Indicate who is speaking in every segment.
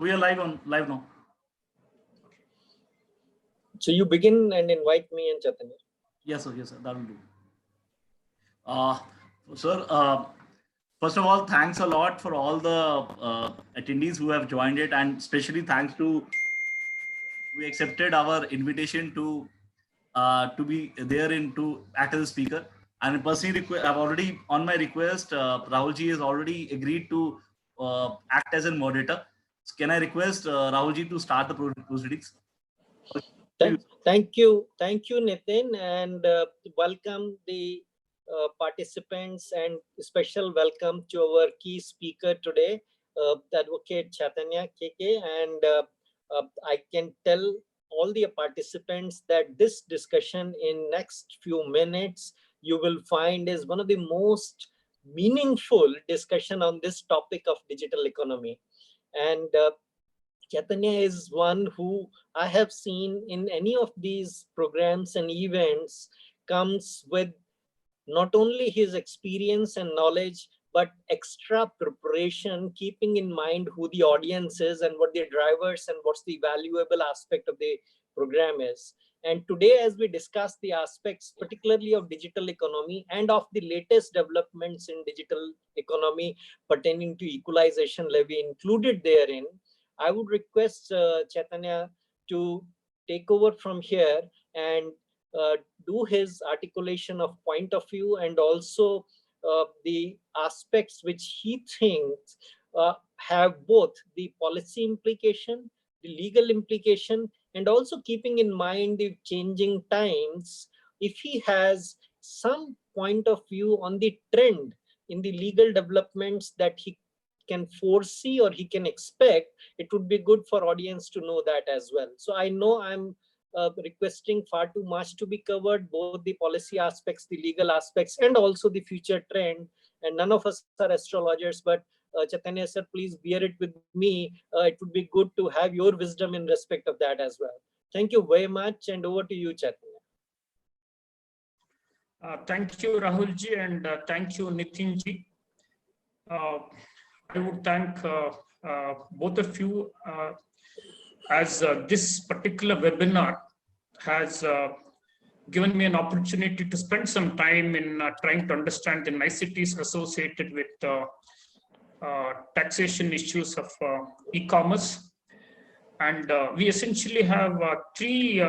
Speaker 1: We are live now.
Speaker 2: So you begin and invite me and Chaitanya.
Speaker 1: Yes, sir. That will do. Sir, first of all, thanks a lot for all the attendees who have joined it, and especially thanks to we accepted our invitation to be there to act as a speaker. And personally, I've already on my request, Rahul ji has already agreed to act as a moderator. So can I request Rahul ji to start the proceedings?
Speaker 2: Thank you, Nitin, and welcome the participants, and special welcome to our key speaker today, Advocate Chaitanya KK. And I can tell all the participants that this discussion in next few minutes you will find is one of the most meaningful discussion on this topic of digital economy. And Chaitanya is one who I have seen in any of these programs and events comes with not only his experience and knowledge, but extra preparation, keeping in mind who the audience is and what the drivers and what's the valuable aspect of the program is. And today, as we discuss the aspects, particularly of digital economy and of the latest developments in digital economy pertaining to equalization levy included therein, I would request Chaitanya to take over from here and do his articulation of point of view, and also the aspects which he thinks have both the policy implication, the legal implication, and also keeping in mind the changing times. If he has some point of view on the trend in the legal developments that he can foresee or he can expect, it would be good for audience to know that as well. So I know I'm requesting far too much to be covered, both the policy aspects, the legal aspects, and also the future trend. And none of us are astrologers, but Chaitanya sir, please bear it with me. It would be good to have your wisdom in respect of that as well. Thank you very much, and over to you, Chaitanya.
Speaker 3: Thank you, Rahul ji, and thank you, Nitin ji. I would thank both of you as this particular webinar has given me an opportunity to spend some time in trying to understand the niceties associated with taxation issues of e-commerce. And we essentially have three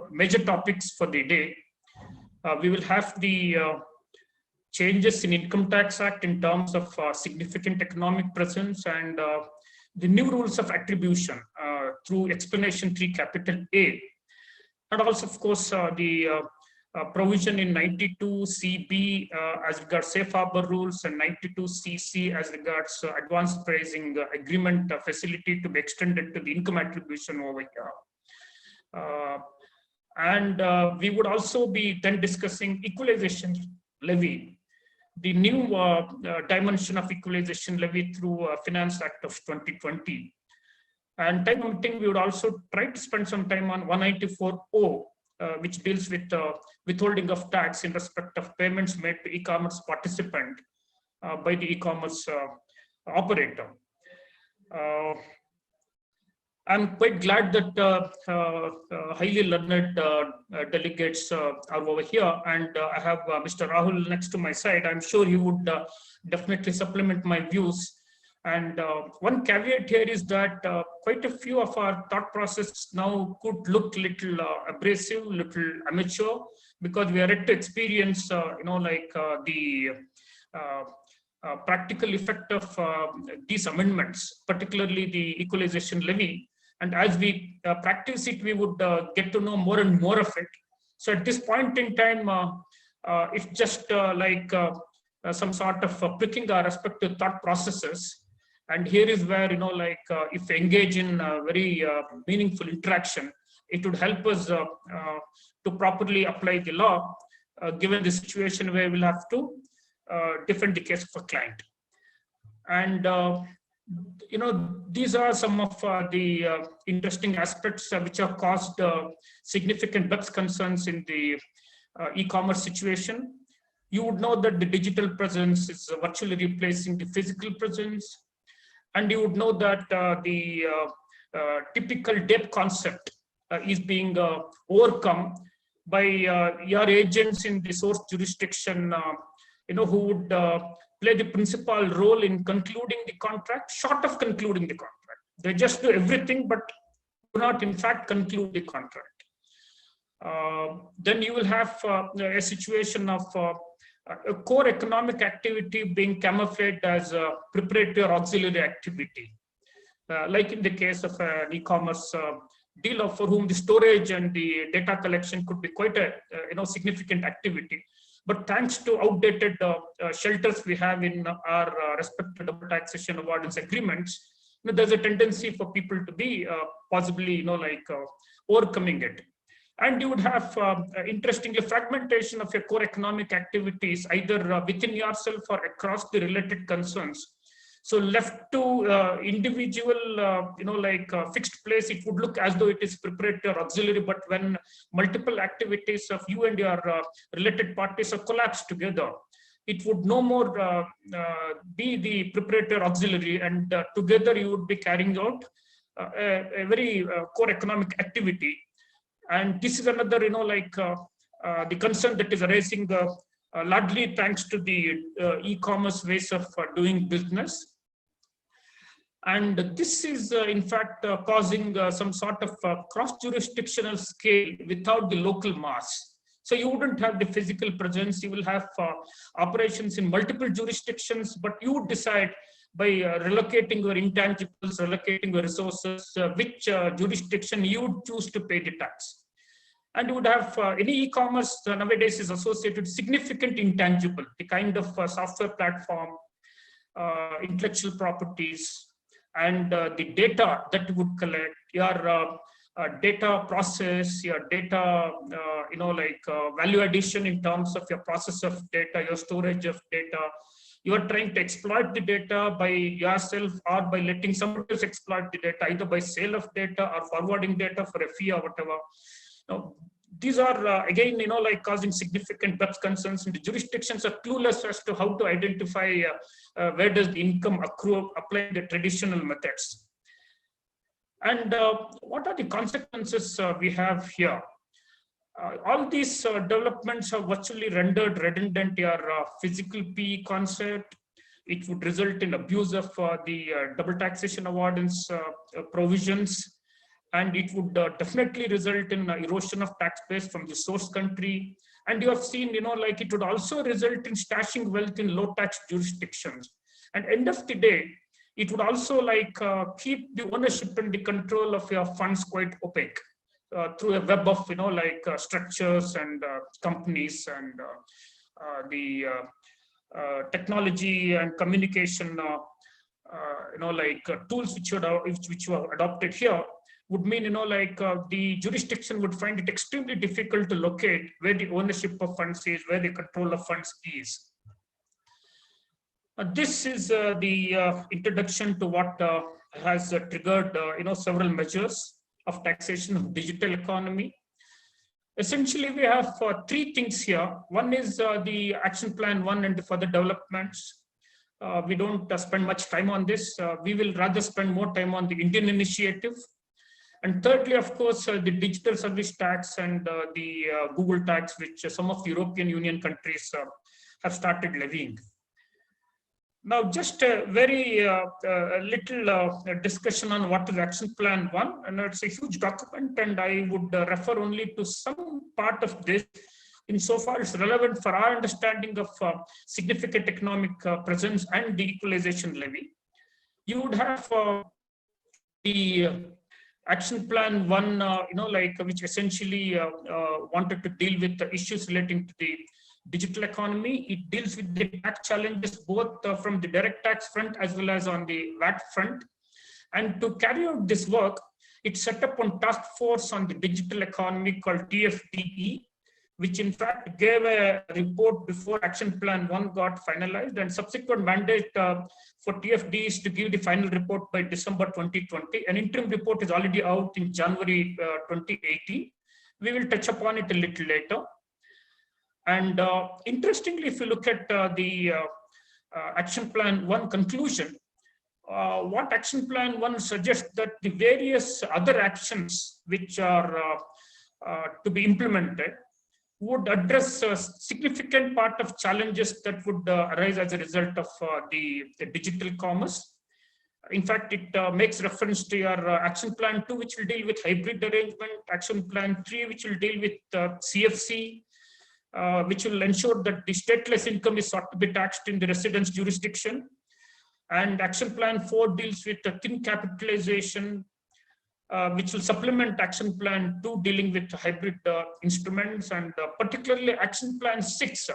Speaker 3: major topics for the day. We will have the changes in Income Tax Act in terms of significant economic presence, and the new rules of attribution through explanation 3 capital A, and also of course the provision in 92 CB as regards safe harbor rules, and 92 CC as regards advanced pricing agreement facility to be extended to the income attribution over here. And we would also be then discussing equalization levy, the new dimension of equalization levy through Finance Act of 2020. And time permitting, we would also try to spend some time on 194O, which deals with withholding of tax in respect of payments made to e-commerce participant by the e-commerce operator. I'm quite glad that highly learned delegates are over here, and I have Mr. Rahul next to my side. I'm sure he would definitely supplement my views. And one caveat here is that quite a few of our thought process now could look little abrasive, little amateur, because we are yet to experience, the practical effect of these amendments, particularly the equalization levy. And as we practice it, we would get to know more and more of it. So at this point in time, it's just some sort of pricking our respective thought processes. And here is where, if we engage in very meaningful interaction, it would help us to properly apply the law, given the situation where we'll have to defend the case of a client. And these are some of the interesting aspects which have caused significant web concerns in the e-commerce situation. You would know that the digital presence is virtually replacing the physical presence. And you would know that the typical debt concept is being overcome by your agents in the source jurisdiction, who would play the principal role in concluding the contract, short of concluding the contract. They just do everything, but do not in fact conclude the contract. Then you will have a situation of a core economic activity being camouflaged as a preparatory or auxiliary activity. Like in the case of an e-commerce dealer for whom the storage and the data collection could be quite a significant activity. But thanks to outdated shelters we have in our respective double taxation avoidance agreements, there's a tendency for people to be possibly overcoming it. And you would have, interestingly, fragmentation of your core economic activities, either within yourself or across the related concerns. So left to individual, fixed place, it would look as though it is preparatory or auxiliary, but when multiple activities of you and your related parties are collapsed together, it would no more be the preparatory or auxiliary, and together you would be carrying out a very core economic activity. And this is another, the concern that is arising largely thanks to the e-commerce ways of doing business. And this is, in fact, causing some sort of cross-jurisdictional scale without the local mass. So you wouldn't have the physical presence. You will have operations in multiple jurisdictions, but you would decide by relocating your intangibles, relocating your resources, which jurisdiction you would choose to pay the tax. And you would have any e-commerce nowadays is associated with significant intangible, the kind of software platform, intellectual properties, and the data that you would collect, your data process, your data, value addition in terms of your process of data, your storage of data. You are trying to exploit the data by yourself or by letting somebody else exploit the data, either by sale of data or forwarding data for a fee or whatever. These are, again, causing significant web concerns, and the jurisdictions are clueless as to how to identify where does the income accrue, applying the traditional methods. And what are the consequences we have here? All these developments have virtually rendered redundant your physical PE concept. It would result in abuse of the double taxation avoidance provisions, and it would definitely result in erosion of tax base from the source country. And you have seen, it would also result in stashing wealth in low tax jurisdictions. And end of the day, it would also keep the ownership and the control of your funds quite opaque. Through a web of structures and companies and the technology and communication tools which were adopted here would mean the jurisdiction would find it extremely difficult to locate where the ownership of funds is, where the control of funds is. This is the introduction to what has triggered several measures of taxation of digital economy. Essentially, we have three things here. One is the action plan 1 and the further developments. We don't spend much time on this. We will rather spend more time on the Indian initiative. And thirdly, of course, the digital service tax and the Google tax, which some of the European Union countries have started levying. Now, just a very little discussion on what is Action Plan 1, and it's a huge document, and I would refer only to some part of this insofar it's relevant for our understanding of significant economic presence and the equalization levy. You would have the Action Plan 1, which essentially wanted to deal with the issues relating to the digital economy. It deals with the tax challenges both from the direct tax front as well as on the VAT front. And to carry out this work, it set up one task force on the digital economy called TFDE, which in fact gave a report before Action Plan 1 got finalized, and subsequent mandate for TFDE is to give the final report by December 2020. An interim report is already out in January 2018. We will touch upon it a little later. And interestingly, if you look at the Action Plan 1 conclusion, what action plan 1 suggests that the various other actions which are to be implemented would address a significant part of challenges that would arise as a result of the digital commerce. In fact, it makes reference to your action plan 2, which will deal with hybrid arrangement, action plan 3, which will deal with CFC, which will ensure that the stateless income is sought to be taxed in the residence jurisdiction. And action plan 4 deals with thin capitalization, which will supplement action plan 2 dealing with hybrid instruments, and particularly action plan 6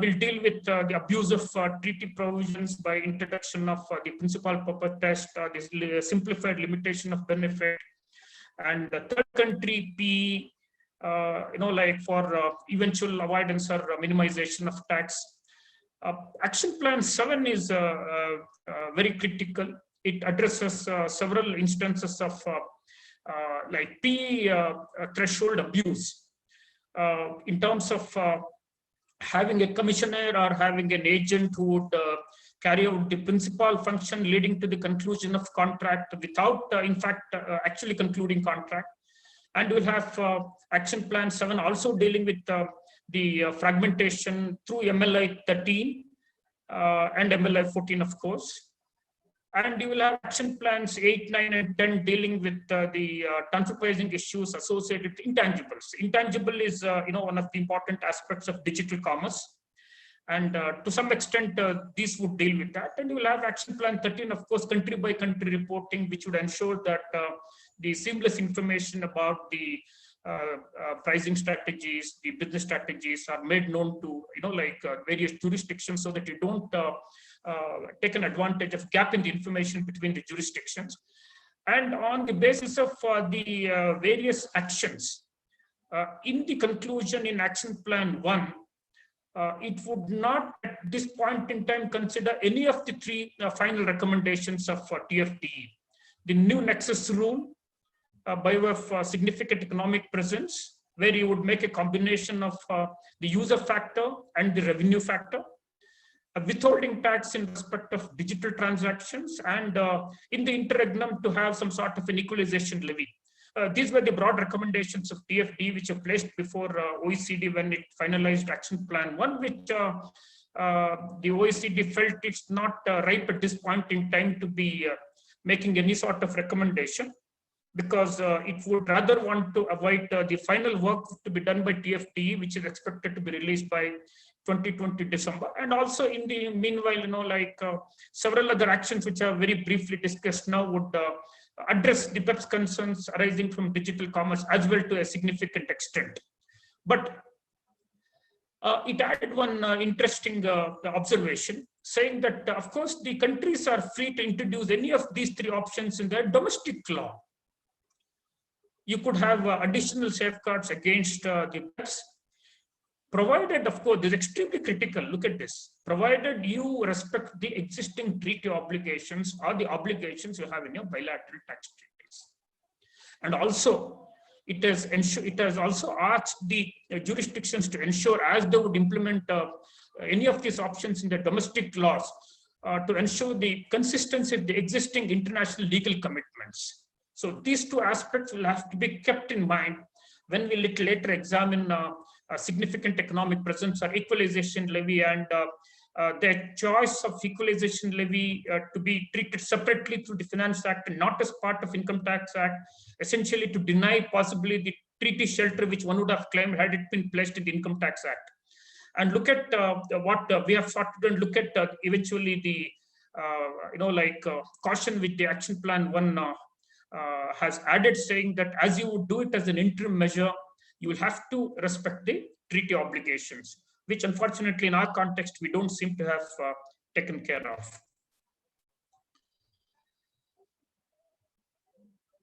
Speaker 3: will deal with the abuse of treaty provisions by introduction of the principal purpose test, this simplified limitation of benefit, and the third country P, like for eventual avoidance or minimization of tax. Action plan 7 is very critical. It addresses several instances of like P threshold abuse in terms of having a commissioner or having an agent who would carry out the principal function leading to the conclusion of contract without, in fact, actually concluding contract. And we'll have action plan 7 also dealing with the fragmentation through MLI 13 and MLI 14, of course. And you will have action plans 8, 9, and 10 dealing with the transfer pricing issues associated with intangibles. Intangible is one of the important aspects of digital commerce. And to some extent, these would deal with that. And you will have action plan 13, of course, country by country reporting, which would ensure that the seamless information about the pricing strategies, the business strategies are made known to, various jurisdictions, so that you don't take an advantage of gap in the information between the jurisdictions. And on the basis of the various actions, in the conclusion in action plan 1, it would not at this point in time consider any of the 3 final recommendations of TFDE. The new nexus rule by way of significant economic presence, where you would make a combination of the user factor and the revenue factor, a withholding tax in respect of digital transactions, and in the interregnum to have some sort of an equalization levy. These were the broad recommendations of TFD, which were placed before OECD when it finalized action plan 1, which the OECD felt it's not ripe at this point in time to be making any sort of recommendation, because it would rather want to avoid the final work to be done by TFD, which is expected to be released by 2020 December. And also in the meanwhile, several other actions which are very briefly discussed now would address the BEPS concerns arising from digital commerce as well to a significant extent. But it added one interesting observation, saying that, of course, the countries are free to introduce any of these 3 options in their domestic law. You could have additional safeguards against the BEPS, provided, of course, this is extremely critical. Look at this. Provided you respect the existing treaty obligations or the obligations you have in your bilateral tax treaties. And also, it has also asked the jurisdictions to ensure, as they would implement any of these options in the domestic laws, to ensure the consistency of the existing international legal commitments. So these 2 aspects will have to be kept in mind when we later examine a significant economic presence or equalization levy, and their choice of equalization levy to be treated separately through the Finance Act and not as part of Income Tax Act, essentially to deny possibly the treaty shelter which one would have claimed had it been placed in the Income Tax Act. And look at what we have sought to do, and look at eventually the caution which the action plan 1 has added, saying that as you would do it as an interim measure, you will have to respect the treaty obligations, which unfortunately in our context, we don't seem to have taken care of.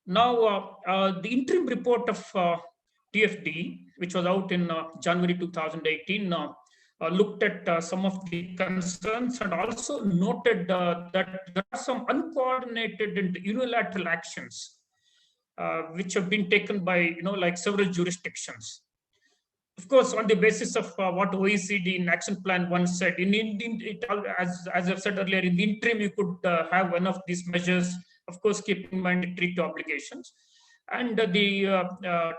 Speaker 3: Now, the interim report of TFD, which was out in January 2018, looked at some of the concerns and also noted that there are some uncoordinated and unilateral actions which have been taken by several jurisdictions. of course, on the basis of what OECD in Action Plan 1 said, as I've said earlier, in the interim, you could have one of these measures, of course, keeping in mind the treaty obligations. And the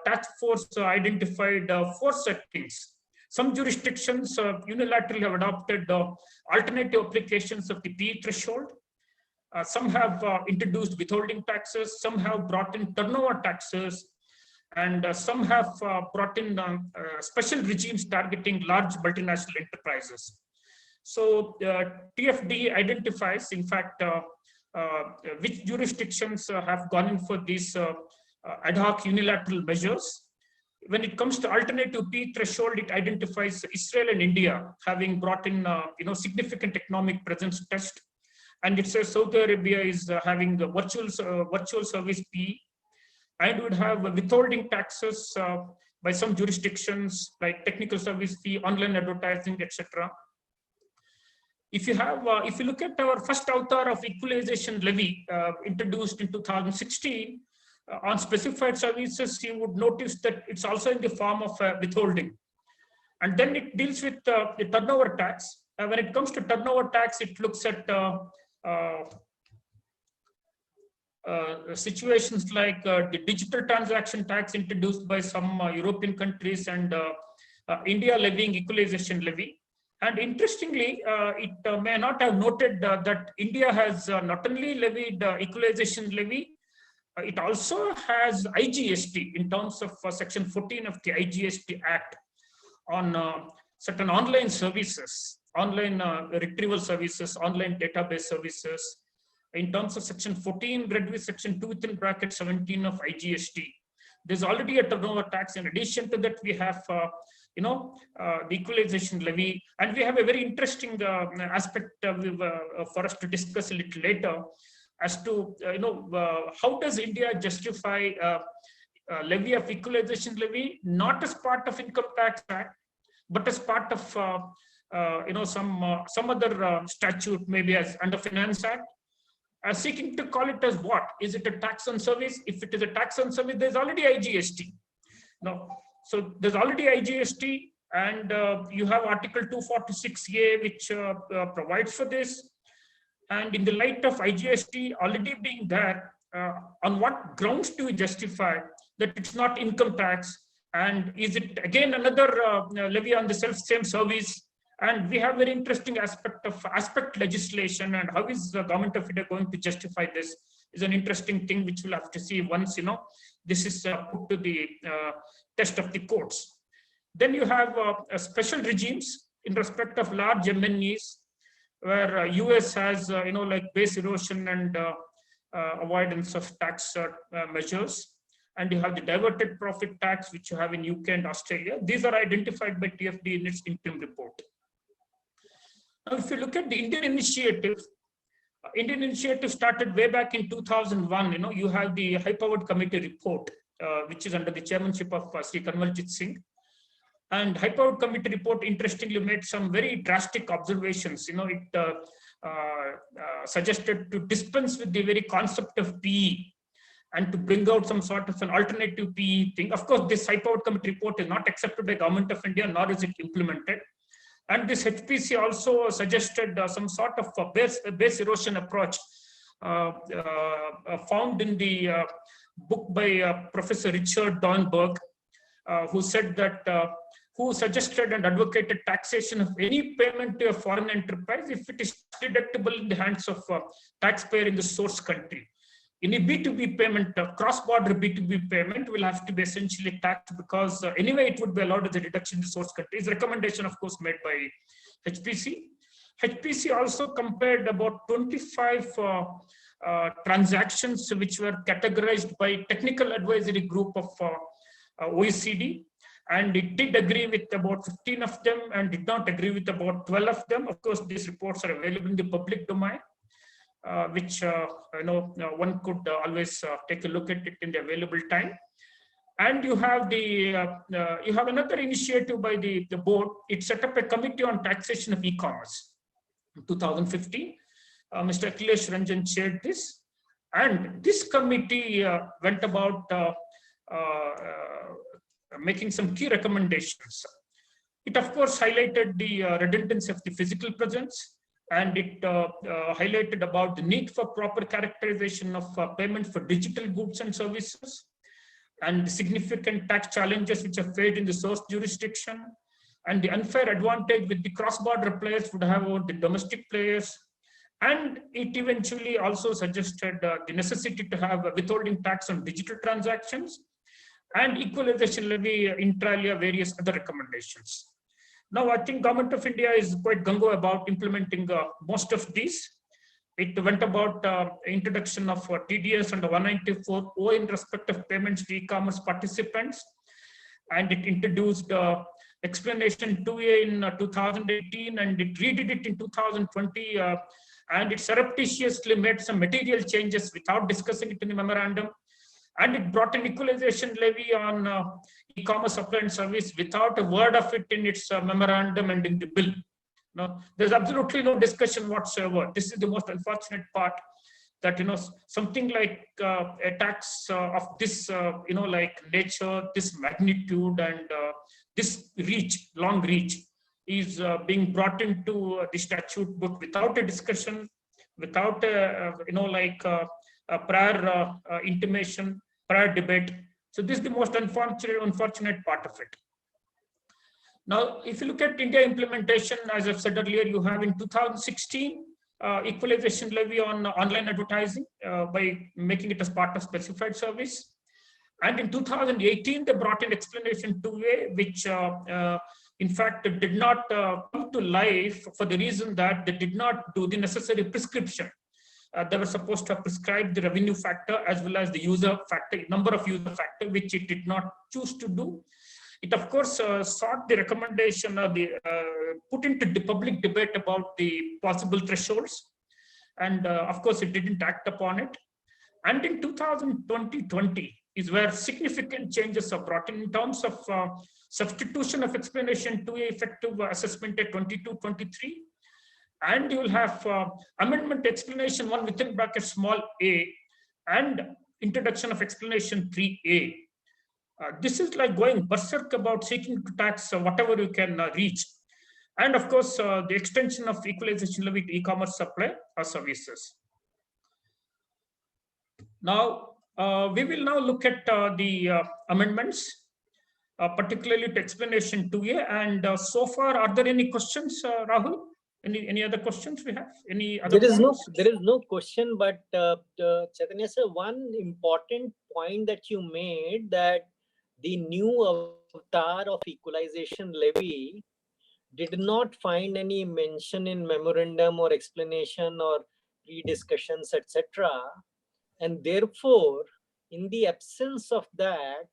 Speaker 3: task force identified 4 settings. Some jurisdictions unilaterally have adopted alternative applications of the PE threshold. Some have introduced withholding taxes, some have brought in turnover taxes, and some have brought in special regimes targeting large multinational enterprises. So TFD identifies, in fact, which jurisdictions have gone in for these ad hoc unilateral measures. When it comes to alternative P threshold, it identifies Israel and India having brought in significant economic presence test, and it says Saudi Arabia is having the virtual service P, and would have withholding taxes by some jurisdictions like technical service fee, online advertising, etc. If you look at our first avatar of equalization levy introduced in 2016 on specified services, you would notice that it's also in the form of withholding. And then it deals with the turnover tax. When it comes to turnover tax, it looks at situations like the digital transaction tax introduced by some European countries, and India levying equalization levy. And interestingly, it may not have noted that India has not only levied equalization levy, it also has IGST in terms of section 14 of the IGST Act on certain online services, online retrieval services, online database services. In terms of section 14, read with section 2 within bracket 17 of IGST. There's already a turnover tax. In addition to that, we have the equalization levy, and we have a very interesting aspect for us to discuss a little later as to how does India justify levy of equalization levy, not as part of Income Tax Act, but as part of some other statute, maybe as under Finance Act. Seeking to call it as what? Is it a tax on service? If it is a tax on service, there's already IGST. No, so there's already IGST, and you have Article 246A, which provides for this. And in the light of IGST already being there, on what grounds do you justify that it's not income tax? And is it again another levy on the same service? And we have very interesting aspect legislation, and how is the government of India going to justify this is an interesting thing which we'll have to see once this is put to the test of the courts. Then you have special regimes in respect of large MNEs, where US has like base erosion and avoidance of tax measures, and you have the diverted profit tax which you have in UK and Australia. These are identified by TFD in its interim report. Now, if you look at the Indian initiative started way back in 2001. You have the high-powered committee report, which is under the chairmanship of Sri Kanwaljit Singh. And high-powered committee report, interestingly, made some very drastic observations. It suggested to dispense with the very concept of PE and to bring out some sort of an alternative PE thing. Of course, this high-powered committee report is not accepted by Government of India, nor is it implemented. And this HPC also suggested some sort of base erosion approach found in the book by Professor Richard Dornberg, who said that, who suggested and advocated taxation of any payment to a foreign enterprise if it is deductible in the hands of taxpayer in the source country. In a B2B payment, cross-border B2B payment will have to be essentially taxed, because anyway it would be allowed as a deduction in the source country. Is recommendation, of course, made by HPC. HPC also compared about 25 transactions which were categorized by technical advisory group of OECD, and it did agree with about 15 of them and did not agree with about 12 of them. Of course, these reports are available in the public domain, which one could always take a look at it in the available time. And you have another initiative by the board. It set up a committee on taxation of e-commerce in 2015. Mr. Akhilesh Ranjan chaired this, and this committee went about making some key recommendations. It, of course, highlighted the redundancy of the physical presence, and it highlighted about the need for proper characterization of payment for digital goods and services, and the significant tax challenges which are faced in the source jurisdiction, and the unfair advantage with the cross-border players would have over the domestic players. And it eventually also suggested the necessity to have a withholding tax on digital transactions and equalization levy, inter alia various other recommendations. Now, I think Government of India is quite gung-ho about implementing most of these. It went about introduction of TDS under 194O in respect of payments to e-commerce participants, and it introduced explanation 2A in 2018, and it redid it in 2020, and it surreptitiously made some material changes without discussing it in the memorandum, and it brought an equalization levy on e-commerce supply and service without a word of it in its memorandum and in the bill. No, there's absolutely no discussion whatsoever. This is the most unfortunate part, that something like a tax of this like nature, this magnitude, and this reach, long reach, is being brought into the statute book without a discussion, without a prior intimation, prior debate. So this is the most unfortunate part of it. Now, if you look at India implementation, as I've said earlier, you have in 2016 equalization levy on online advertising by making it as part of specified service. And in 2018, they brought in explanation 2A, which in fact did not come to life for the reason that they did not do the necessary prescription. They were supposed to prescribe the revenue factor as well as the user factor, number of user factor, which it did not choose to do. It, of course, sought the recommendation of the put into the public debate about the possible thresholds. And of course, it didn't act upon it. And in 2020 is where significant changes are brought in terms of substitution of explanation 2A effective assessment at 22-23. And you will have amendment explanation 1 within bracket small a and introduction of explanation 3A. This is like going berserk about seeking to tax whatever you can reach. And of course, the extension of equalization levy to e-commerce supply or services. Now, we will now look at the amendments, particularly to explanation 2A. And so far, are there any questions, Rahul? Any other questions we have? Any other
Speaker 2: there is no question, but Chaitanya sir, one important point that you made, that the new avatar of equalization levy did not find any mention in memorandum or explanation or pre-discussions, etc. And therefore, in the absence of that,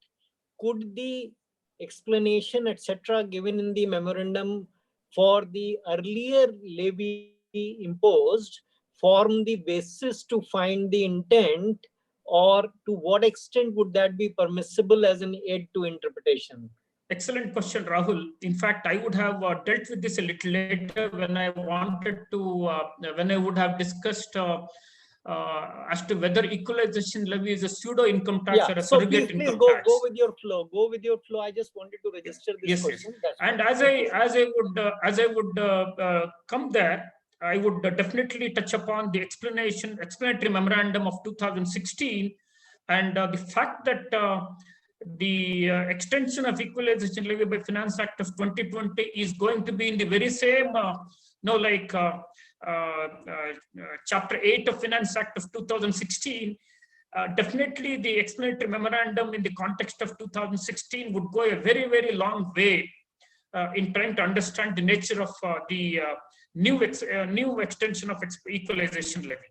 Speaker 2: could the explanation, etc., given in the memorandum for the earlier levy imposed form the basis to find the intent, or to what extent would that be permissible as an aid to interpretation?
Speaker 3: Excellent question, Rahul. In fact, I would have dealt with this a little later when I wanted to, when I would have discussed as to whether equalization levy is a pseudo income tax or a surrogate income tax.
Speaker 2: Go with your flow. Go with your flow. I just wanted to register this question.
Speaker 3: Yes. And as I would come there, I would definitely touch upon the explanatory memorandum of 2016, and the fact that the extension of equalization levy by Finance Act of 2020 is going to be in the very same, Chapter 8 of Finance Act of 2016. Definitely, the explanatory memorandum in the context of 2016 would go a very, very long way in trying to understand the nature of the new extension of equalization levy.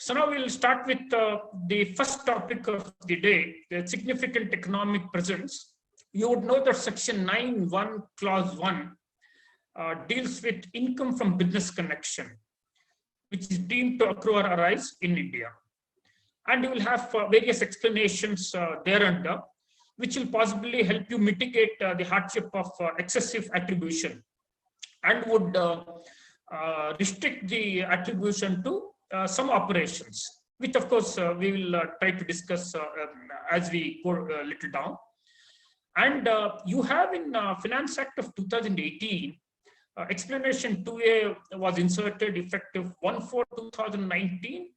Speaker 3: So now we'll start with the first topic of the day, the significant economic presence. You would know that Section 9(1) Clause 1 deals with income from business connection, which is deemed to accrue or arise in India. And you will have various explanations thereunder, which will possibly help you mitigate the hardship of excessive attribution, and would restrict the attribution to some operations. which of course we will try to discuss as we go a little down. And you have in Finance Act of 2018, explanation 2A was inserted effective 1/4/2019,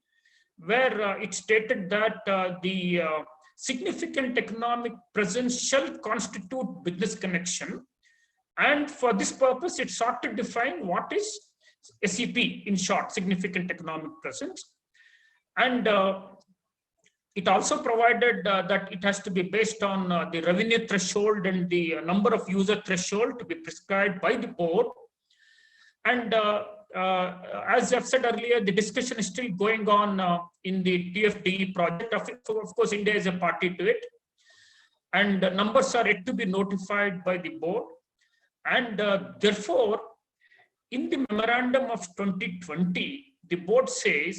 Speaker 3: where it stated that the significant economic presence shall constitute business connection. And for this purpose, it sought to define what is SEP, in short, significant economic presence. And it also provided that it has to be based on the revenue threshold and the number of user threshold to be prescribed by the board. And as I've said earlier, the discussion is still going on in the TFDE project. Of course, India is a party to it. And numbers are yet to be notified by the board. And therefore, in the memorandum of 2020, the board says,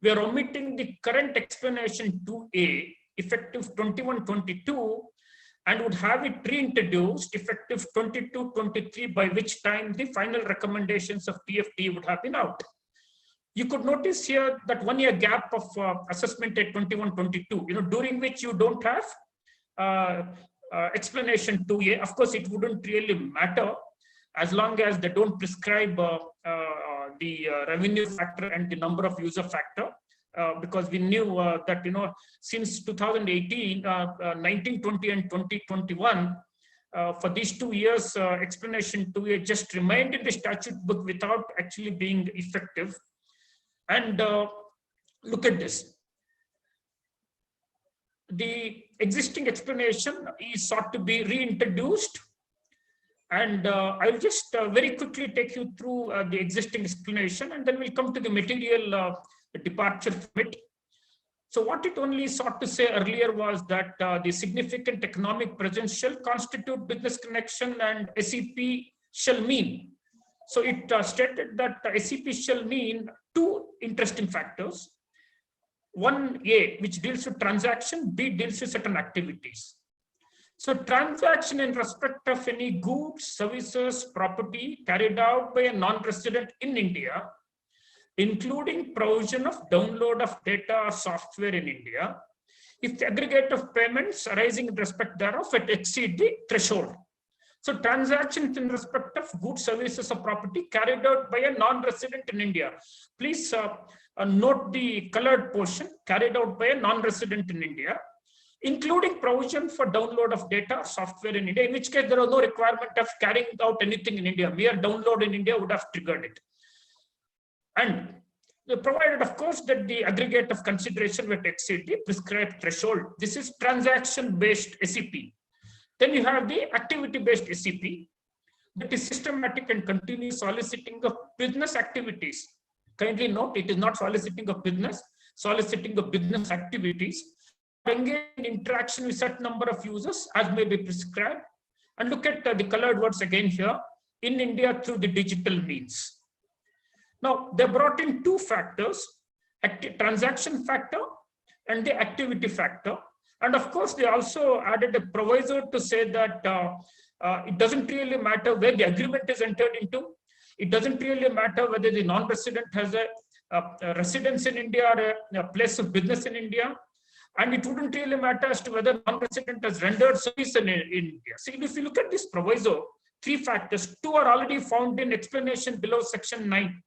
Speaker 3: we are omitting the current explanation 2A effective 21-22 and would have it reintroduced effective 22-23, by which time the final recommendations of TFD would have been out. You could notice here that 1 year gap of assessment at 21-22, during which you don't have explanation 2A. Of course, it wouldn't really matter as long as they don't prescribe the revenue factor and the number of user factor, because we knew that since 2018, 1920 and 2021, for these 2 years, explanation 2A just remained in the statute book without actually being effective. And look at this. The existing explanation is sought to be reintroduced. And I'll just very quickly take you through the existing explanation, and then we'll come to the material departure from it. So what it only sought to say earlier was that the significant economic presence shall constitute business connection and SEP shall mean. So it stated that SEP shall mean two interesting factors. One, A, which deals with transaction, B, deals with certain activities. So transaction in respect of any goods, services, property carried out by a non-resident in India, including provision of download of data or software in India, if the aggregate of payments arising in respect thereof exceed the threshold. So transactions in respect of goods, services, or property carried out by a non-resident in India. Please note the colored portion, carried out by a non-resident in India, including provision for download of data or software in India, in which case there was no requirement of carrying out anything in India. Mere download in India would have triggered it. And they provided, of course, that the aggregate of consideration would exceed the prescribed threshold. This is transaction-based SEP. Then you have the activity-based SEP, that is systematic and continuous soliciting of business activities. Kindly note, it is not soliciting of business, soliciting of business activities. Engage in interaction with certain number of users as may be prescribed. And look at the colored words again here, in India through the digital means. Now, they brought in two factors, transaction factor and the activity factor. And of course, they also added a proviso to say that it doesn't really matter where the agreement is entered into. It doesn't really matter whether the non-resident has a residence in India or a place of business in India. And it wouldn't really matter as to whether non-resident has rendered service in India. See, if you look at this proviso, three factors, two are already found in explanation below section 9,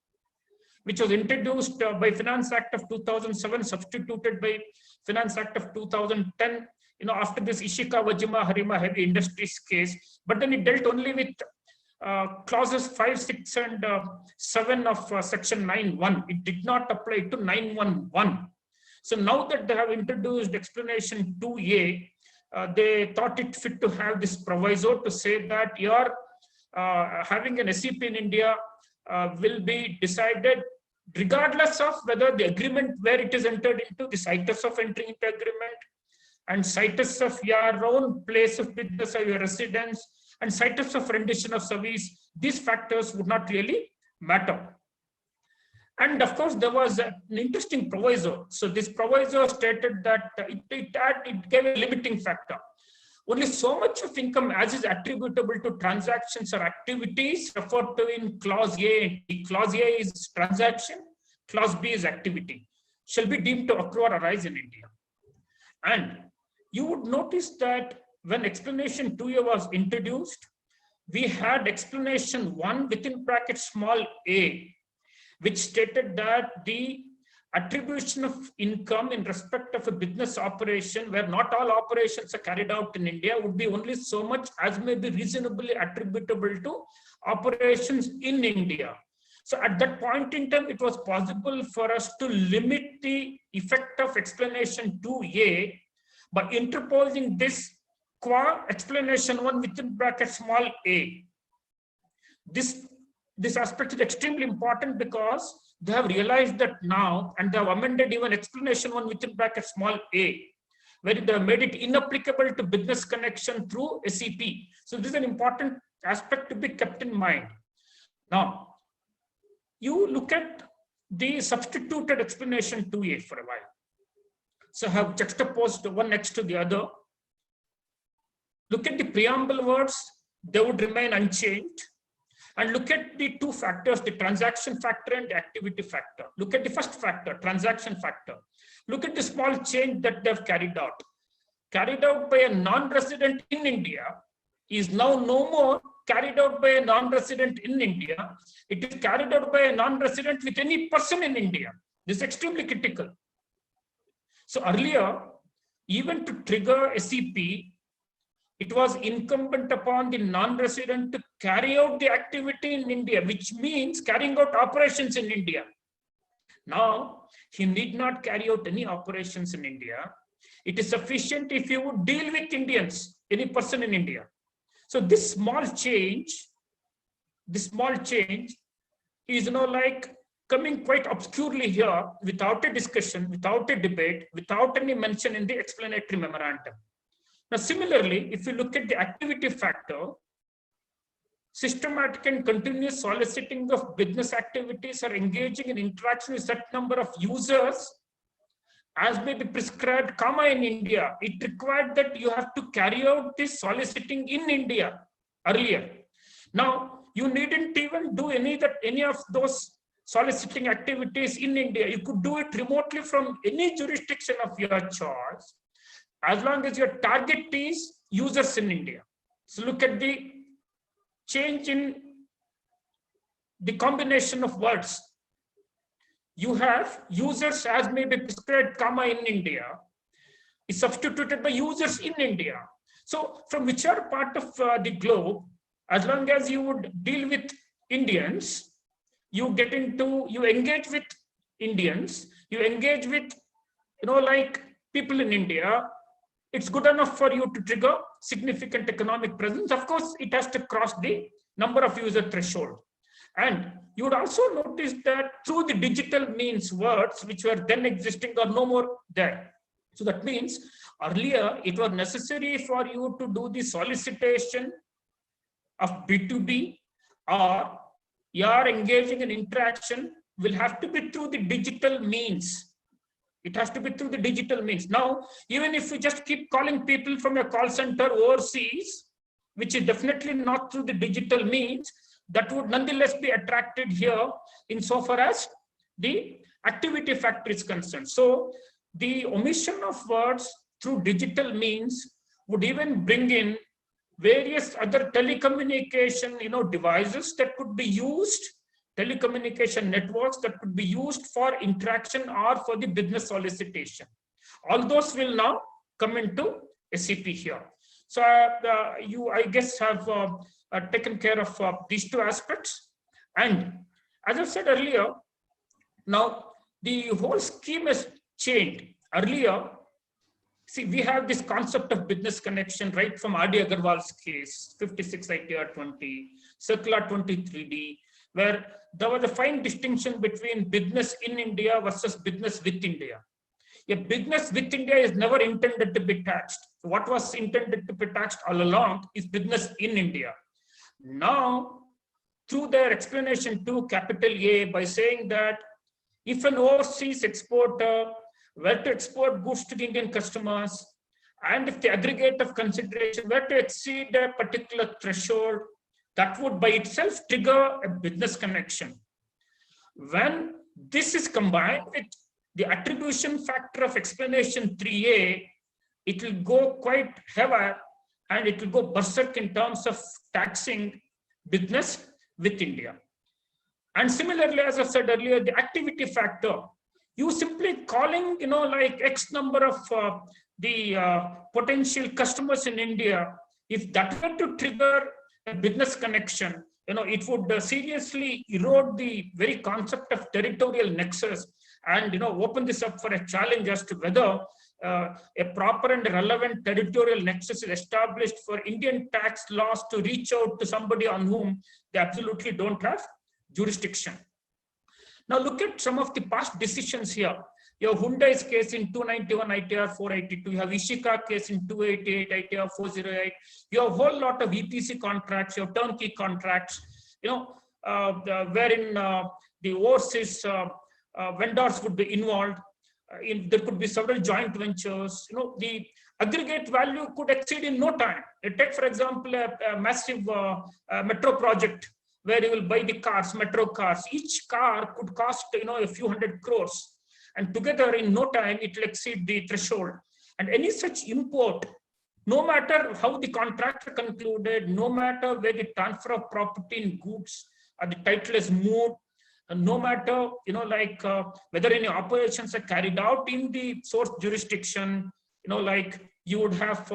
Speaker 3: which was introduced by Finance Act of 2007, substituted by Finance Act of 2010, after this Ishika Vajima Harima Heavy Industries case. But then it dealt only with clauses 5, 6, and 7 of section 9.1. It did not apply to 9.1.1. So now that they have introduced explanation 2A, they thought it fit to have this proviso to say that your having an SEP in India will be decided regardless of whether the agreement where it is entered into, the situs of entering into agreement, and situs of your own place of business or your residence, and situs of rendition of service, these factors would not really matter. And of course, there was an interesting proviso. So this proviso stated that it gave a limiting factor. Only so much of income as is attributable to transactions or activities referred to in clause A. Clause A is transaction, clause B is activity. shall be deemed to accrue or arise in India. And you would notice that when explanation 2A was introduced, we had explanation 1 within bracket small a, which stated that the attribution of income in respect of a business operation where not all operations are carried out in India would be only so much as may be reasonably attributable to operations in India. So at that point in time, it was possible for us to limit the effect of explanation 2A by interposing this qua explanation 1 within bracket small a. This aspect is extremely important because they have realized that now, and they have amended even explanation 1 within bracket small a, where they have made it inapplicable to business connection through SEP. So this is an important aspect to be kept in mind. Now, you look at the substituted explanation 2A for a while. So I have juxtaposed one next to the other. Look at the preamble words, they would remain unchanged. And look at the 2 factors, the transaction factor and the activity factor. Look at the first factor, transaction factor. Look at the small change that they've carried out. Carried out by a non-resident in India is now no more carried out by a non-resident in India. It is carried out by a non-resident with any person in India. This is extremely critical. So earlier, even to trigger SEP, it was incumbent upon the non-resident to carry out the activity in India, which means carrying out operations in India. Now, he need not carry out any operations in India. It is sufficient if you would deal with Indians, any person in India. So this small change is like coming quite obscurely here without a discussion, without a debate, without any mention in the explanatory memorandum. Now, similarly, if you look at the activity factor, systematic and continuous soliciting of business activities or engaging in interaction with such number of users as may be prescribed, in India. It required that you have to carry out this soliciting in India earlier. Now, you needn't even do any of those soliciting activities in India. You could do it remotely from any jurisdiction of your choice, as long as your target is users in India. So look at the change in the combination of words. You have users as may be prescribed, in India is substituted by users in India. So from whichever part of the globe, as long as you would deal with Indians, you engage with Indians, you engage with, like people in India, it's good enough for you to trigger significant economic presence. Of course, it has to cross the number of user threshold. And you would also notice that through the digital means, words which were then existing are no more there. So that means earlier it was necessary for you to do the solicitation of B2B, or your engaging in interaction will have to be through the digital means. It has to be through the digital means. Now, even if you just keep calling people from a call center overseas, which is definitely not through the digital means, that would nonetheless be attracted here insofar as the activity factor is concerned. So the omission of words through digital means would even bring in various other telecommunication devices that could be used, telecommunication networks that could be used for interaction or for the business solicitation. All those will now come into SEP here. So you, I guess, have taken care of these 2 aspects. And as I said earlier, now the whole scheme has changed. Earlier, see, we have this concept of business connection right from R.D. Agarwal's case, 56 ITR 20, Circular 23D, where there was a fine distinction between business in India versus business with India. A business with India is never intended to be taxed. What was intended to be taxed all along is business in India. Now, through their explanation to capital A, by saying that if an overseas exporter were to export goods to the Indian customers, and if the aggregate of consideration were to exceed a particular threshold, that would by itself trigger a business connection. When this is combined with the attribution factor of explanation 3A, it will go quite heavy and it will go berserk in terms of taxing business with India. And similarly, as I said earlier, the activity factor, you simply calling, like X number of the potential customers in India, if that were to trigger a business connection, it would seriously erode the very concept of territorial nexus and, open this up for a challenge as to whether a proper and relevant territorial nexus is established for Indian tax laws to reach out to somebody on whom they absolutely don't have jurisdiction. Now look at some of the past decisions here. You have Hyundai's case in 291 ITR 482. You have Ishika case in 288 ITR 408. You have a whole lot of EPC contracts. You have turnkey contracts. Wherein the overseas vendors would be involved. There could be several joint ventures. The aggregate value could exceed in no time. Take, for example, a massive metro project where you will buy the cars, metro cars. Each car could cost, a few hundred crores. And together in no time, it will exceed the threshold. And any such import, no matter how the contract concluded, no matter where the transfer of property in goods or the title is moved, and no matter, whether any operations are carried out in the source jurisdiction, you would have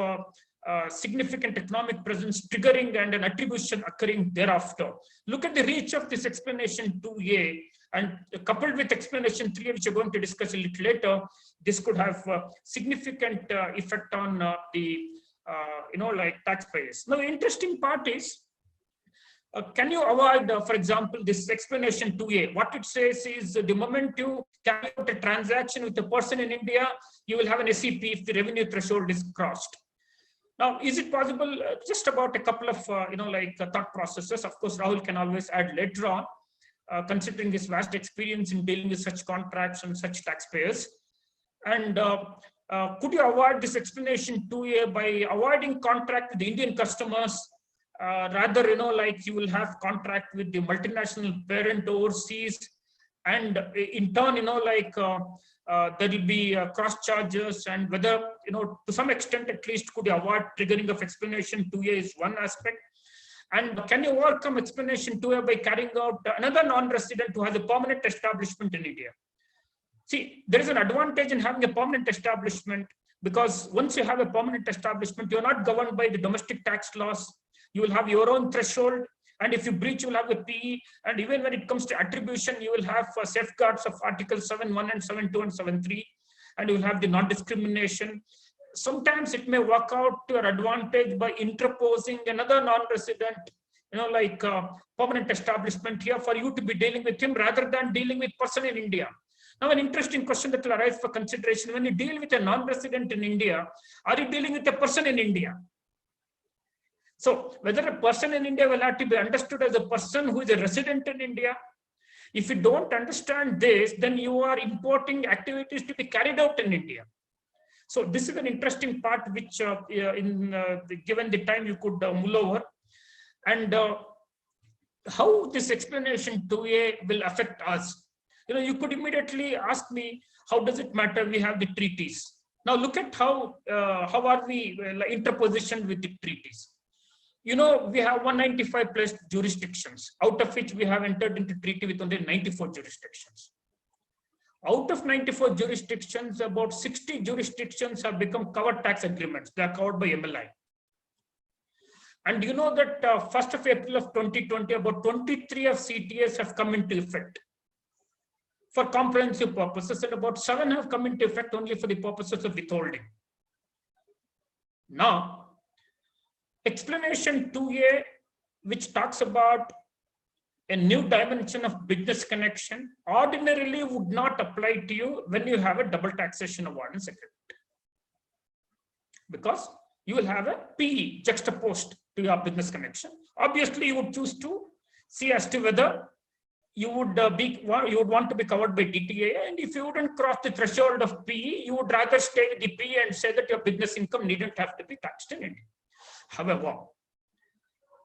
Speaker 3: significant economic presence triggering and an attribution occurring thereafter. Look at the reach of this explanation 2A and coupled with explanation 3A, which we're going to discuss a little later. This could have significant effect on the, taxpayers. Now, the interesting part is, can you avoid, for example, this explanation 2A? What it says is the moment you carry out a transaction with a person in India, you will have an SEP if the revenue threshold is crossed. Now, is it possible? Just about a couple of, thought processes. Of course, Rahul can always add later on, considering his vast experience in dealing with such contracts and such taxpayers. And could you avoid this explanation 2A by avoiding contract with the Indian customers? Rather, you will have contract with the multinational parent overseas, and in turn, there will be cross charges, and whether, to some extent at least, could you avoid triggering of explanation 2A is one aspect. And can you overcome explanation 2A by carrying out another non-resident who has a permanent establishment in India? See, there is an advantage in having a permanent establishment, because once you have a permanent establishment, you're not governed by the domestic tax laws. You will have your own threshold, and if you breach, you will have a PE. And even when it comes to attribution, you will have safeguards of Article 7.1 and 7.2 and 7.3, and you will have the non-discrimination. Sometimes it may work out to your advantage by interposing another non-resident, permanent establishment here for you to be dealing with him rather than dealing with person in India. Now, an interesting question that will arise for consideration: when you deal with a non-resident in India, are you dealing with a person in India? So whether a person in India will have to be understood as a person who is a resident in India. If you don't understand this, then you are importing activities to be carried out in India. So this is an interesting part which given the time you could mull over. And how this explanation 2A will affect us. You could immediately ask me, how does it matter? We have the treaties. Now look at how are we interposition with the treaties. We have 195 plus jurisdictions, out of which we have entered into treaty with only 94 jurisdictions. Out of 94 jurisdictions, about 60 jurisdictions have become covered tax agreements. They are covered by MLI. And you know that 1st of April of 2020, about 23 of CTAs have come into effect for comprehensive purposes, and about 7 have come into effect only for the purposes of withholding. Now, explanation 2A, which talks about a new dimension of business connection, ordinarily would not apply to you when you have a double taxation avoidance agreement, because you will have a PE juxtaposed to your business connection. Obviously, you would choose to see as to whether you would want to be covered by DTA, and if you wouldn't cross the threshold of PE, you would rather stay with the PE and say that your business income needn't have to be taxed in India. However,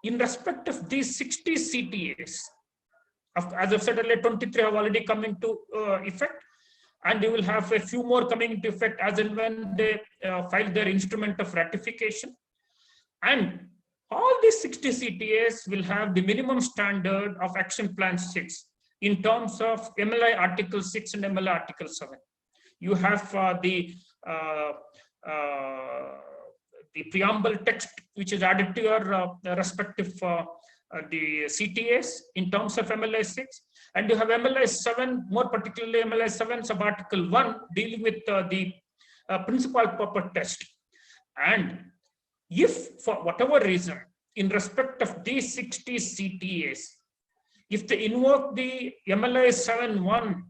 Speaker 3: in respect of these 60 CTAs, as I've said earlier, 23 have already come into effect, and you will have a few more coming into effect as and when they file their instrument of ratification. And all these 60 CTAs will have the minimum standard of Action Plan 6 in terms of MLI Article 6 and MLI Article 7. You have the preamble text, which is added to your respective the CTAs in terms of MLI 6, and you have MLI 7, more particularly MLI 7 sub-article 1, dealing with the principal purpose test. And if for whatever reason, in respect of these 60 CTAs, if they invoke the MLI 7.1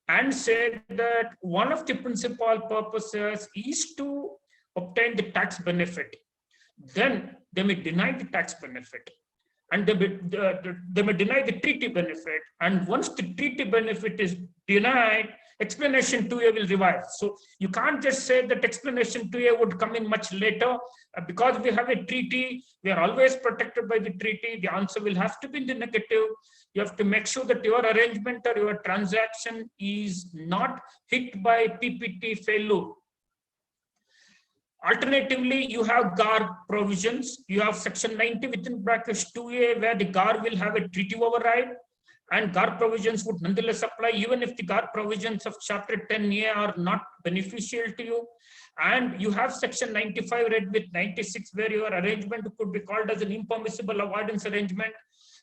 Speaker 3: and say that one of the principal purposes is to obtain the tax benefit, then they may deny the tax benefit, and they may deny the treaty benefit. And once the treaty benefit is denied, explanation 2A will revive. So you can't just say that explanation 2A would come in much later. Because we have a treaty, we are always protected by the treaty. The answer will have to be in the negative. You have to make sure that your arrangement or your transaction is not hit by PPT failure. Alternatively, you have GAR provisions. You have section 90 within brackets 2A, where the GAR will have a treaty override, and GAR provisions would nonetheless apply even if the GAR provisions of chapter 10A are not beneficial to you. And you have section 95 read with 96, where your arrangement could be called as an impermissible avoidance arrangement.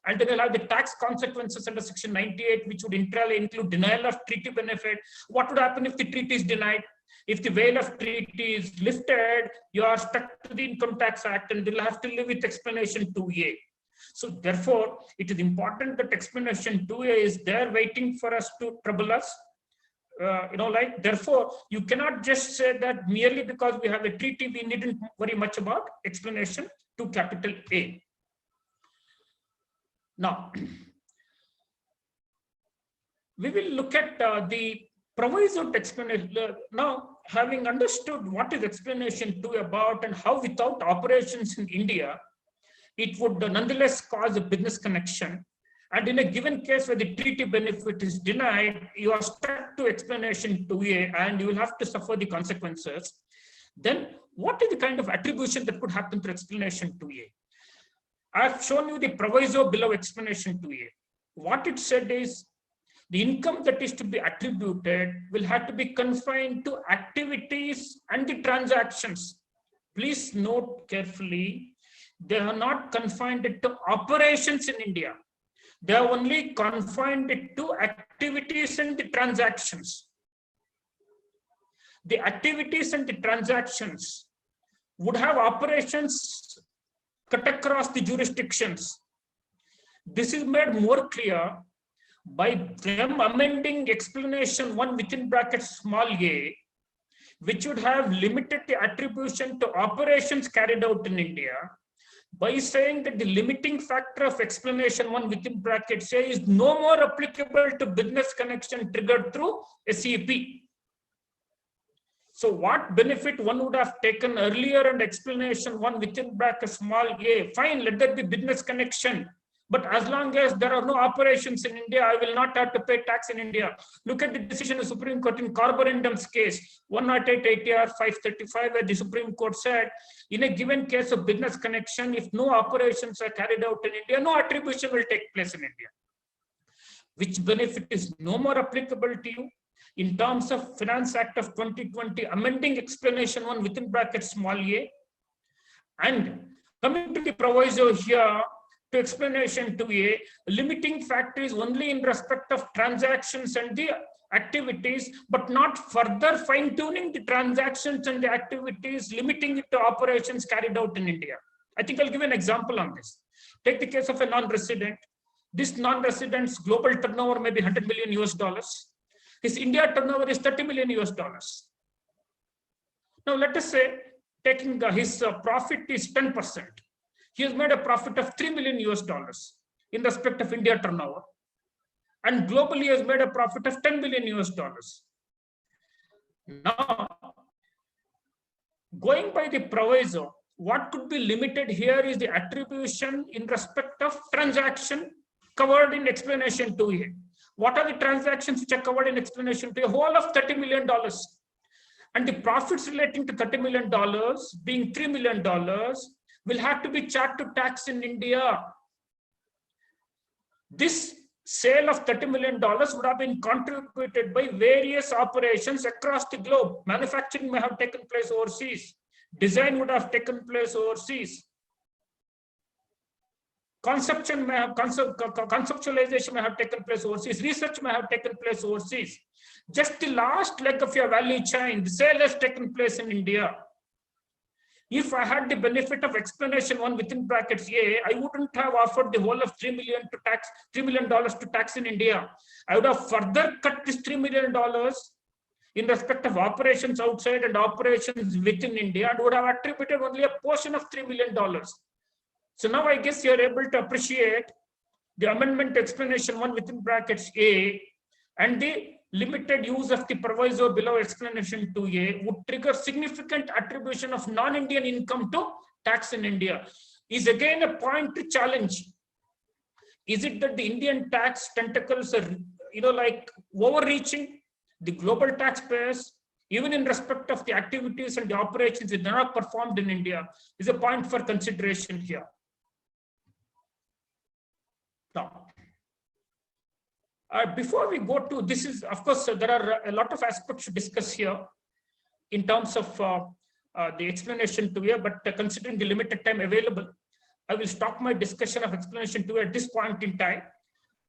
Speaker 3: And then you'll have the tax consequences under section 98, which would entirely include denial of treaty benefit. What would happen if the treaty is denied? If the veil of treaty is lifted, you are stuck to the Income Tax Act, and they'll have to live with explanation 2A. So therefore, it is important that explanation 2A is there waiting for us to trouble us. Therefore, you cannot just say that merely because we have a treaty, we needn't worry much about explanation 2 capital A. Now, we will look at the proviso explanation. Now, having understood what is explanation 2 about and how without operations in India, it would nonetheless cause a business connection. And in a given case where the treaty benefit is denied, you are stuck to explanation 2A and you will have to suffer the consequences. Then what is the kind of attribution that could happen to explanation 2A? I have shown you the proviso below explanation 2A. What it said is the income that is to be attributed will have to be confined to activities and the transactions. Please note carefully, they are not confined it to operations in India. They are only confined it to activities and the transactions. The activities and the transactions would have operations cut across the jurisdictions. This is made more clear by them amending explanation 1 within brackets small a, which would have limited the attribution to operations carried out in India, by saying that the limiting factor of explanation 1 within brackets A is no more applicable to business connection triggered through SEP. So what benefit one would have taken earlier and explanation 1 within brackets small a, fine, let there be business connection. But as long as there are no operations in India, I will not have to pay tax in India. Look at the decision of the Supreme Court in Carborundum's case, 108 ATR 535, where the Supreme Court said, in a given case of business connection, if no operations are carried out in India, no attribution will take place in India. Which benefit is no more applicable to you in terms of Finance Act of 2020, amending explanation 1 within brackets small a. And coming to the proviso here, to explanation 2A, limiting factor is only in respect of transactions and the activities, but not further fine-tuning the transactions and the activities, limiting it to operations carried out in India. I think I'll give an example on this. Take the case of a non-resident. This non-resident's global turnover may be $100 million US. His India turnover is $30 million US. Now let us say, taking his profit is 10%. He has made a profit of $3 million US in respect of India turnover. And globally he has made a profit of $10 million US. Now, going by the proviso, what could be limited here is the attribution in respect of transaction covered in explanation 2A. What are the transactions which are covered in explanation 2A? Whole of $30 million. And the profits relating to $30 million being $3 million will have to be charged to tax in India. This sale of $30 million would have been contributed by various operations across the globe. Manufacturing may have taken place overseas. Design would have taken place overseas. Conceptualization may have taken place overseas. Research may have taken place overseas. Just the last leg of your value chain, the sale has taken place in India. If I had the benefit of explanation 1 within brackets A, I wouldn't have offered the whole of $3 million to tax in India. I would have further cut this $3 million in respect of operations outside and operations within India, and would have attributed only a portion of $3 million. So now I guess you're able to appreciate the amendment to explanation 1 within brackets A and the limited use of the proviso below explanation 2A would trigger significant attribution of non-Indian income to tax in India. Is again a point to challenge. Is it that the Indian tax tentacles are, like overreaching the global taxpayers, even in respect of the activities and the operations that are not performed in India? Is a point for consideration here. Now, before we go to this, is of course there are a lot of aspects to discuss here in terms of the explanation 2A, but considering the limited time available, I will stop my discussion of explanation 2A at this point in time.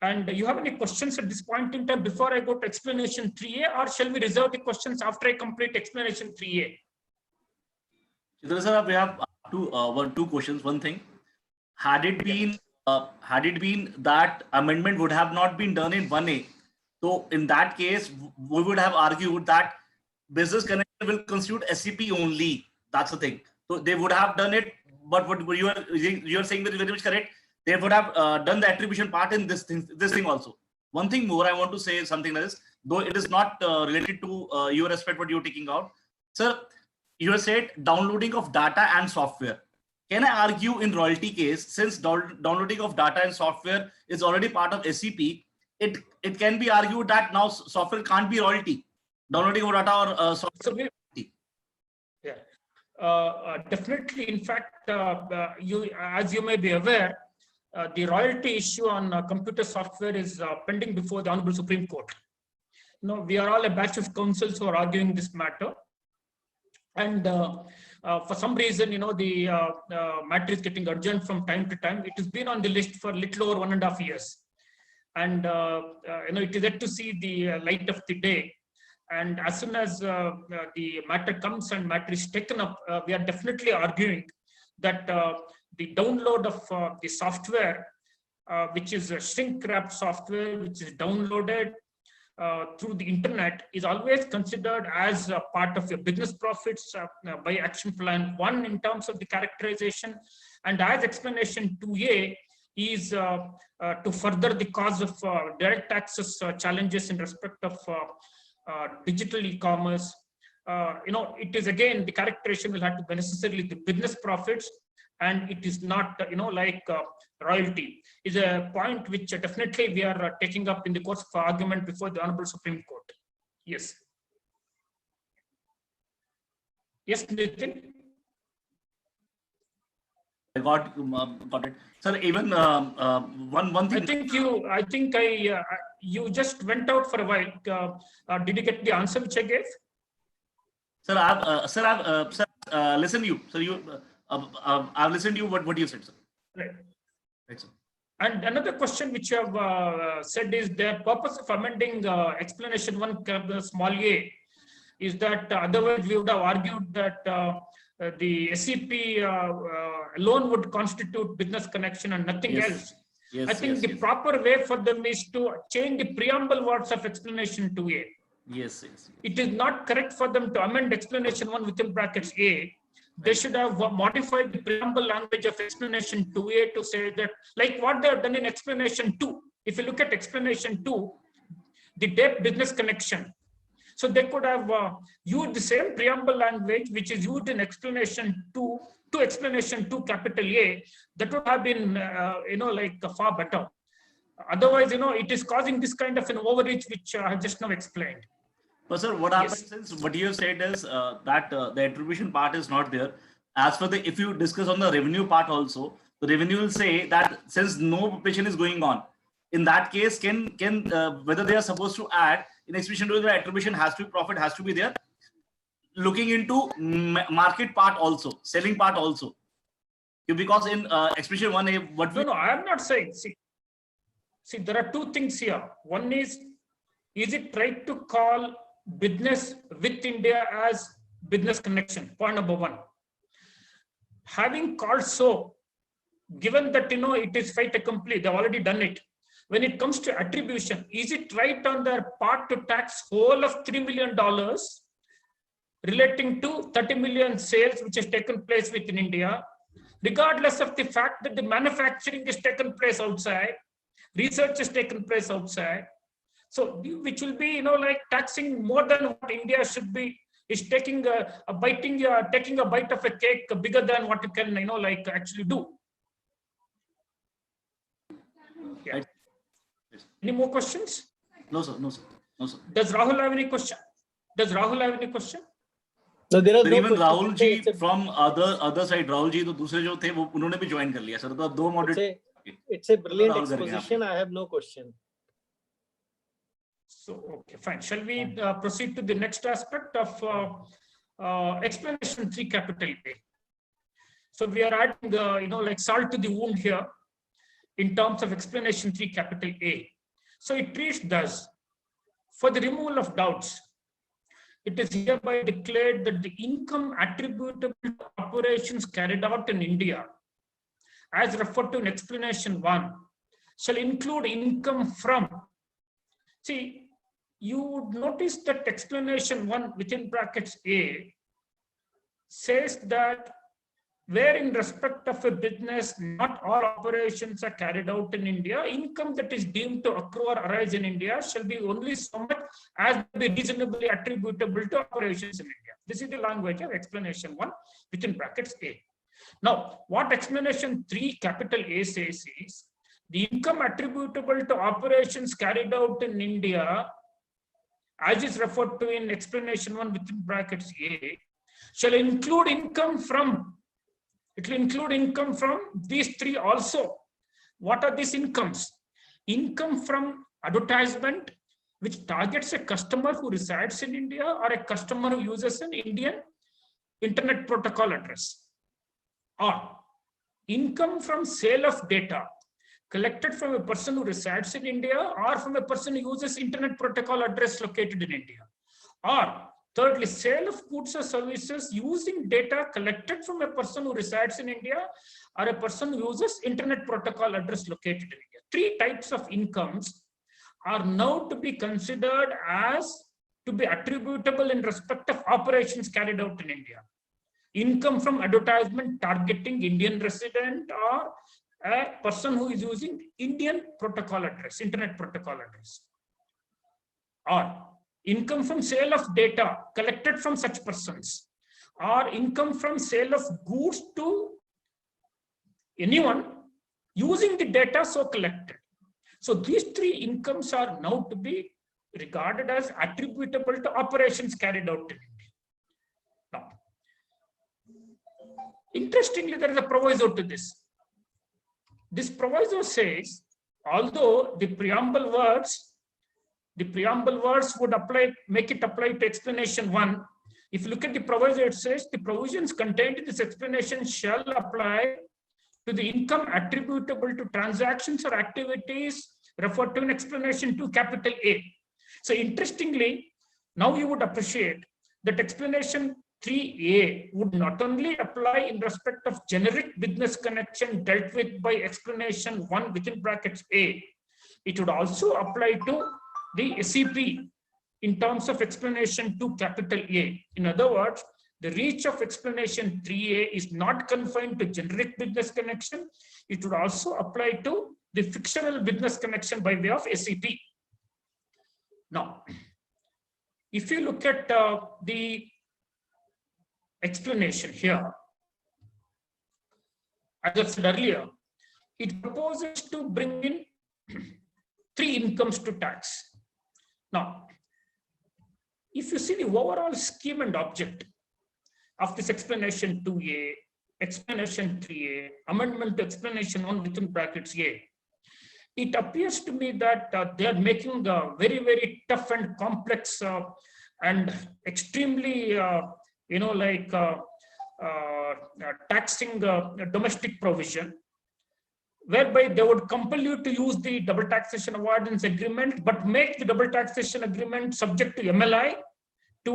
Speaker 3: And you have any questions at this point in time before I go to explanation 3A, or shall we reserve the questions after I complete explanation 3A?
Speaker 1: Sir, we have two questions. One thing, had it been that amendment would have not been done in 1A, so in that case we would have argued that business connection will constitute SCP only. That's the thing. So they would have done it, but what you are saying that is very much correct. They would have done the attribution part in this thing also. One thing more I want to say is something like this, though it is not related to your aspect what you're taking out. Sir, you have said downloading of data and software. Can I argue in royalty case, since downloading of data and software is already part of SCP, it can be argued that now software can't be royalty. Downloading of data or software.
Speaker 3: Yeah, definitely. In fact, as you may be aware, the royalty issue on computer software is pending before the Honorable Supreme Court. We are all a batch of counsels who are arguing this matter. And for some reason, the matter is getting urgent from time to time. It has been on the list for a little over 1.5 years. And, it is yet to see the light of the day. And as soon as the matter comes and matter is taken up, we are definitely arguing that the download of the software, which is a shrink-wrapped software, which is downloaded through the internet, is always considered as a part of your business profits by action plan 1 in terms of the characterization, and as explanation 2A is to further the cause of direct taxes challenges in respect of digital e-commerce. It is again the characterization will have to be necessarily the business profits, and it is not like royalty. Is a point which definitely we are taking up in the course of argument before the Honorable Supreme Court. Yes. Yes, Nitin.
Speaker 1: I got it, sir. Even one thing.
Speaker 3: I think you just went out for a while. Did you get the answer which I gave?
Speaker 1: Sir, I've listened to you. Sir, I've listened to you. What you said, sir.
Speaker 3: Right.
Speaker 1: Right, sir.
Speaker 3: And another question which you have said is the purpose of amending explanation 1 small a is that otherwise we would have argued that the SCP alone would constitute business connection and nothing else.
Speaker 1: Yes,
Speaker 3: I think the proper way for them is to change the preamble words of explanation 2A.
Speaker 1: Yes.
Speaker 3: It is not correct for them to amend explanation 1 within brackets A. They should have modified the preamble language of explanation 2A to say that, like what they have done in explanation 2. If you look at explanation 2, the debt business connection. So they could have used the same preamble language which is used in explanation 2 to explanation 2 capital A. That would have been, like far better. Otherwise, it is causing this kind of an overreach, which I have just now explained.
Speaker 1: But sir, what happens is, what you have said is that the attribution part is not there. As for if you discuss on the revenue part also, the revenue will say that since no preparation is going on, in that case, can whether they are supposed to add in expression to the attribution has to be profit has to be there. Looking into market part also, selling part also, because in expression 1A, what
Speaker 3: no, I am not saying. See, there are two things here. One is it right to call business with India as business connection? Point number one. Having called so, given that it is fait accompli, they've already done it. When it comes to attribution, is it right on their part to tax whole of $3 million relating to 30 million sales which has taken place within India, regardless of the fact that the manufacturing is taken place outside, research is taken place outside? So which will be, like taxing more than what India should be, is taking a bite of a cake bigger than what you can, like actually do. Yeah. Any more questions?
Speaker 1: No, sir. No, sir. No, sir.
Speaker 3: Does Rahul have any question?
Speaker 2: No, there are no
Speaker 1: even
Speaker 2: questions.
Speaker 1: Rahul ji from other side, Rahul ji, तो दूसरे जो थे वो उन्होंने भी join कर लिया sir, तो दो moderate.
Speaker 2: It's a brilliant exposition. I have no question.
Speaker 3: So, okay, fine. Shall we proceed to the next aspect of explanation 3 capital A? So we are adding, like salt to the wound here in terms of explanation 3 capital A. So it reads thus: for the removal of doubts, it is hereby declared that the income attributable to operations carried out in India, as referred to in explanation 1, shall include income from. See, you would notice that explanation 1 within brackets A says that where in respect of a business, not all operations are carried out in India, income that is deemed to accrue or arise in India shall be only so much as be reasonably attributable to operations in India. This is the language of explanation 1 within brackets A. Now, what explanation 3 capital A says is, the income attributable to operations carried out in India, as is referred to in explanation 1 within brackets A, shall include income from. It will include income from these 3 also. What are these incomes? Income from advertisement, which targets a customer who resides in India or a customer who uses an Indian internet protocol address. Or income from sale of data collected from a person who resides in India or from a person who uses internet protocol address located in India. Or thirdly, sale of goods or services using data collected from a person who resides in India or a person who uses internet protocol address located in India. 3 types of incomes are now to be considered as to be attributable in respect of operations carried out in India. Income from advertisement targeting Indian resident or a person who is using Indian protocol address, internet protocol address. Or income from sale of data collected from such persons, or income from sale of goods to anyone using the data so collected. So these 3 incomes are now to be regarded as attributable to operations carried out in India. Now, interestingly, there is a proviso to this. This proviso says, although the preamble words would apply, make it apply to explanation 1. If you look at the proviso, it says the provisions contained in this explanation shall apply to the income attributable to transactions or activities referred to in explanation 2 capital A. So interestingly, now you would appreciate that explanation 3A would not only apply in respect of generic business connection dealt with by explanation 1 within brackets A. It would also apply to the SEP in terms of explanation 2 capital A. In other words, the reach of explanation 3A is not confined to generic business connection. It would also apply to the fictional business connection by way of SEP. Now, if you look at the explanation here, as I said earlier, it proposes to bring in incomes to tax. Now, if you see the overall scheme and object of this explanation 2A, explanation 3A, amendment to explanation 1 within brackets A, it appears to me that they are making a very, very tough and complex and extremely, taxing domestic provision, whereby they would compel you to use the double taxation avoidance agreement, but make the double taxation agreement subject to MLI to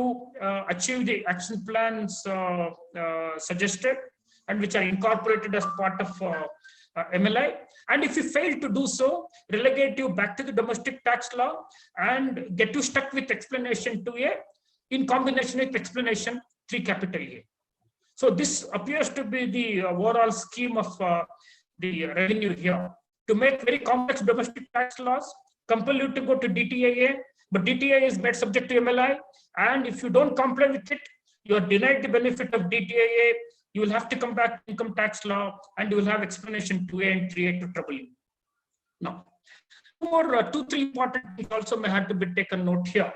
Speaker 3: achieve the action plans suggested and which are incorporated as part of MLI. And if you fail to do so, relegate you back to the domestic tax law and get you stuck with explanation 2A in combination with explanation 3 capital A. So this appears to be the overall scheme of the revenue here. To make very complex domestic tax laws, compel you to go to DTAA, but DTAA is made subject to MLI. And if you don't comply with it, you are denied the benefit of DTAA. You will have to come back to income tax law and you will have explanation 2A and 3A to trouble you. Now, two, three important things also may have to be taken note here.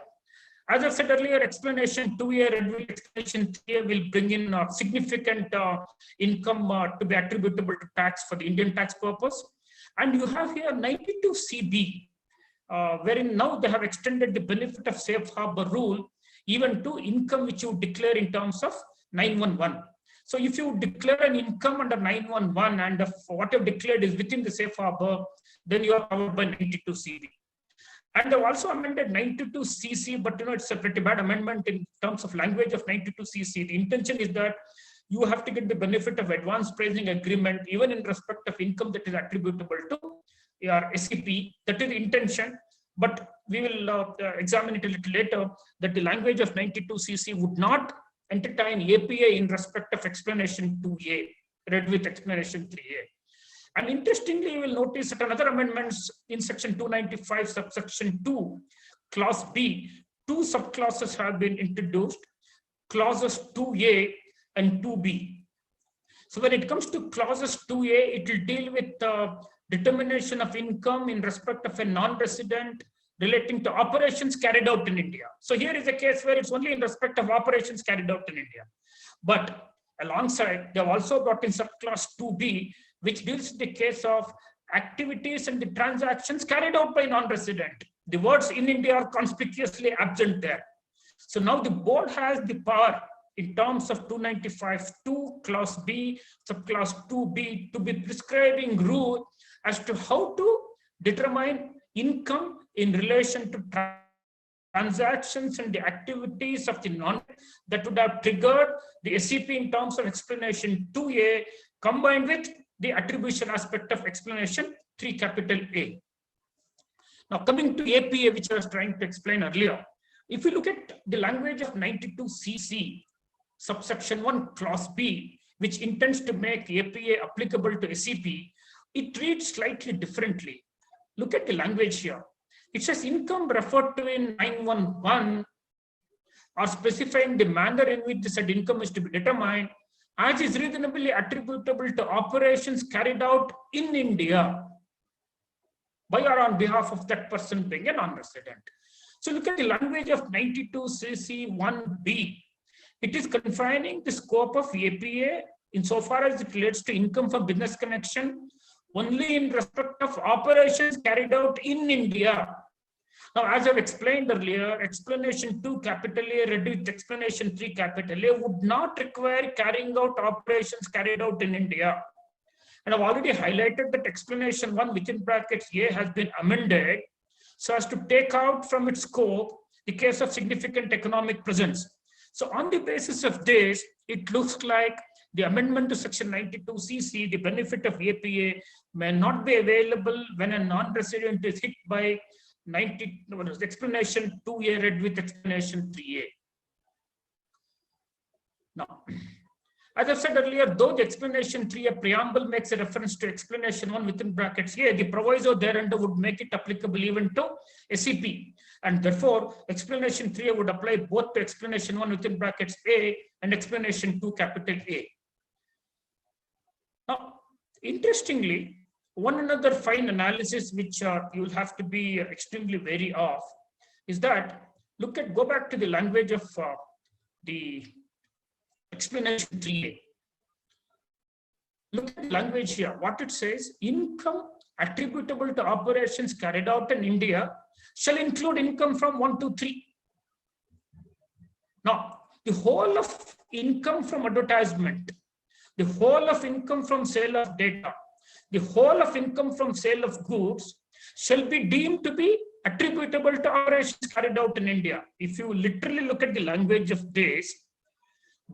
Speaker 3: As I said earlier, explanation 2A and explanation 3A will bring in significant income to be attributable to tax for the Indian tax purpose. And you have here 92CB, wherein now they have extended the benefit of safe harbor rule even to income which you declare in terms of 911. So if you declare an income under 911 and if what you've declared is within the safe harbor, then you are covered by 92CB. And they've also amended 92CC, but it's a pretty bad amendment in terms of language of 92CC. The intention is that you have to get the benefit of advanced pricing agreement even in respect of income that is attributable to your SEP. That is the intention, but we will examine it a little later that the language of 92CC would not entertain APA in respect of explanation 2A, read with explanation 3A. And interestingly, you will notice that another amendments in section 295, subsection 2, clause B, 2 subclauses have been introduced, clauses 2A and 2B. So when it comes to clauses 2A, it will deal with determination of income in respect of a non-resident relating to operations carried out in India. So here is a case where it's only in respect of operations carried out in India. But alongside, they have also brought in subclause 2B, which deals with the case of activities and the transactions carried out by non-resident. The words in India are conspicuously absent there. So now the board has the power in terms of 295(2) clause B, subclause 2B to be prescribing rule as to how to determine income in relation to transactions and the activities of the non that would have triggered the SEP in terms of explanation 2A combined with the attribution aspect of explanation 3 capital A. Now coming to APA, which I was trying to explain earlier, if you look at the language of 92CC, subsection 1 clause B, which intends to make APA applicable to SEP, it reads slightly differently. Look at the language here. It says income referred to in 911 or specifying the manner in which the said income is to be determined as is reasonably attributable to operations carried out in India by or on behalf of that person being a non-resident. So look at the language of 92CC1B. It is confining the scope of APA insofar as it relates to income from business connection only in respect of operations carried out in India. Now, as I've explained earlier, explanation 2 capital A read with explanation 3 capital A would not require carrying out operations carried out in India. And I've already highlighted that explanation 1 within brackets A has been amended so as to take out from its scope the case of significant economic presence. So on the basis of this, it looks like the amendment to section 92CC, the benefit of APA may not be available when a non-resident is hit by explanation 2A read with explanation 3A. Now, as I said earlier, though the explanation 3A preamble makes a reference to explanation 1 within brackets A, the proviso thereunder would make it applicable even to SEP. And therefore, explanation 3A would apply both to explanation 1 within brackets A and explanation 2 capital A. Now, interestingly, one another fine analysis which you will have to be extremely wary of is that go back to the language of the explanation 3A. Look at the language here. What it says: income attributable to operations carried out in India shall include income from 1 to 3. Now, the whole of income from advertisement, the whole of income from sale of data, the whole of income from sale of goods shall be deemed to be attributable to operations carried out in India. If you literally look at the language of this,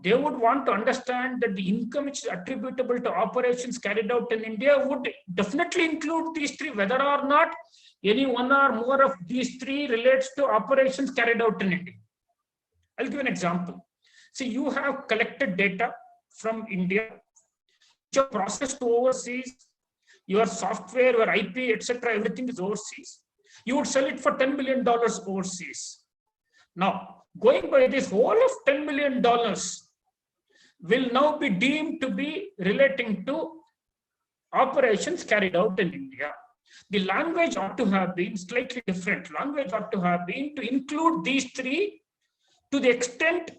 Speaker 3: they would want to understand that the income which is attributable to operations carried out in India would definitely include these three, whether or not any one or more of these three relates to operations carried out in India. I'll give an example. See, you have collected data from India, which are processed overseas. Your software, your IP, etc., everything is overseas. You would sell it for $10 million overseas. Now, going by this, whole of $10 million will now be deemed to be relating to operations carried out in India. The language ought to have been slightly different. Language ought to have been to include these three to the extent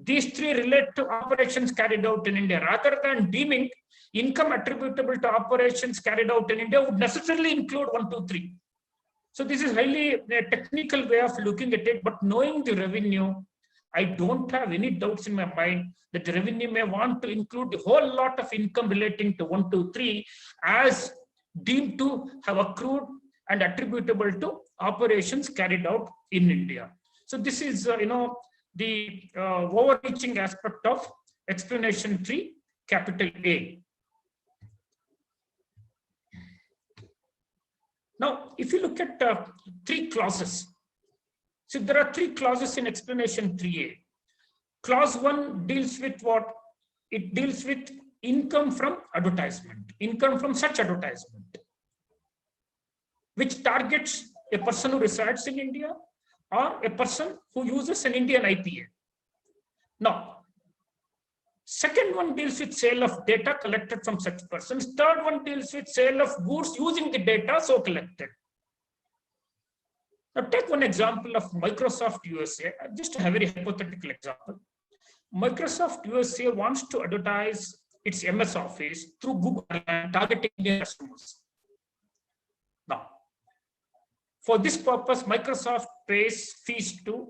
Speaker 3: these three relate to operations carried out in India, rather than deeming income attributable to operations carried out in India would necessarily include 1, 2, 3. So this is highly a technical way of looking at it, but knowing the revenue, I don't have any doubts in my mind that the revenue may want to include the whole lot of income relating to 1, 2, 3 as deemed to have accrued and attributable to operations carried out in India. So this is, the overreaching aspect of explanation 3, capital A. Now, if you look at 3 clauses, so there are 3 clauses in explanation 3A. Clause 1 deals with what? It deals with income from advertisement, income from such advertisement, which targets a person who resides in India or a person who uses an Indian IPA. Now, second one deals with sale of data collected from such persons. Third one deals with sale of goods using the data so collected. Now, take one example of Microsoft USA, just a very hypothetical example. Microsoft USA wants to advertise its MS Office through Google and targeting their customers. Now, for this purpose, Microsoft pays fees to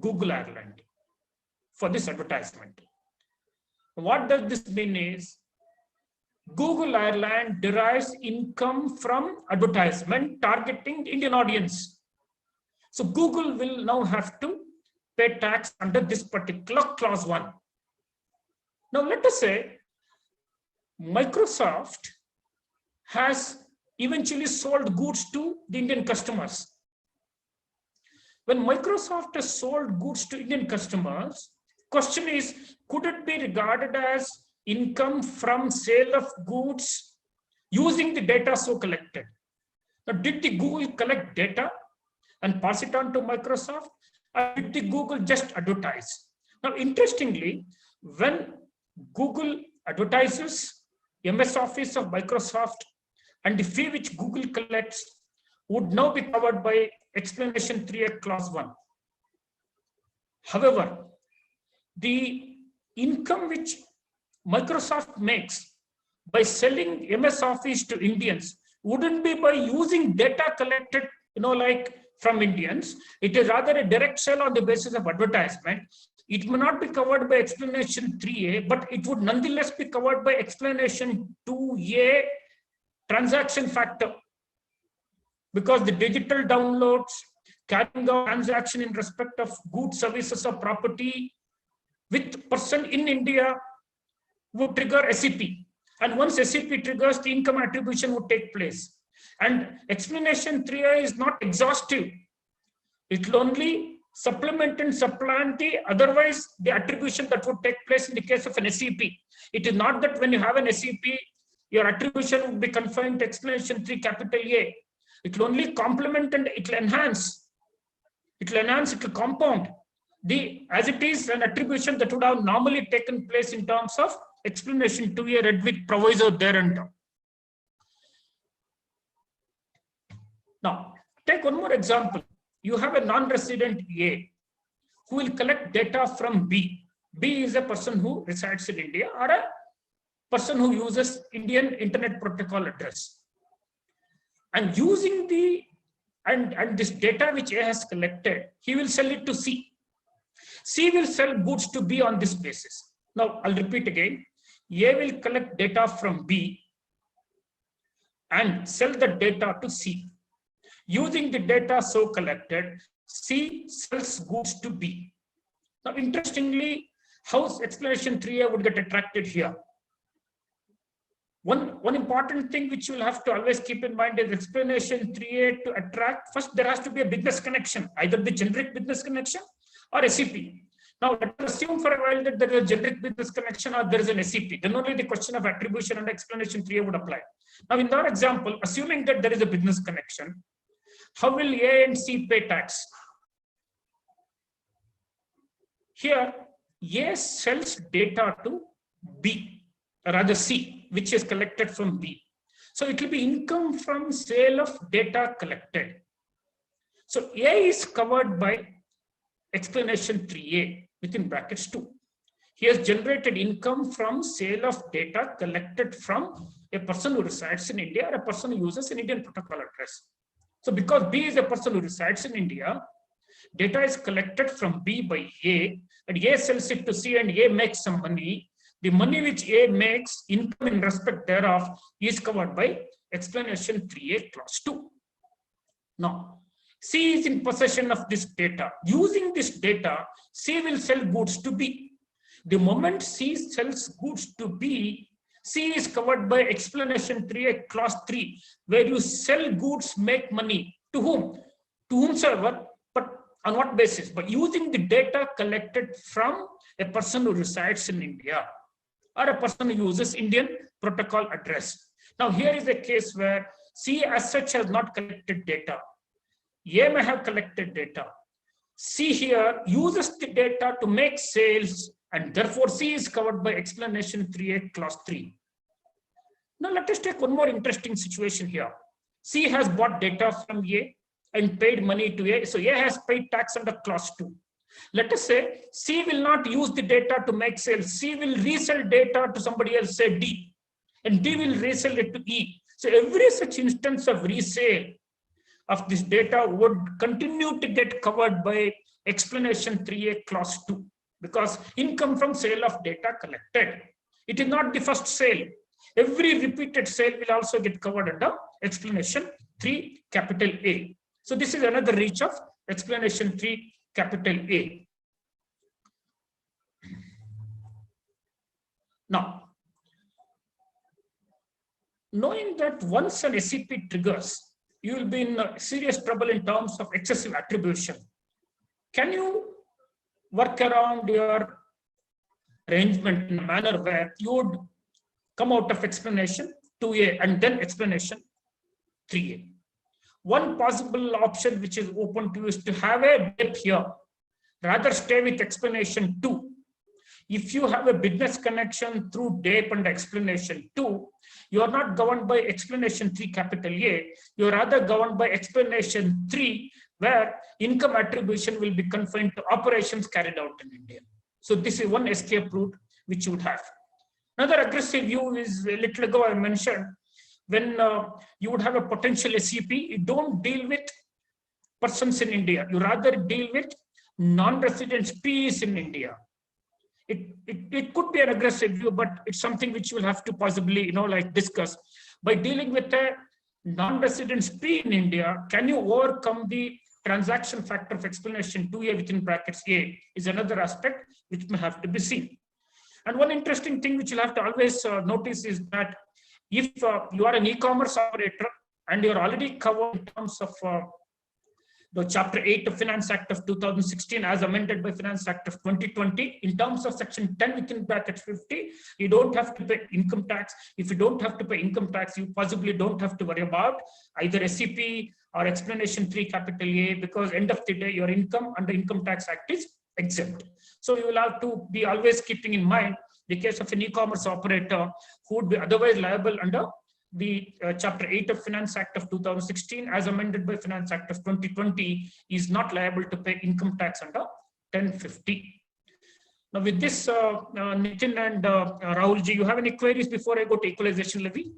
Speaker 3: Google Ireland for this advertisement. What does this mean is Google Ireland derives income from advertisement targeting the Indian audience. So Google will now have to pay tax under this particular clause 1. Now let us say Microsoft has eventually sold goods to the Indian customers. When Microsoft has sold goods to Indian customers, question is, could it be regarded as income from sale of goods using the data so collected? Now, did the Google collect data and pass it on to Microsoft, or did the Google just advertise? Now, interestingly, when Google advertises MS Office of Microsoft, and the fee which Google collects would now be covered by explanation 3A clause 1. However, the income which Microsoft makes by selling MS Office to Indians wouldn't be by using data collected, like from Indians. It is rather a direct sale on the basis of advertisement. It may not be covered by explanation 3A, but it would nonetheless be covered by explanation 2A transaction factor, because the digital downloads, carrying out transaction in respect of goods, services, or property with person in India would trigger SEP. And once SEP triggers, the income attribution would take place. And explanation 3A is not exhaustive. It will only supplement and supplant the otherwise the attribution that would take place in the case of an SEP. It is not that when you have an SEP, your attribution would be confined to explanation 3 capital A. It will only complement and it will enhance. It will enhance, it will compound as it is an attribution that would have normally taken place in terms of explanation 2A read with proviso there and down. Now, take one more example. You have a non-resident A who will collect data from B. B is a person who resides in India or a person who uses Indian Internet Protocol address. And using and this data which A has collected, he will sell it to C. C will sell goods to B on this basis. Now, I'll repeat again. A will collect data from B and sell the data to C. Using the data so collected, C sells goods to B. Now, interestingly, how explanation 3A would get attracted here? One important thing which you will have to always keep in mind is explanation 3A to attract. First, there has to be a business connection, either the generic business connection or SEP. Now, let us assume for a while that there is a generic business connection or there is an SEP. Then only the question of attribution and explanation 3A would apply. Now, in our example, assuming that there is a business connection, how will A and C pay tax? Here, A sells data to B, or rather C, which is collected from B. So it will be income from sale of data collected. So A is covered by explanation 3A within brackets 2. He has generated income from sale of data collected from a person who resides in India or a person who uses an Indian protocol address. So because B is a person who resides in India, data is collected from B by A, and A sells it to C and A makes some money. The money which A makes, income in respect thereof, is covered by explanation 3A clause 2. Now, C is in possession of this data. Using this data, C will sell goods to B. The moment C sells goods to B, C is covered by explanation 3A clause 3, where you sell goods, make money. To whom? To whomsoever, but on what basis? By using the data collected from a person who resides in India or a person who uses Indian protocol address. Now, here is a case where C as such has not collected data. A may have collected data. C here uses the data to make sales, and therefore C is covered by explanation 3A clause 3. Now let us take one more interesting situation here. C has bought data from A and paid money to A. So A has paid tax under clause 2. Let us say C will not use the data to make sales. C will resell data to somebody else, say D, and D will resell it to E. So every such instance of resale of this data would continue to get covered by explanation 3A clause 2, because income from sale of data collected. It is not the first sale. Every repeated sale will also get covered under explanation 3 capital A. So this is another reach of explanation 3 capital A. Now, knowing that once an SEP triggers, you will be in serious trouble in terms of excessive attribution. Can you work around your arrangement in a manner where you would come out of explanation 2A and then explanation 3A? One possible option which is open to you is to have a dip here. Rather stay with explanation 2. If you have a business connection through DAPE and explanation 2, you are not governed by explanation 3 capital A. You are rather governed by explanation 3, where income attribution will be confined to operations carried out in India. So this is one escape route which you would have. Another aggressive view is, a little ago I mentioned, when you would have a potential SEP, you don't deal with persons in India. You rather deal with non-residents, Ps in India. It could be an aggressive view, but it's something which you will have to possibly, discuss. By dealing with a non-residents P in India, can you overcome the transaction factor of explanation 2A within brackets A is another aspect which may have to be seen. And one interesting thing which you'll have to always notice is that if you are an e-commerce operator and you're already covered in terms of the Chapter 8 of Finance Act of 2016 as amended by Finance Act of 2020, in terms of Section 10 within bracket 50, you don't have to pay income tax. If you don't have to pay income tax, you possibly don't have to worry about either SEP or explanation 3 capital A, because end of the day, your income under Income Tax Act is exempt. So you will have to be always keeping in mind the case of an e-commerce operator who would be otherwise liable under the Chapter 8 of Finance Act of 2016 as amended by Finance Act of 2020 is not liable to pay income tax under 1050. Now with this, Nitin and Rahul ji, you have any queries before I go to equalization levy?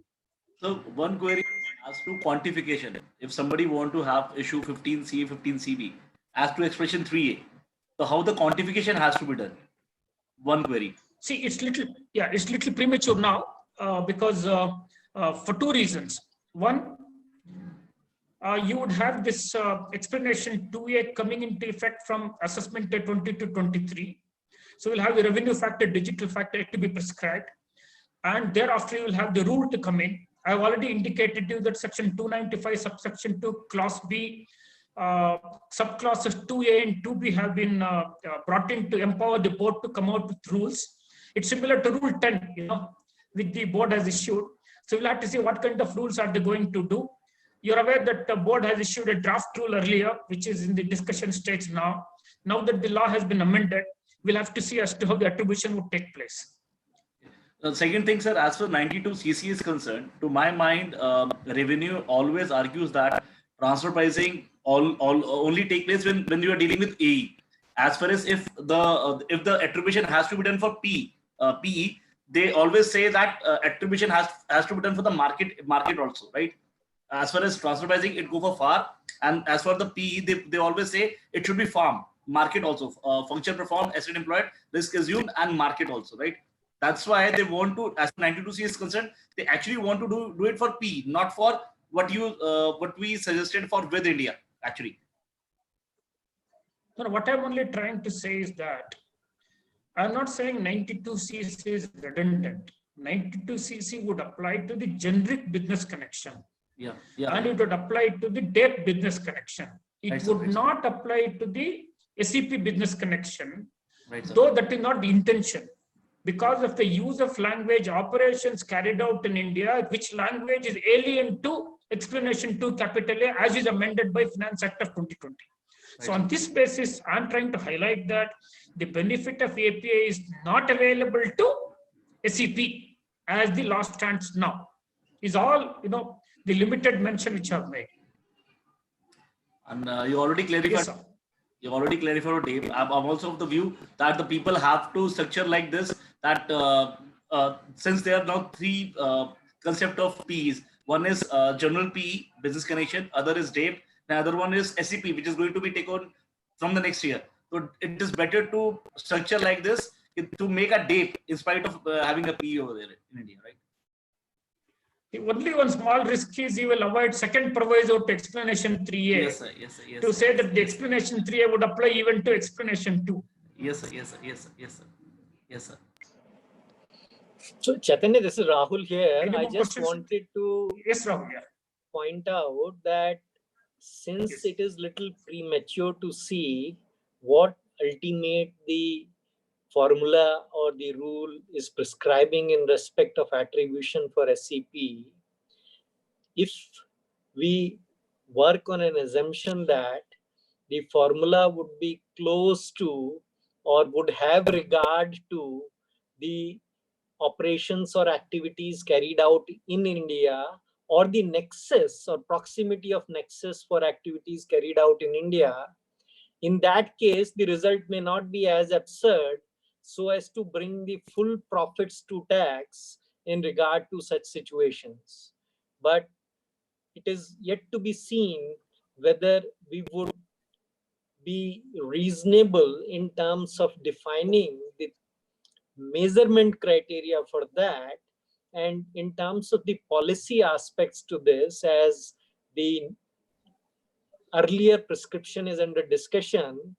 Speaker 1: So one query as to quantification. If somebody want to have issue 15C, 15CB as to expression 3A, so how the quantification has to be done? One query.
Speaker 3: See, it's little premature now because for two reasons. One, you would have this explanation 2A coming into effect from assessment day 20 to 23. So we'll have the revenue factor, digital factor to be prescribed. And thereafter, you will have the rule to come in. I've already indicated to you that section 295, subsection 2, clause B, subclasses 2A and 2B have been brought in to empower the board to come out with rules. It's similar to Rule 10, which the board has issued. So we'll have to see what kind of rules are they going to do. You're aware that the board has issued a draft rule earlier, which is in the discussion stage now. Now that the law has been amended, we'll have to see as to how the attribution would take place.
Speaker 1: The second thing, sir, as for 92CC is concerned, to my mind, revenue always argues that transfer pricing only take place when you are dealing with AE. As far as if the attribution has to be done for PE, they always say that attribution has to be done for the market also, right? As far as transfer pricing, it go for FAR, and as for the PE, they always say it should be farm, market also, function performed, asset employed, risk assumed, and market also, right? That's why they want to, as 92C is concerned, they actually want to do it for P, not for what we suggested for with India, actually.
Speaker 3: So what I'm only trying to say is that I'm not saying 92CC is redundant. 92CC would apply to the generic business connection.
Speaker 1: Yeah.
Speaker 3: And it would apply to the debt business connection. It would not apply to the SEP business connection, though that is not the intention. Because of the use of language operations carried out in India, which language is alien to explanation 2 capital A as is amended by Finance Act of 2020. So on this basis, I'm trying to highlight that the benefit of APA is not available to SEP as the law stands now. Is all, the limited mention which I've made.
Speaker 1: And you already clarified. Yes, you already clarified, Dave. I'm also of the view that the people have to structure like this, that since there are now three concept of P's. One is general PE, business connection, other is DAPE, the other one is SEP, which is going to be taken from the next year. So it is better to structure like this to make a DAPE in spite of having a PE over there in India, right?
Speaker 3: Only one small risk is you will avoid second proviso to explanation 3A.
Speaker 1: Yes, sir. Yes, sir. Yes,
Speaker 3: to say that the explanation 3A would apply even to explanation 2.
Speaker 1: Yes, sir. Yes, sir. Yes, sir. Yes, sir. Yes, sir.
Speaker 2: So Chaitanya, this is Rahul here.
Speaker 3: Any
Speaker 2: I just
Speaker 3: questions?
Speaker 2: wanted to
Speaker 3: Rahul,
Speaker 2: point out that since it is little premature to see what ultimate the formula or the rule is prescribing in respect of attribution for SCP, if we work on an assumption that the formula would be close to or would have regard to the operations or activities carried out in India, or the nexus or proximity of nexus for activities carried out in India, in that case, the result may not be as absurd so as to bring the full profits to tax in regard to such situations. But it is yet to be seen whether we would be reasonable in terms of defining the measurement criteria for that, and in terms of the policy aspects to this, as the earlier prescription is under discussion.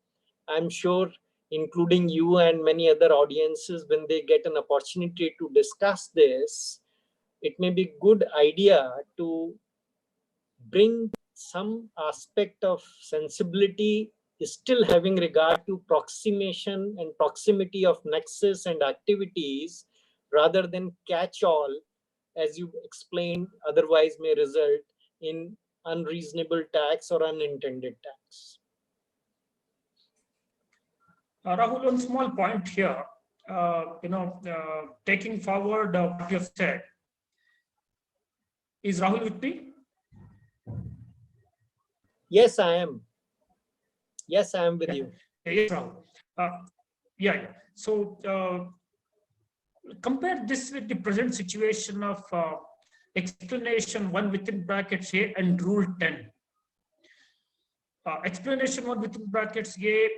Speaker 2: I'm sure including you and many other audiences, when they get an opportunity to discuss this, it may be good idea to bring some aspect of sensibility, still having regard to approximation and proximity of nexus and activities, rather than catch all, as you explained, otherwise may result in unreasonable tax or unintended tax.
Speaker 3: Rahul, one small point here, taking forward what you have said. Is Rahul with me?
Speaker 2: Yes, I am. Yes, I am with you.
Speaker 3: Yes, Rahul. Yeah. So compare this with the present situation of explanation 1 within brackets A and rule 10. Explanation 1 within brackets A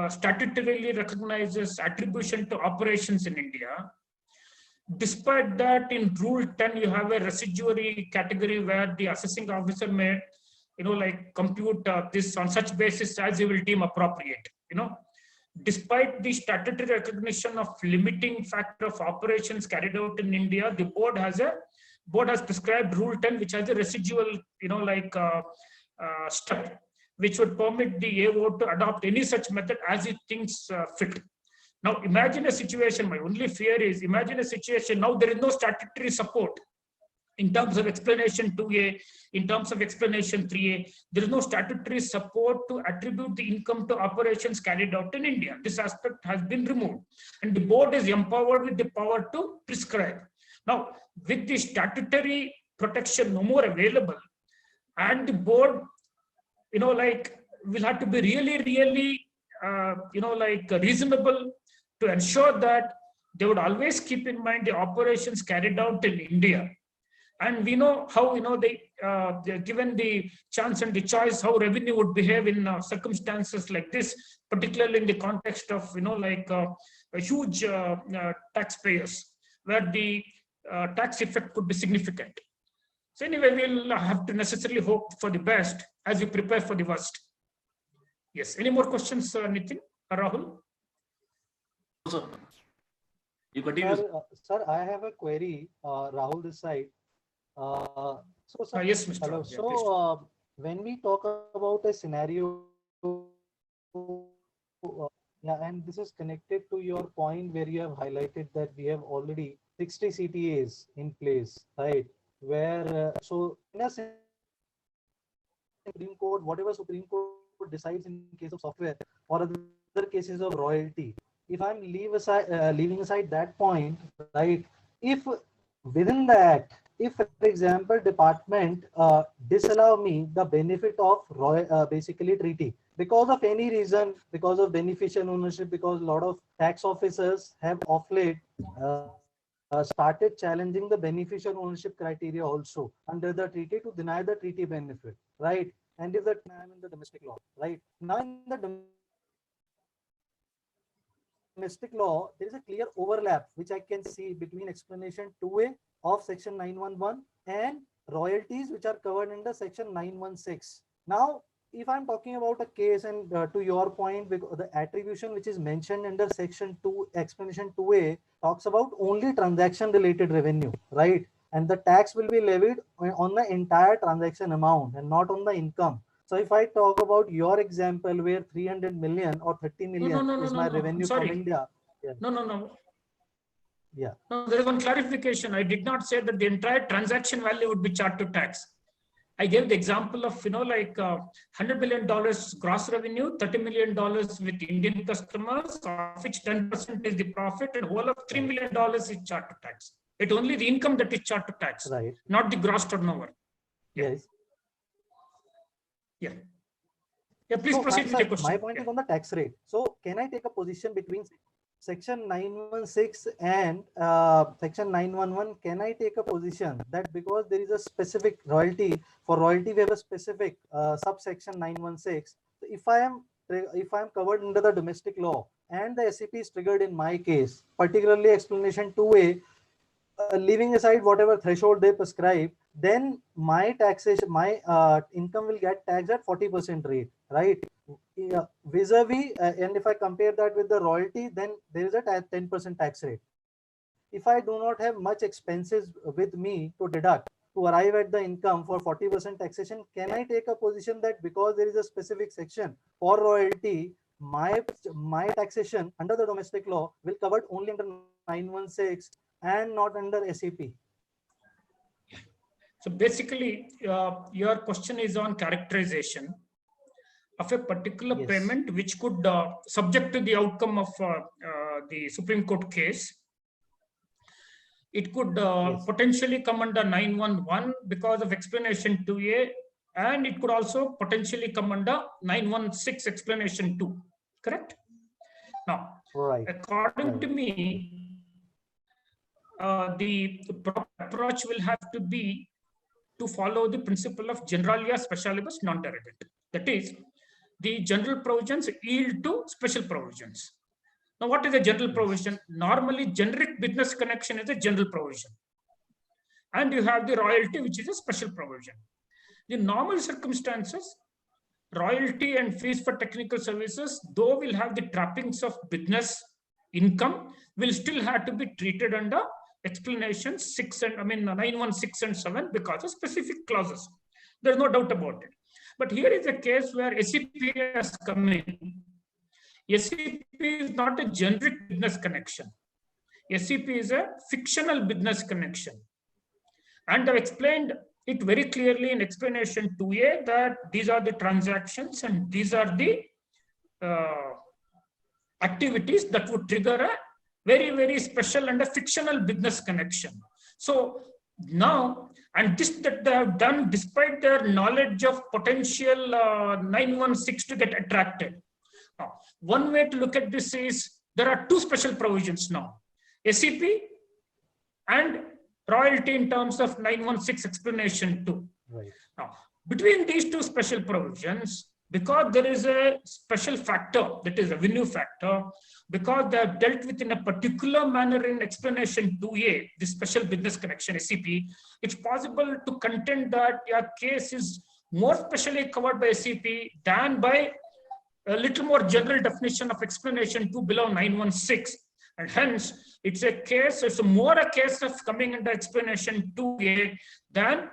Speaker 3: statutorily recognizes attribution to operations in India. Despite that, in rule 10, you have a residuary category where the assessing officer may, compute this on such basis as he will deem appropriate. Despite the statutory recognition of limiting factor of operations carried out in India, the board has prescribed rule 10, which has a residual, step, which would permit the AO to adopt any such method as it thinks fit. Now, imagine a situation, my only fear is, imagine a situation, now there is no statutory support in terms of explanation 2A, in terms of explanation 3A, there is no statutory support to attribute the income to operations carried out in India. This aspect has been removed. And the board is empowered with the power to prescribe. Now, with the statutory protection no more available, and the board, will have to be really, reasonable to ensure that they would always keep in mind the operations carried out in India. And we know how, they're given the chance and the choice, how revenue would behave in circumstances like this, particularly in the context of, a huge taxpayers, where the tax effect could be significant. So anyway, we'll have to necessarily hope for the best as we prepare for the worst. Yes. Any more questions, Nitin or Rahul?
Speaker 1: Sir, you continue.
Speaker 4: Sir, I have a query, Rahul this side. Sir,
Speaker 3: yes, Mr.
Speaker 4: hello.
Speaker 3: Yeah,
Speaker 4: so when we talk about a scenario, and this is connected to your point where you have highlighted that we have already 60 CTAs in place, right? Where so in a Supreme Court, whatever Supreme Court decides in case of software or other cases of royalty, if I'm leaving aside that point, right? If within that, if for example department disallow me the benefit of basically treaty because of any reason, because of beneficial ownership, because a lot of tax officers have of late started challenging the beneficial ownership criteria also under the treaty to deny the treaty benefit, right? And if that I'm in the domestic law, right? Now in the domestic law, there is a clear overlap which I can see between explanation 2A of section 911 and royalties which are covered under section 916. Now, if I'm talking about a case, and to your point, the attribution which is mentioned under section 2, explanation 2A talks about only transaction related revenue, right? And the tax will be levied on the entire transaction amount and not on the income. So if I talk about your example where 300 million or 30 million is my revenue from India.
Speaker 3: Yeah. No.
Speaker 4: Yeah.
Speaker 3: No, there is one clarification. I did not say that the entire transaction value would be charged to tax. I gave the example of, $100 million gross revenue, $30 million with Indian customers, of which 10% is the profit, and whole of $3 million is charged to tax. It's only the income that is charged to tax,
Speaker 4: right?
Speaker 3: Not the gross turnover.
Speaker 4: Yeah. Yes.
Speaker 3: Yeah. Yeah, please proceed with the question.
Speaker 4: My point is on the tax rate. So can I take a position between section 916 and section 911? Can I take a position that because there is a specific royalty, for royalty we have a specific subsection 916. So if I am covered under the domestic law and the SEP is triggered in my case, particularly explanation 2A, leaving aside whatever threshold they prescribe, then my taxation, my income will get taxed at 40% rate, right? Vis-a-vis, and if I compare that with the royalty, then there is a 10% tax rate. If I do not have much expenses with me to deduct to arrive at the income for 40% taxation, can I take a position that because there is a specific section for royalty, my taxation under the domestic law will cover only under 916 and not under SEP?
Speaker 3: So basically, your question is on characterization of a particular payment which could, subject to the outcome of the Supreme Court case, It could
Speaker 4: Yes.
Speaker 3: potentially come under 911 because of explanation 2A, and it could also potentially come under 916 explanation 2. Correct? Now,
Speaker 4: Right.
Speaker 3: according to
Speaker 4: Right.
Speaker 3: me, the proper approach will have to be to follow the principle of generalia specialibus non derogant. That is, the general provisions yield to special provisions. Now, what is a general provision?
Speaker 4: Yes.
Speaker 3: Normally, generic business connection is a general provision. And you have the royalty, which is a special provision. The normal circumstances, royalty and fees for technical services, though will have the trappings of business income, will still have to be treated under explanation 6 and 916 and 7 because of specific clauses. There's no doubt about it. But here is a case where SEP has come in. SEP is not a generic business connection. SEP is a fictional business connection. And I've explained it very clearly in explanation 2A that these are the transactions and these are the activities that would trigger a very, very special and a fictional business connection. So now, and this that they have done despite their knowledge of potential 916 to get attracted. Now, one way to look at this is there are two special provisions now, SEP and royalty in terms of 916 explanation 2.
Speaker 4: Right.
Speaker 3: Now, between these two special provisions, because there is a special factor, that is revenue factor, because they are dealt with in a particular manner in explanation 2A, the special business connection SEP, it's possible to contend that your case is more specially covered by SEP than by a little more general definition of explanation 2 below 916. And hence, it's more a case of coming under explanation 2A than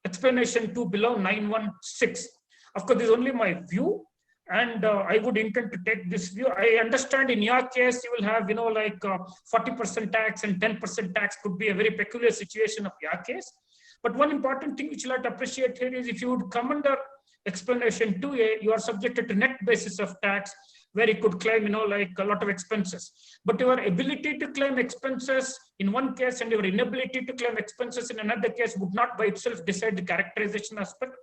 Speaker 3: explanation 2 below 916. Of course, this is only my view, and I would intend to take this view. I understand in your case, you will have, 40% tax and 10% tax could be a very peculiar situation of your case. But one important thing which you'll have to appreciate here is if you would come under explanation 2A, you are subjected to net basis of tax, where you could claim, a lot of expenses. But your ability to claim expenses in one case and your inability to claim expenses in another case would not by itself decide the characterization aspect.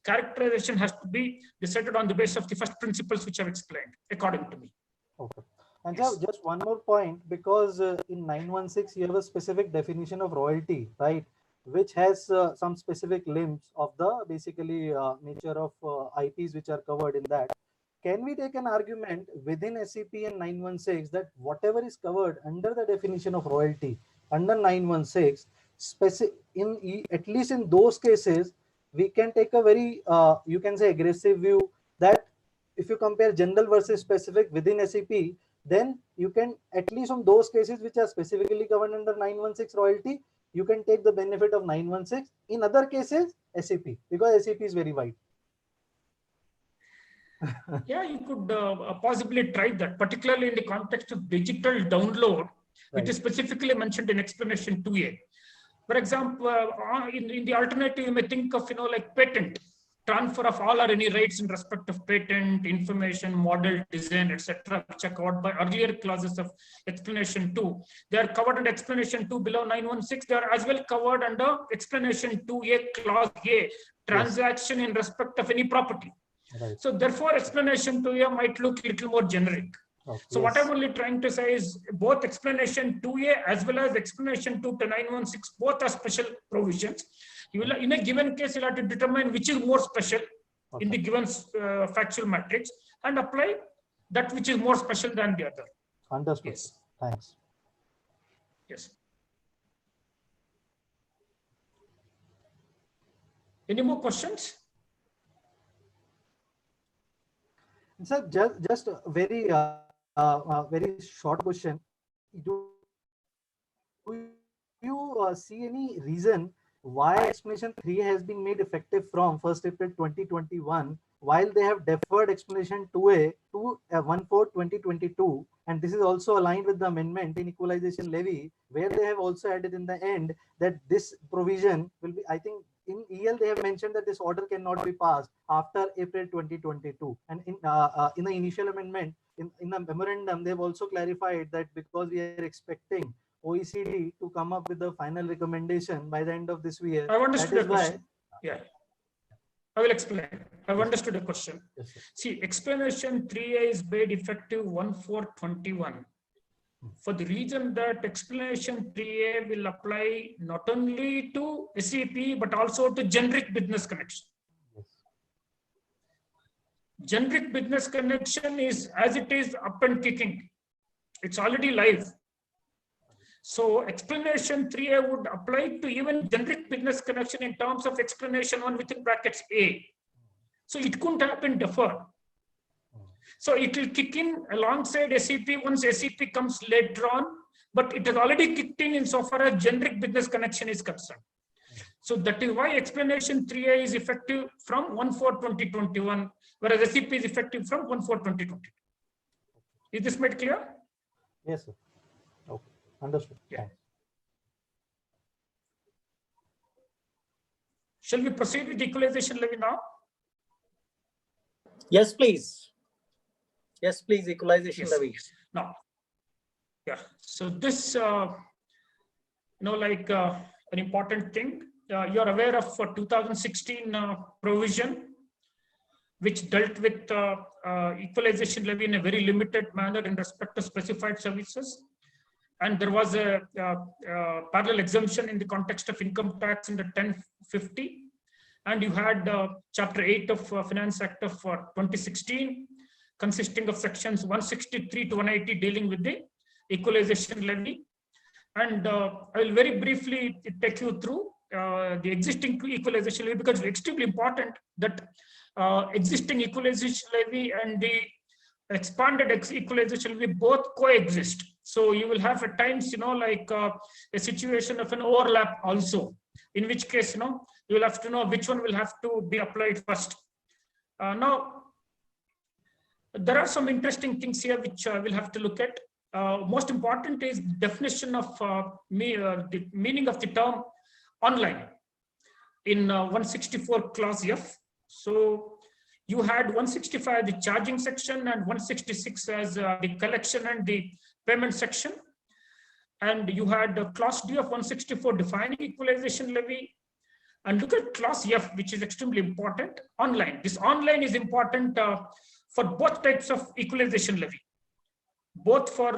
Speaker 3: Characterization has to be decided on the basis of the first principles which I've explained, according to me.
Speaker 4: Okay. And
Speaker 3: Yes.
Speaker 4: just one more point, because in 916 you have a specific definition of royalty, right, which has some specific limbs of the basically nature of IPs which are covered in that. Can we take an argument within SEP and 916 that whatever is covered under the definition of royalty under 916, at least in those cases, we can take a very, you can say, aggressive view that if you compare general versus specific within SEP, then you can, at least on those cases which are specifically covered under 916 royalty, you can take the benefit of 916. In other cases, SEP, because SEP is very wide.
Speaker 3: Yeah, you could possibly try that, particularly in the context of digital download, which
Speaker 4: Right.
Speaker 3: is specifically mentioned in explanation 2A. For example, in the alternative, you may think of, like patent, transfer of all or any rights in respect of patent, information, model, design, etc., which are covered by earlier clauses of explanation 2. They are covered under explanation 2 below 916. They are as well covered under explanation 2A, clause A, transaction in respect of any property.
Speaker 4: Right.
Speaker 3: So therefore, explanation 2A might look a little more generic.
Speaker 4: Okay.
Speaker 3: So what I'm only trying to say is both explanation 2A as well as explanation 2 to 916, both are special provisions. You will, in a given case, you'll have to determine which is more special in the given factual matrix and apply that which is more special than the other.
Speaker 4: Understood.
Speaker 3: Yes.
Speaker 4: Thanks.
Speaker 3: Yes. Any more questions?
Speaker 4: Sir, just a very very short question. Do you see any reason why explanation 3 has been made effective from 1st April 2021, while they have deferred explanation 2A to 1/4/2022, and this is also aligned with the amendment in equalization levy, where they have also added in the end that this provision will be, I think in EL they have mentioned that this order cannot be passed after April 2022, and in the initial amendment in the memorandum they have also clarified that because we are expecting OECD to come up with the final recommendation by the end of this year.
Speaker 3: I've understood
Speaker 4: That is why.
Speaker 3: Yeah, I will explain. I've understood the question.
Speaker 4: Yes, sir.
Speaker 3: See, explanation 3A is made effective 1/4/21 for the reason that explanation 3A will apply not only to SEP but also to generic business connection.
Speaker 4: Yes.
Speaker 3: Generic business connection is as it is up and kicking. It's already live. So explanation 3A would apply to even generic business connection in terms of explanation 1 within brackets A. So it couldn't have been deferred. So it will kick in alongside SEP once SEP comes later on, but it has already kicked in insofar as generic business connection is concerned. So that is why explanation 3A is effective from 1/4/2021, whereas SEP is effective from 1/4/2022. Is this made clear?
Speaker 4: Yes, sir. Okay, understood.
Speaker 3: Yeah.
Speaker 4: Thanks.
Speaker 3: Shall we proceed with equalization levy now?
Speaker 2: Yes, please. Yes, please. Equalization
Speaker 3: Yes.
Speaker 2: levy.
Speaker 3: Now, yeah. So this, an important thing. You're aware of 2016 provision, which dealt with equalization levy in a very limited manner in respect to specified services. And there was a parallel exemption in the context of income tax in the 1050. And you had Chapter 8 of Finance Act of 2016, consisting of sections 163 to 180 dealing with the equalization levy. And I will very briefly take you through the existing equalization levy, because it's extremely important that existing equalization levy and the expanded equalization levy both coexist. So you will have at times, a situation of an overlap also, in which case, you will have to know which one will have to be applied first. Now, there are some interesting things here which we'll have to look at. Most important is the definition of the meaning of the term online in 164 clause F. So you had 165 the charging section and 166 as the collection and the payment section, and you had clause D of 164 defining equalization levy. And look at clause F, which is extremely important. Online. This online is important for both types of equalization levy, both for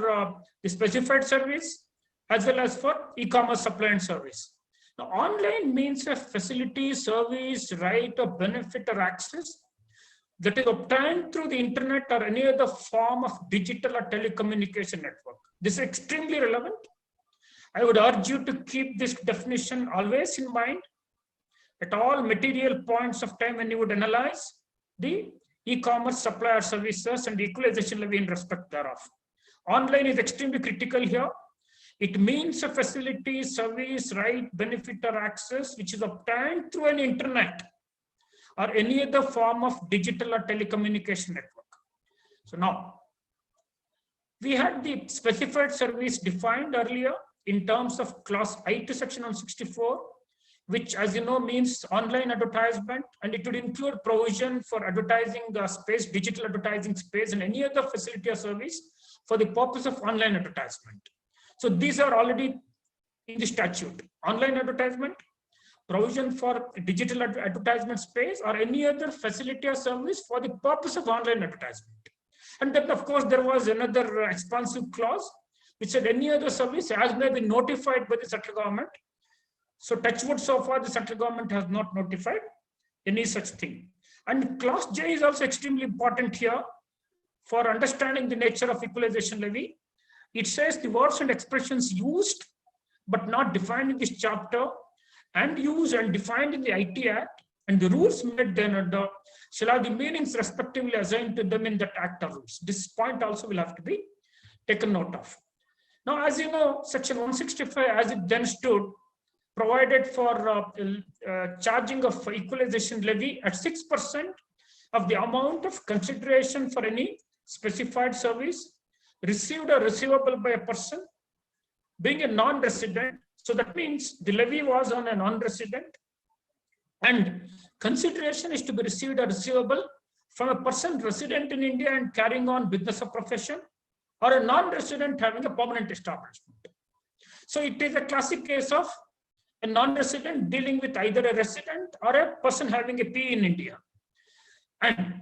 Speaker 3: the specified service as well as for e-commerce supply and service. Now, online means a facility, service, right, or benefit or access that is obtained through the internet or any other form of digital or telecommunication network. This is extremely relevant. I would urge you to keep this definition always in mind at all material points of time when you would analyze the e-commerce supplier services and equalization levy in respect thereof. Online is extremely critical here. It means a facility, service, right, benefit, or access which is obtained through an internet or any other form of digital or telecommunication network. So now, we had the specified service defined earlier in terms of clause I to section 164, which, as you know, means online advertisement, and it would include provision for advertising space, digital advertising space, and any other facility or service for the purpose of online advertisement. So these are already in the statute. Online advertisement, provision for digital advertisement space, or any other facility or service for the purpose of online advertisement. And then, of course, there was another expansive clause which said any other service as may be notified by the central government. So touch wood, so far the central government has not notified any such thing. And clause J is also extremely important here for understanding the nature of equalization levy. It says the words and expressions used but not defined in this chapter and used and defined in the IT Act and the rules made thereunder shall have the meanings respectively assigned to them in that Act or rules. This point also will have to be taken note of. Now, as you know, section 165 as it then stood provided for charging of equalization levy at 6% of the amount of consideration for any specified service received or receivable by a person being a non-resident. So that means the levy was on a non-resident, and consideration is to be received or receivable from a person resident in India and carrying on business or profession, or a non-resident having a permanent establishment. So it is a classic case of a non-resident dealing with either a resident or a person having a P in India. And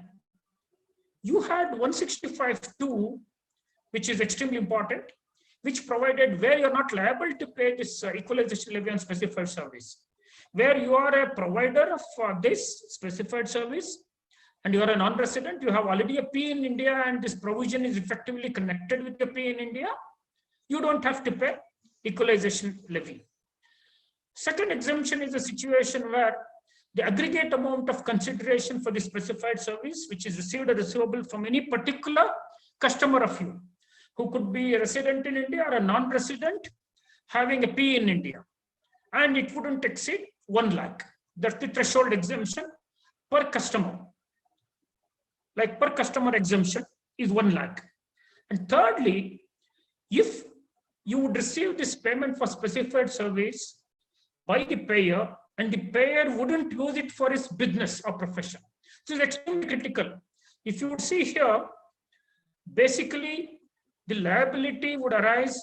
Speaker 3: you had 165(2), which is extremely important, which provided where you're not liable to pay this equalization levy on specified service. Where you are a provider of this specified service and you are a non-resident, you have already a P in India and this provision is effectively connected with the P in India, you don't have to pay equalization levy. Second exemption is a situation where the aggregate amount of consideration for the specified service, which is received or receivable from any particular customer of you, who could be a resident in India or a non-resident having a P in India, and it wouldn't exceed 1 lakh. That's the threshold exemption per customer. Like per customer exemption is 1 lakh. And thirdly, if you would receive this payment for specified service by the payer and the payer wouldn't use it for his business or profession. So it's extremely critical. If you would see here, basically the liability would arise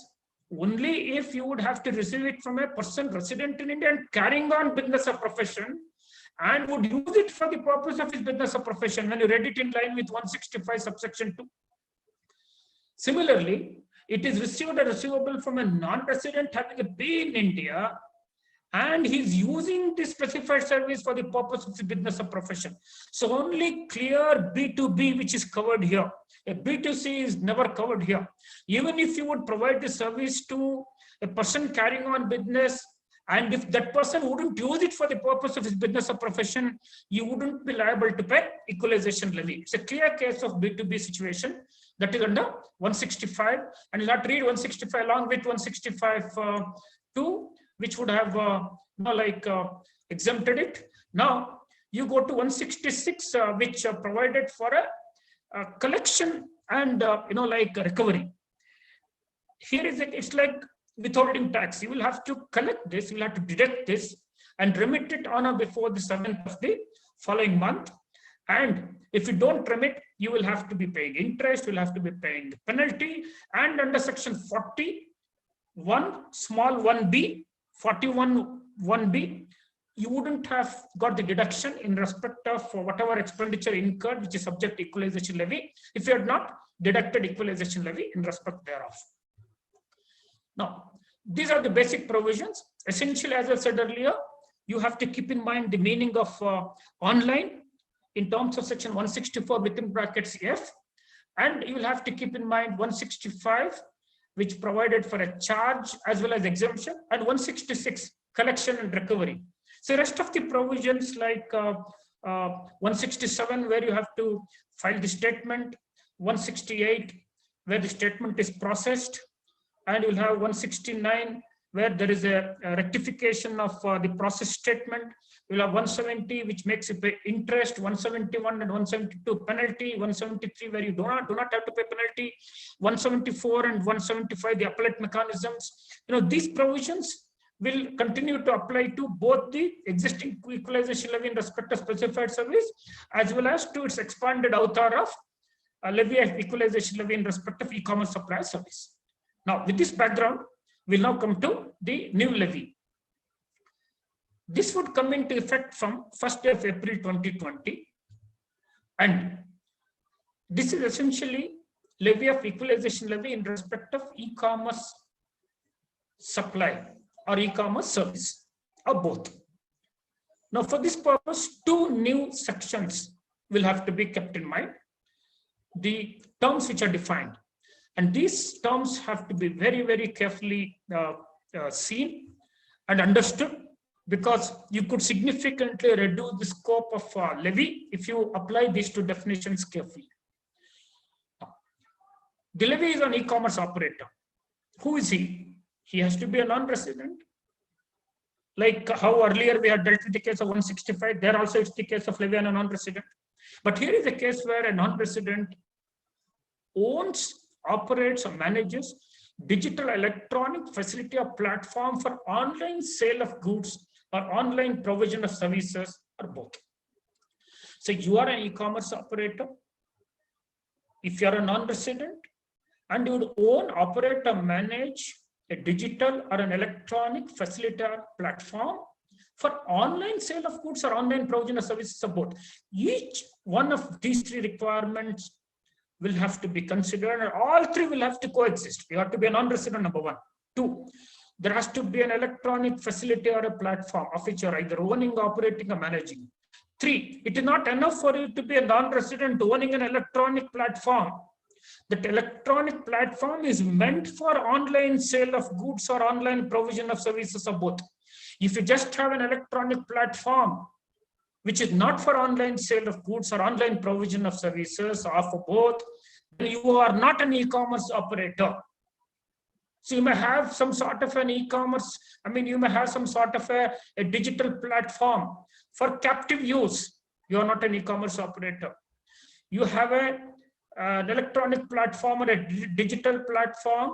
Speaker 3: only if you would have to receive it from a person resident in India and carrying on business or profession and would use it for the purpose of his business or profession when you read it in line with 165 subsection 2. Similarly, it is received or receivable from a non-resident having a P in India and he's using this specified service for the purpose of his business or profession. So only clear B2B, which is covered here. A B2C is never covered here. Even if you would provide the service to a person carrying on business, and if that person wouldn't use it for the purpose of his business or profession, you wouldn't be liable to pay equalization levy. It's a clear case of B2B situation that is under 165, and you'll have to read 165 along with 165(2), which would have exempted it. Now you go to 166, which provided for a collection and recovery. Here is it's like withholding tax. You will have to collect this, you will have to deduct this and remit it on or before the 7th of the following month. And if you don't remit, you will have to be paying interest, you will have to be paying the penalty. And under section 41, small 1b, 41 1b, you wouldn't have got the deduction in respect of whatever expenditure incurred, which is subject to equalization levy, if you had not deducted equalization levy in respect thereof. Now, these are the basic provisions. Essentially, as I said earlier, you have to keep in mind the meaning of online in terms of section 164 within brackets F, and you will have to keep in mind 165, which provided for a charge as well as exemption, and 166, collection and recovery. So rest of the provisions like 167, where you have to file the statement, 168, where the statement is processed, and you'll have 169, where there is a rectification of the process statement. You'll have 170, which makes you pay interest, 171 and 172 penalty, 173 where you do not have to pay penalty, 174 and 175 the appellate mechanisms. These provisions will continue to apply to both the existing equalization levy in respect of specified service as well as to its expanded avatar of levy of equalization levy in respect of e-commerce supplier service. Now, with this background, we'll now come to the new levy. This would come into effect from 1st day of April 2020. And this is essentially levy of equalization levy in respect of e-commerce supply or e-commerce service, or both. Now, for this purpose, 2 new sections will have to be kept in mind. The terms which are defined. And these terms have to be very, very carefully seen and understood, because you could significantly reduce the scope of levy if you apply these 2 definitions carefully. The levy is an e-commerce operator. Who is he? He has to be a non-resident. Like how earlier we had dealt with the case of 165, there also it's the case of levy on a non-resident. But here is a case where a non-resident owns, operates, or manages digital electronic facility or platform for online sale of goods or online provision of services, or both. So you are an e-commerce operator. If you are a non-resident and you would own, operate, or manage a digital or an electronic facilitator platform for online sale of goods or online provision of services support. Each one of these three requirements will have to be considered, and all three will have to coexist. You have to be a non-resident, number one. Two, there has to be an electronic facility or a platform of which you're either owning, operating, or managing. Three, it is not enough for you to be a non-resident owning an electronic platform. That electronic platform is meant for online sale of goods or online provision of services of both. If you just have an electronic platform which is not for online sale of goods or online provision of services or for both, then you are not an e-commerce operator. So you may have some sort of an e-commerce, you may have some sort of a digital platform for captive use. You are not an e-commerce operator. You have an electronic platform or a digital platform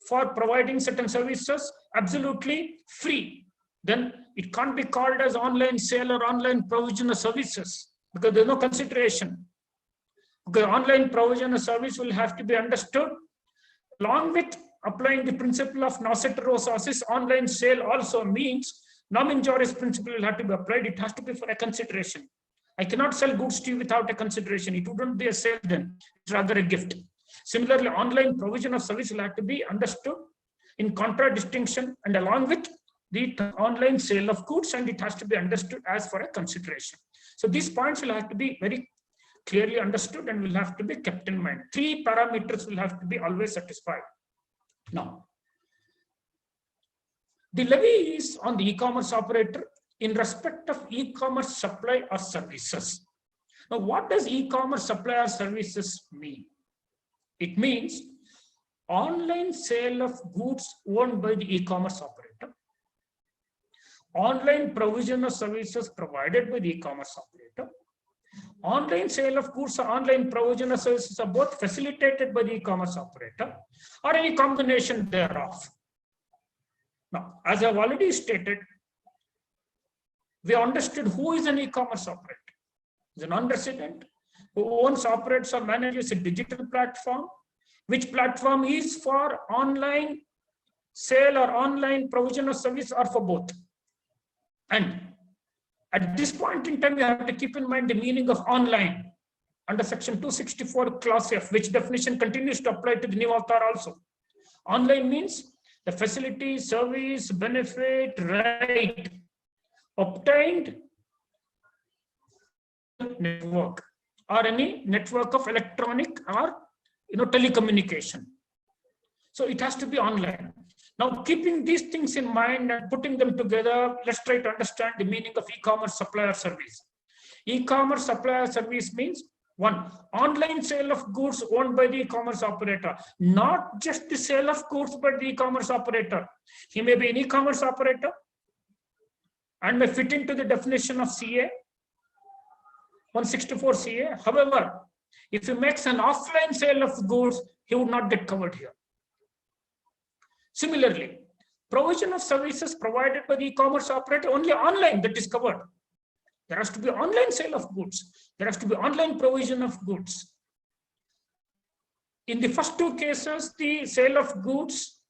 Speaker 3: for providing certain services absolutely free. Then it can't be called as online sale or online provision of services because there's no consideration. Because online provision of service will have to be understood along with applying the principle of nocete rosas. Online sale also means nomen juris principle will have to be applied. It has to be for a consideration. I cannot sell goods to you without a consideration. It wouldn't be a sale then. It's rather a gift. Similarly, online provision of service will have to be understood in contradistinction and along with the online sale of goods, and it has to be understood as for a consideration. So these points will have to be very clearly understood and will have to be kept in mind. Three parameters will have to be always satisfied. Now, the levy is on the e-commerce operator in respect of e-commerce supply or services. Now, what does e-commerce supply or services mean? It means online sale of goods owned by the e-commerce operator, online provision of services provided by the e-commerce operator, online sale of goods or online provision of services are both facilitated by the e-commerce operator or any combination thereof. Now, as I've already stated, we understood who is an e-commerce operator. It's a non-resident who owns, operates, or manages a digital platform, which platform is for online sale or online provision of service or for both. And at this point in time, you have to keep in mind the meaning of online under section 264 clause F, which definition continues to apply to the new avatar also. Online means the facility, service, benefit, right obtained network or any network of electronic or telecommunication. So it has to be online. Now, keeping these things in mind and putting them together, let's try to understand the meaning of e-commerce supplier service. E-commerce supplier service means one, online sale of goods owned by the e-commerce operator, not just the sale of goods by the e-commerce operator. He may be an e-commerce operator and may fit into the definition of CA, 164 CA. However, if he makes an offline sale of goods, he would not get covered here. Similarly, provision of services provided by the e-commerce operator, only online that is covered. There has to be online sale of goods. There has to be online provision of goods. In the first two cases, the sale of goods,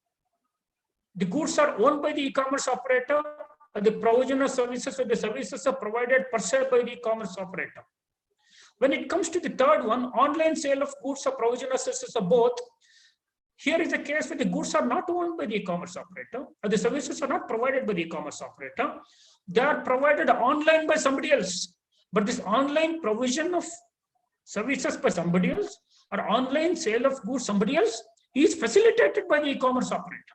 Speaker 3: the goods are owned by the e-commerce operator, and the provision of services, so the services are provided per se by the e-commerce operator. When it comes to the third one, online sale of goods or provision of services are both. Here is a case where the goods are not owned by the e-commerce operator, or the services are not provided by the e-commerce operator. They are provided online by somebody else. But this online provision of services by somebody else or online sale of goods somebody else is facilitated by the e-commerce operator.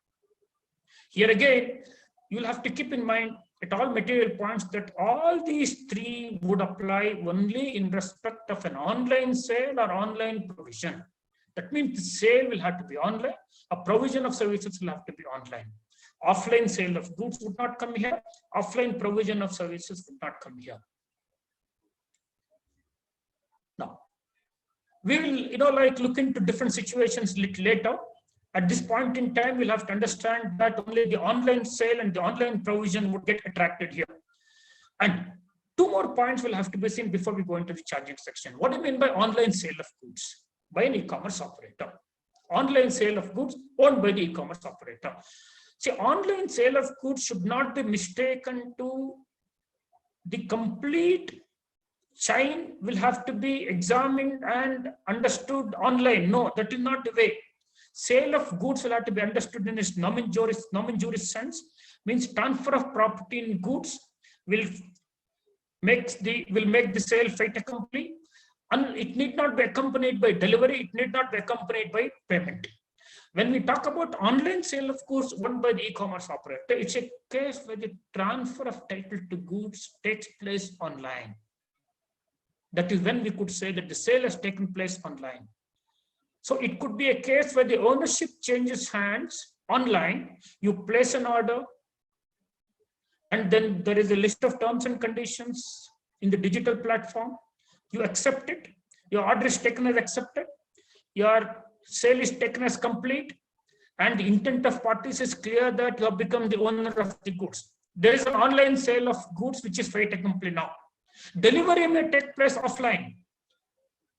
Speaker 3: Here again, you'll have to keep in mind at all material points that all these three would apply only in respect of an online sale or online provision. That means the sale will have to be online, a provision of services will have to be online. Offline sale of goods would not come here, offline provision of services would not come here. Now, we will look into different situations a little later. At this point in time, we'll have to understand that only the online sale and the online provision would get attracted here. And two more points will have to be seen before we go into the charging section. What do you mean by online sale of goods by an e-commerce operator? online sale of goods owned by the e-commerce operator. See, online sale of goods should not be mistaken to the complete chain will have to be examined and understood online. No, that is not the way. Sale of goods will have to be understood in its nomen juris sense, means transfer of property in goods will make the sale fait accompli. And it need not be accompanied by delivery, it need not be accompanied by payment. When we talk about online sale of goods owned by the e-commerce operator, it's a case where the transfer of title to goods takes place online. That is when we could say that the sale has taken place online. So it could be a case where the ownership changes hands online, you place an order, and then there is a list of terms and conditions in the digital platform. You accept it, your order is taken as accepted, your sale is taken as complete, and the intent of parties is clear that you have become the owner of the goods. There is an online sale of goods which is fait accompli now. Delivery may take place offline.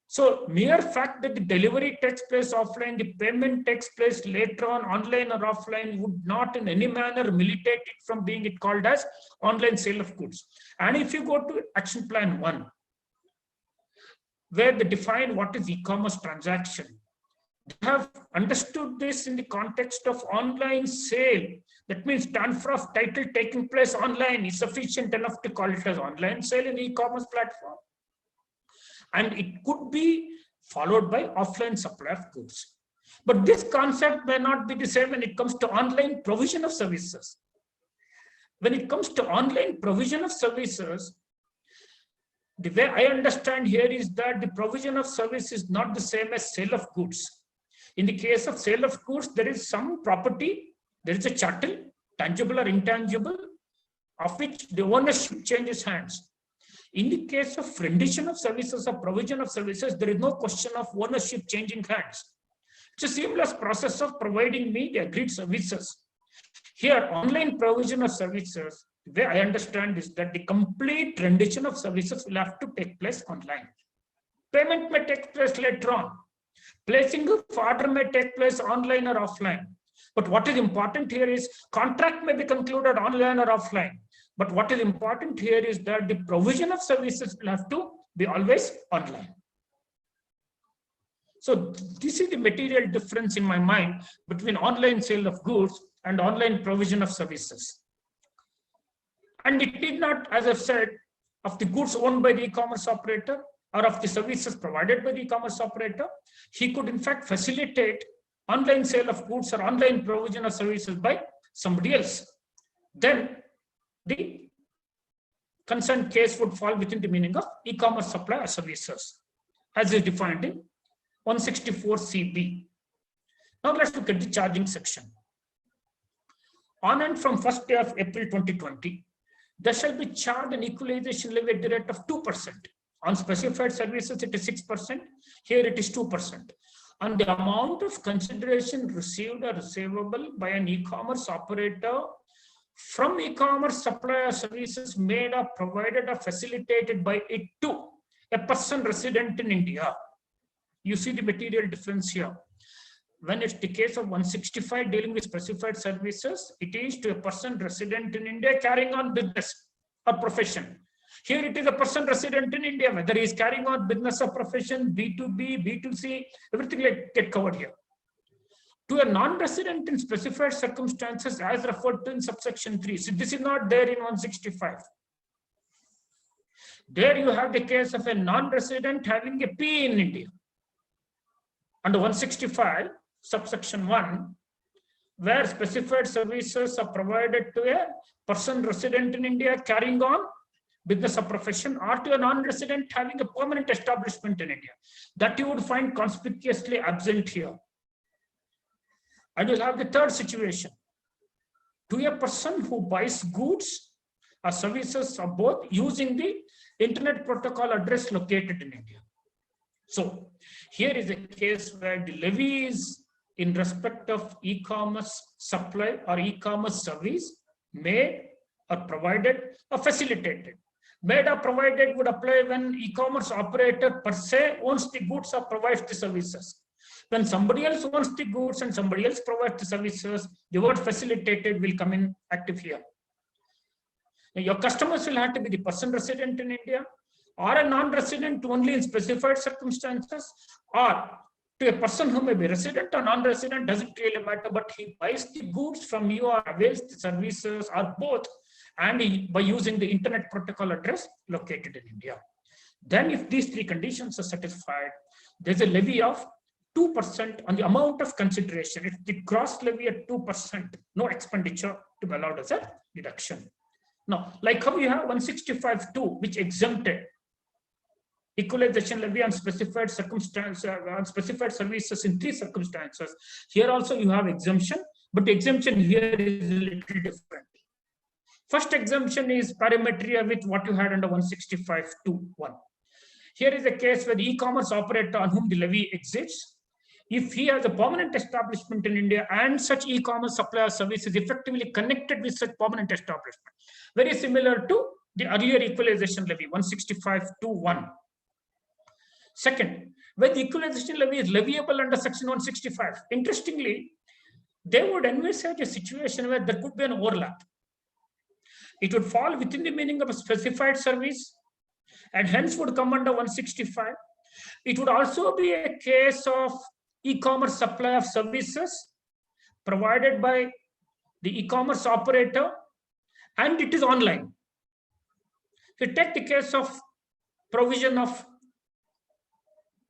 Speaker 3: So mere fact that the delivery takes place offline, the payment takes place later on, online or offline, would not in any manner militate it from being it called as online sale of goods. And if you go to action plan 1, where they define what is e-commerce transaction, they have understood this in the context of online sale. That means transfer of title taking place online is sufficient enough to call it as online sale in the e-commerce platform. And it could be followed by offline supply of goods. But this concept may not be the same when it comes to online provision of services. When it comes to online provision of services, the way I understand here is that the provision of service is not the same as sale of goods. In the case of sale of goods, there is some property, there is a chattel, tangible or intangible, of which the ownership changes hands. In the case of rendition of services or provision of services, there is no question of ownership changing hands. It's a seamless process of providing me the agreed services. Here, online provision of services, the way I understand is that the complete rendition of services will have to take place online. Payment may take place later on. Placing of order may take place online or offline. But what is important here is contract may be concluded online or offline. But what is important here is that the provision of services will have to be always online. So this is the material difference in my mind between online sale of goods and online provision of services. And it need not, as I've said, of the goods owned by the e-commerce operator or of the services provided by the e-commerce operator. He could in fact facilitate online sale of goods or online provision of services by somebody else. Then the concerned case would fall within the meaning of e-commerce supply or services, as is defined in 164CB. Now let's look at the charging section. On and from 1st day of April 2020, there shall be charged an equalization levy at the rate of 2%. On specified services, it is 6%. Here it is 2%. On the amount of consideration received or receivable by an e-commerce operator from e-commerce supplier services made or provided or facilitated by it to a person resident in India. You see the material difference here. When it's the case of 165 dealing with specified services, it is to a person resident in India carrying on business or profession. Here it is a person resident in India, whether he is carrying on business or profession, B2B, B2C, everything like get covered here. To a non-resident in specified circumstances as referred to in subsection 3. So this is not there in 165. There you have the case of a non-resident having a P in India. Under 165, subsection 1, where specified services are provided to a person resident in India carrying on business or profession, or to a non-resident having a permanent establishment in India. That you would find conspicuously absent here. And you'll have the third situation. To a person who buys goods or services or both using the internet protocol address located in India. So here is a case where the levy is in respect of e-commerce supply or e-commerce service made or provided or facilitated. Made or provided would apply when e-commerce operator per se owns the goods or provides the services. When somebody else owns the goods and somebody else provides the services, the word facilitated will come in active here. Now, your customers will have to be the person resident in India, or a non-resident only in specified circumstances, or to a person who may be resident or non-resident, doesn't really matter, but he buys the goods from you or avails the services or both, and by using the internet protocol address located in India. Then if these three conditions are satisfied, there's a levy of 2% on the amount of consideration. It's the gross levy at 2%, no expenditure to be allowed as a deduction. Now, like how you have 165(2), which exempted equalization levy on specified circumstances, on specified services in 3 circumstances. Here also you have exemption, but the exemption here is a little different. First exemption is parametria with what you had under 165(2)(1). Here is a case where the e-commerce operator on whom the levy exists, if he has a permanent establishment in India and such e-commerce supplier service is effectively connected with such permanent establishment, very similar to the earlier equalization levy 165(2)(1). Second, when the equalization levy is leviable under section 165, interestingly, they would envisage a situation where there could be an overlap. It would fall within the meaning of a specified service and hence would come under 165. It would also be a case of e-commerce supply of services provided by the e-commerce operator, and it is online. So take the case of provision of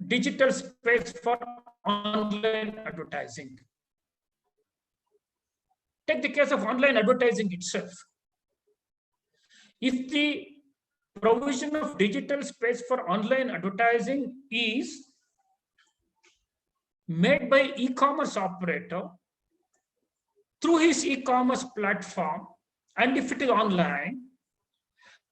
Speaker 3: digital space for online advertising. Take the case of online advertising itself. If the provision of digital space for online advertising is made by e-commerce operator through his e-commerce platform, and if it is online,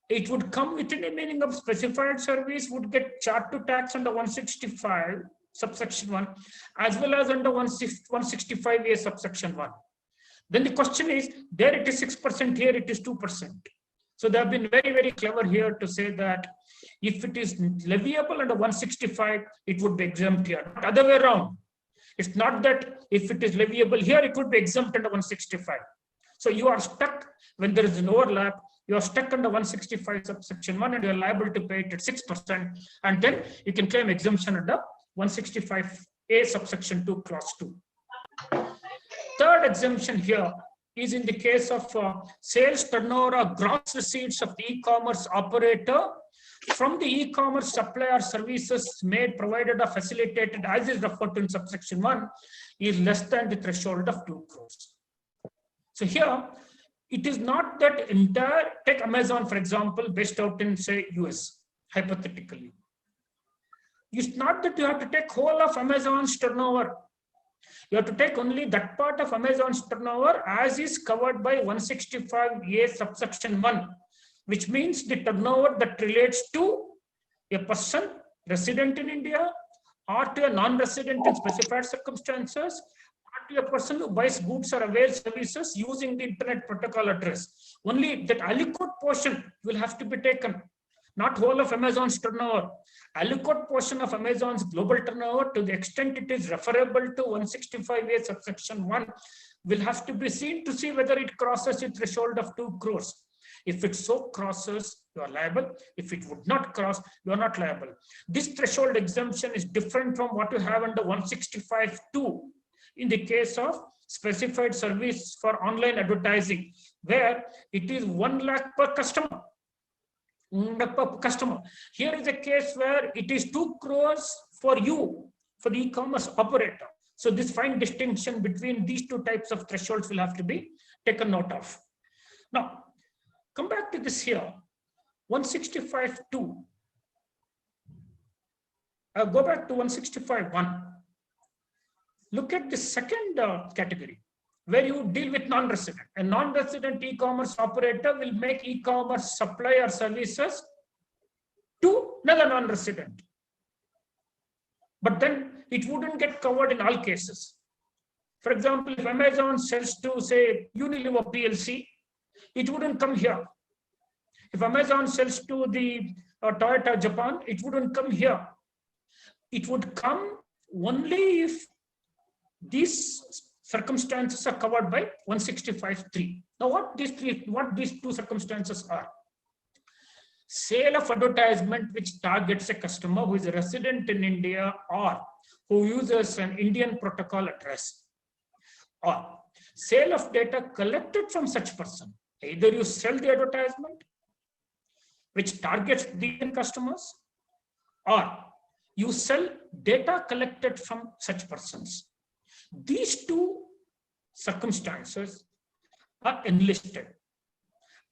Speaker 3: it would come within the meaning of specified service, would get charged to tax under 165 subsection 1 as well as under 165A subsection 1. Then the question is, there it is 6%, here it is 2%. So they have been very, very clever here to say that if it is leviable under 165, it would be exempt here. Not other way around. It's not that if it is leviable here, it would be exempt under 165. So you are stuck when there is an overlap. You are stuck under 165 subsection 1 and you are liable to pay it at 6%. And then you can claim exemption under 165A subsection 2 clause 2. Third exemption here is in the case of sales turnover or gross receipts of the e-commerce operator from the e-commerce supplier services made, provided or facilitated as is referred to in subsection 1 is less than the threshold of 2 crores. So here, it is not that entire, take Amazon for example, based out in say US, hypothetically. It's not that you have to take whole of Amazon's turnover. You have to take only that part of Amazon's turnover as is covered by 165A subsection 1, which means the turnover that relates to a person resident in India or to a non-resident in specified circumstances, or to a person who buys goods or avails services using the internet protocol address. Only that aliquot portion will have to be taken, not whole of Amazon's turnover. Aliquot portion of Amazon's global turnover, to the extent it is referable to 165A subsection 1, will have to be seen to see whether it crosses the threshold of 2 crores. If it so crosses, you are liable. If it would not cross, you are not liable. This threshold exemption is different from what you have under 165(2) in the case of specified service for online advertising, where it is 1 lakh per customer. Here is a case where it is 2 crores for you, for the e-commerce operator. So this fine distinction between these two types of thresholds will have to be taken note of. Now, come back to this here, 165(2). Go back to 165(1). Look at the second category, where you deal with non-resident. A non-resident e-commerce operator will make e-commerce supplier services to another non-resident. But then it wouldn't get covered in all cases. For example, if Amazon sells to, say, Unilever PLC, it wouldn't come here. If Amazon sells to the Toyota Japan, it wouldn't come here. It would come only if these circumstances are covered by 165(3). Now, what these two circumstances are: sale of advertisement which targets a customer who is a resident in India or who uses an Indian protocol address, or sale of data collected from such person. Either you sell the advertisement which targets the Indian customers, or you sell data collected from such persons. These two circumstances are enlisted.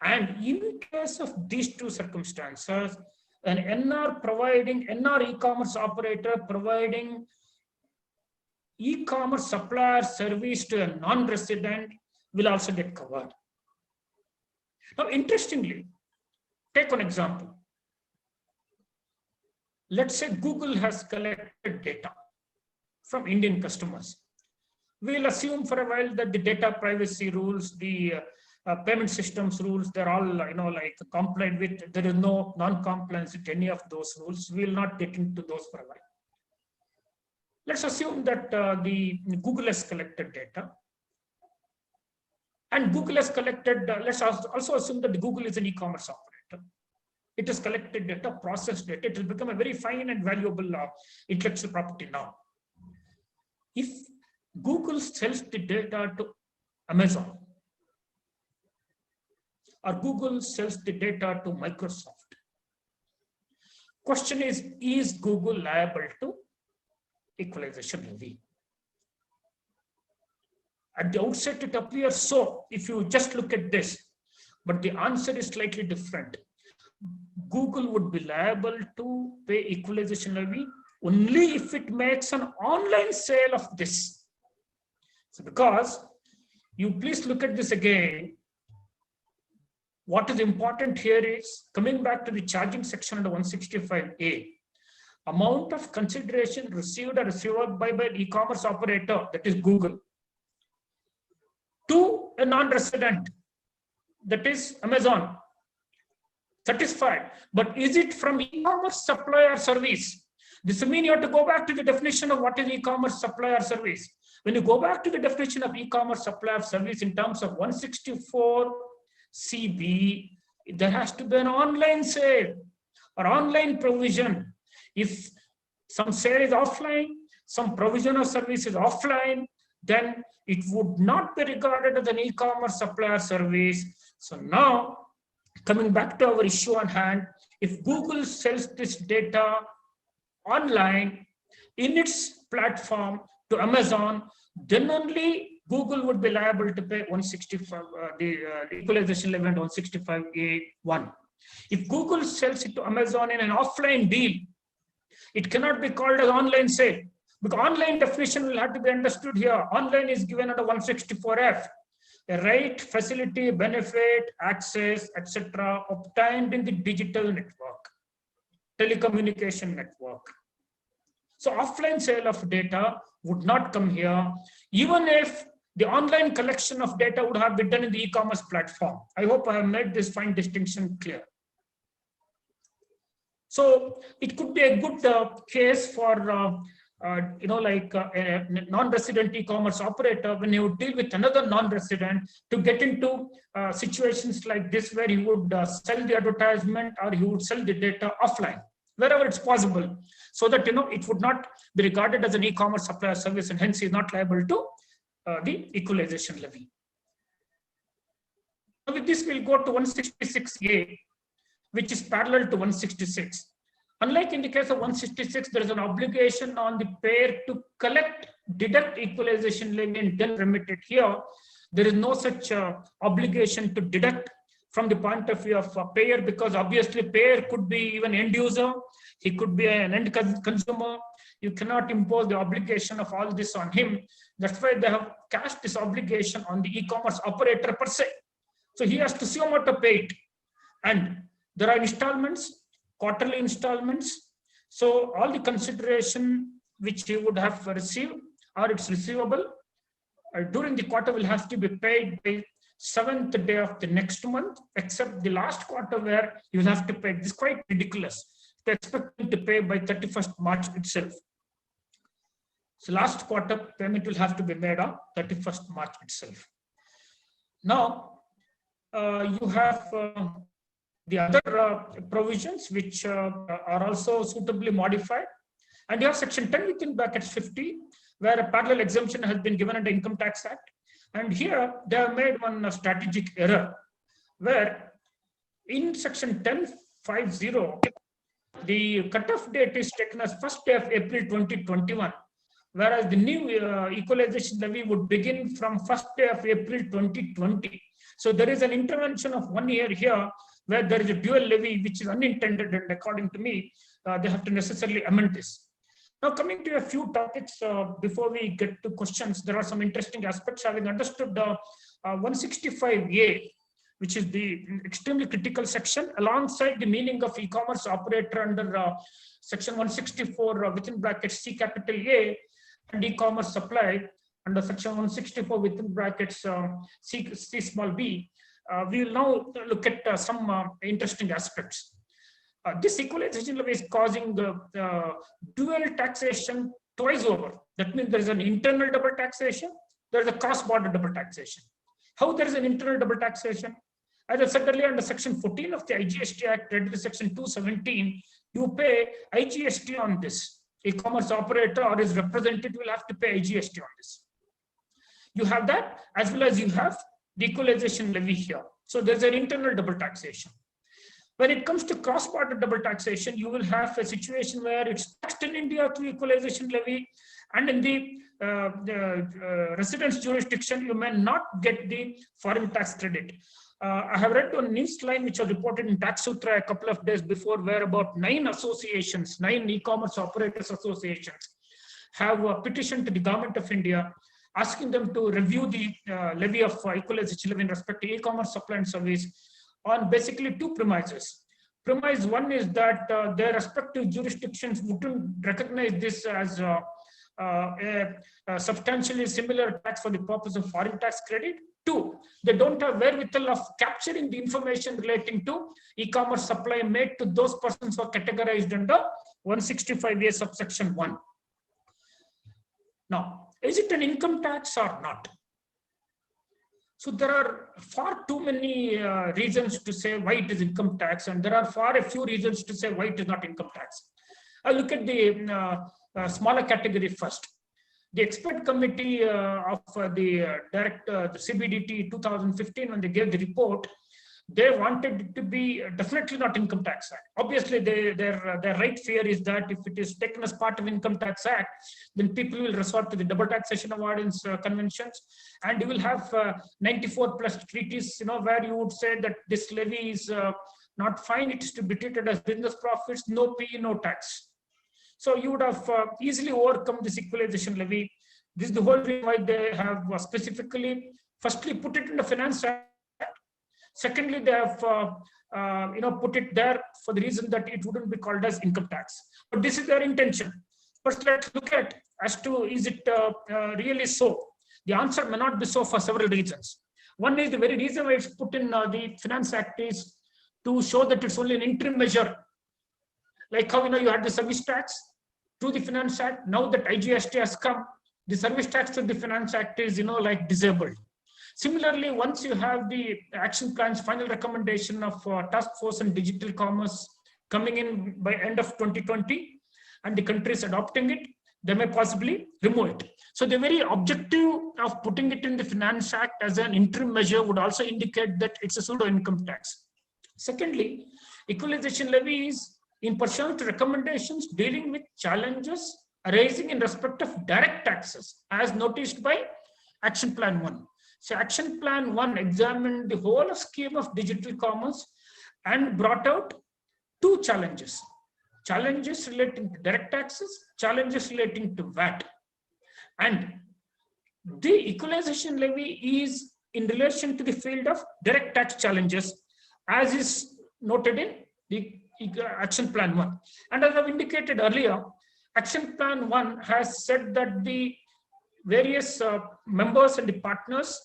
Speaker 3: And in case of these two circumstances, an NR e-commerce operator providing e-commerce supplier service to a non-resident will also get covered. Now, interestingly, take one example. Let's say Google has collected data from Indian customers. We'll assume for a while that the data privacy rules, the payment systems rules, they're all complied with. There is no non-compliance with any of those rules. We'll not get into those for a while. Let's assume that the Google has collected data, and Google has collected. Let's also assume that Google is an e-commerce operator. It has collected data, processed data. It will become a very fine and valuable intellectual property now. If Google sells the data to Amazon, or Google sells the data to Microsoft, question is Google liable to equalization levy? At the outset, it appears so if you just look at this, but the answer is slightly different. Google would be liable to pay equalization levy only if it makes an online sale of this. So because you please look at this again, what is important here is, coming back to the charging section under 165A, amount of consideration received or received by an e-commerce operator, that is Google, to a non-resident, that is Amazon, satisfied. But is it from e-commerce supplier service? This means you have to go back to the definition of what is e-commerce supplier service. When you go back to the definition of e-commerce supplier service in terms of 164 CB, there has to be an online sale or online provision. If some sale is offline, some provision of service is offline, then it would not be regarded as an e-commerce supplier service. So now, coming back to our issue on hand, if Google sells this data online in its platform to Amazon, then only Google would be liable to pay 165, the equalization levy under 165A1. If Google sells it to Amazon in an offline deal, it cannot be called as online sale, because online definition will have to be understood here. Online is given under 164F. A right, facility, benefit, access, etc. obtained in the digital network, telecommunication network. So offline sale of data would not come here, even if the online collection of data would have been done in the e-commerce platform. I hope I have made this fine distinction clear. So it could be a good case for a non-resident e-commerce operator when he would deal with another non-resident to get into situations like this, where he would sell the advertisement or he would sell the data offline, wherever it's possible, so that it would not be regarded as an e-commerce supplier service, and hence he is not liable to the equalization levy. Now with this, we'll go to 166A, which is parallel to 166. Unlike in the case of 166, there is an obligation on the payer to deduct equalization levy and then remit it. Here, there is no such obligation to deduct from the point of view of a payer, because obviously payer could be even end user, he could be an end consumer. You cannot impose the obligation of all this on him. That's why they have cast this obligation on the e-commerce operator per se. So he has to see how much to pay it. And there are installments, quarterly installments. So all the consideration which he would have received, or it's receivable, during the quarter will have to be paid by 7th day of the next month, except the last quarter where you will have to pay. This is quite ridiculous to expect him to pay by 31st March itself. So last quarter payment will have to be made on 31st March itself. Now, you have the other provisions which are also suitably modified. And you have section 10 within brackets 50, where a parallel exemption has been given under Income Tax Act. And here they have made one strategic error, where in section 10.50, the cutoff date is taken as 1st day of April 2021, whereas the new equalization levy would begin from 1st day of April 2020. So there is an intervention of 1 year here, where there is a dual levy, which is unintended, and according to me, they have to necessarily amend this. Now, coming to a few topics before we get to questions, there are some interesting aspects. Having understood the 165A, which is the extremely critical section, alongside the meaning of e-commerce operator under section 164 within brackets C capital A, and e-commerce supply under section 164 within brackets C small b, we will now look at some interesting aspects. This equalization levy is causing dual taxation twice over. That means there is an internal double taxation, there is a cross-border double taxation. How there is an internal double taxation? As I said earlier, under section 14 of the IGST Act, read to section 217, you pay IGST on this. E-commerce operator or his representative will have to pay IGST on this. You have that, as well as you have the equalization levy here. So there's an internal double taxation. When it comes to cross-border double taxation, you will have a situation where it's taxed in India through equalization levy, and in the residence jurisdiction, you may not get the foreign tax credit. I have read one news line which was reported in Tax Sutra a couple of days before, where about 9 associations, 9 e-commerce operators associations have petitioned to the government of India, asking them to review the levy of equalization levy in respect to e-commerce supply and service on basically 2 premises. Premise 1 is that their respective jurisdictions wouldn't recognize this as a substantially similar tax for the purpose of foreign tax credit. 2, they don't have wherewithal of capturing the information relating to e-commerce supply made to those persons who are categorized under 165A subsection 1. Now, is it an income tax or not? So there are far too many reasons to say why it is income tax, and there are far a few reasons to say why it is not income tax. I'll look at the smaller category first. The expert committee of the CBDT 2015, when they gave the report, they wanted it to be definitely not Income Tax Act. Obviously, their right fear is that if it is taken as part of Income Tax Act, then people will resort to the double taxation avoidance conventions, and you will have 94 plus treaties, where you would say that this levy is not fine, it is to be treated as business profits, no PE, no tax. So you would have easily overcome this equalization levy. This is the whole reason why they have specifically, firstly, put it in the Finance Act. Secondly, they have put it there for the reason that it wouldn't be called as income tax. But this is their intention. But let's look at as to, is it really so? The answer may not be so for several reasons. One is the very reason why it's put in the Finance Act is to show that it's only an interim measure. Like how you had the service tax to the Finance Act. Now that IGST has come, the service tax to the Finance Act is like disabled. Similarly, once you have the action plan's final recommendation of task force and digital commerce coming in by end of 2020, and the country is adopting it, they may possibly remove it. So the very objective of putting it in the Finance Act as an interim measure would also indicate that it's a pseudo income tax. Secondly, equalization levy is in pursuant to recommendations dealing with challenges arising in respect of direct taxes, as noticed by Action Plan 1. So Action Plan 1 examined the whole scheme of digital commerce and brought out 2 challenges. Challenges relating to direct taxes, challenges relating to VAT. And the equalization levy is in relation to the field of direct tax challenges, as is noted in the Action Plan 1. And as I've indicated earlier, Action Plan 1 has said that the various members and the partners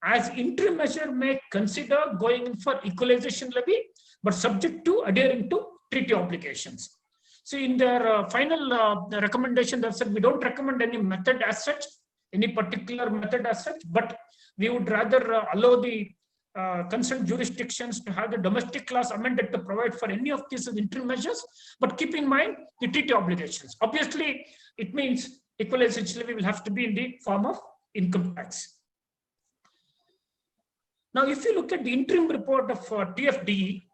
Speaker 3: as interim measure may consider going in for equalization levy, but subject to adhering to treaty obligations. So in their final recommendation, they said we don't recommend any method as such, any particular method as such, but we would rather allow the concerned jurisdictions to have the domestic laws amended to provide for any of these interim measures, but keep in mind the treaty obligations. Obviously, it means equalization levy will have to be in the form of income tax. Now, if you look at the interim report of TFDE,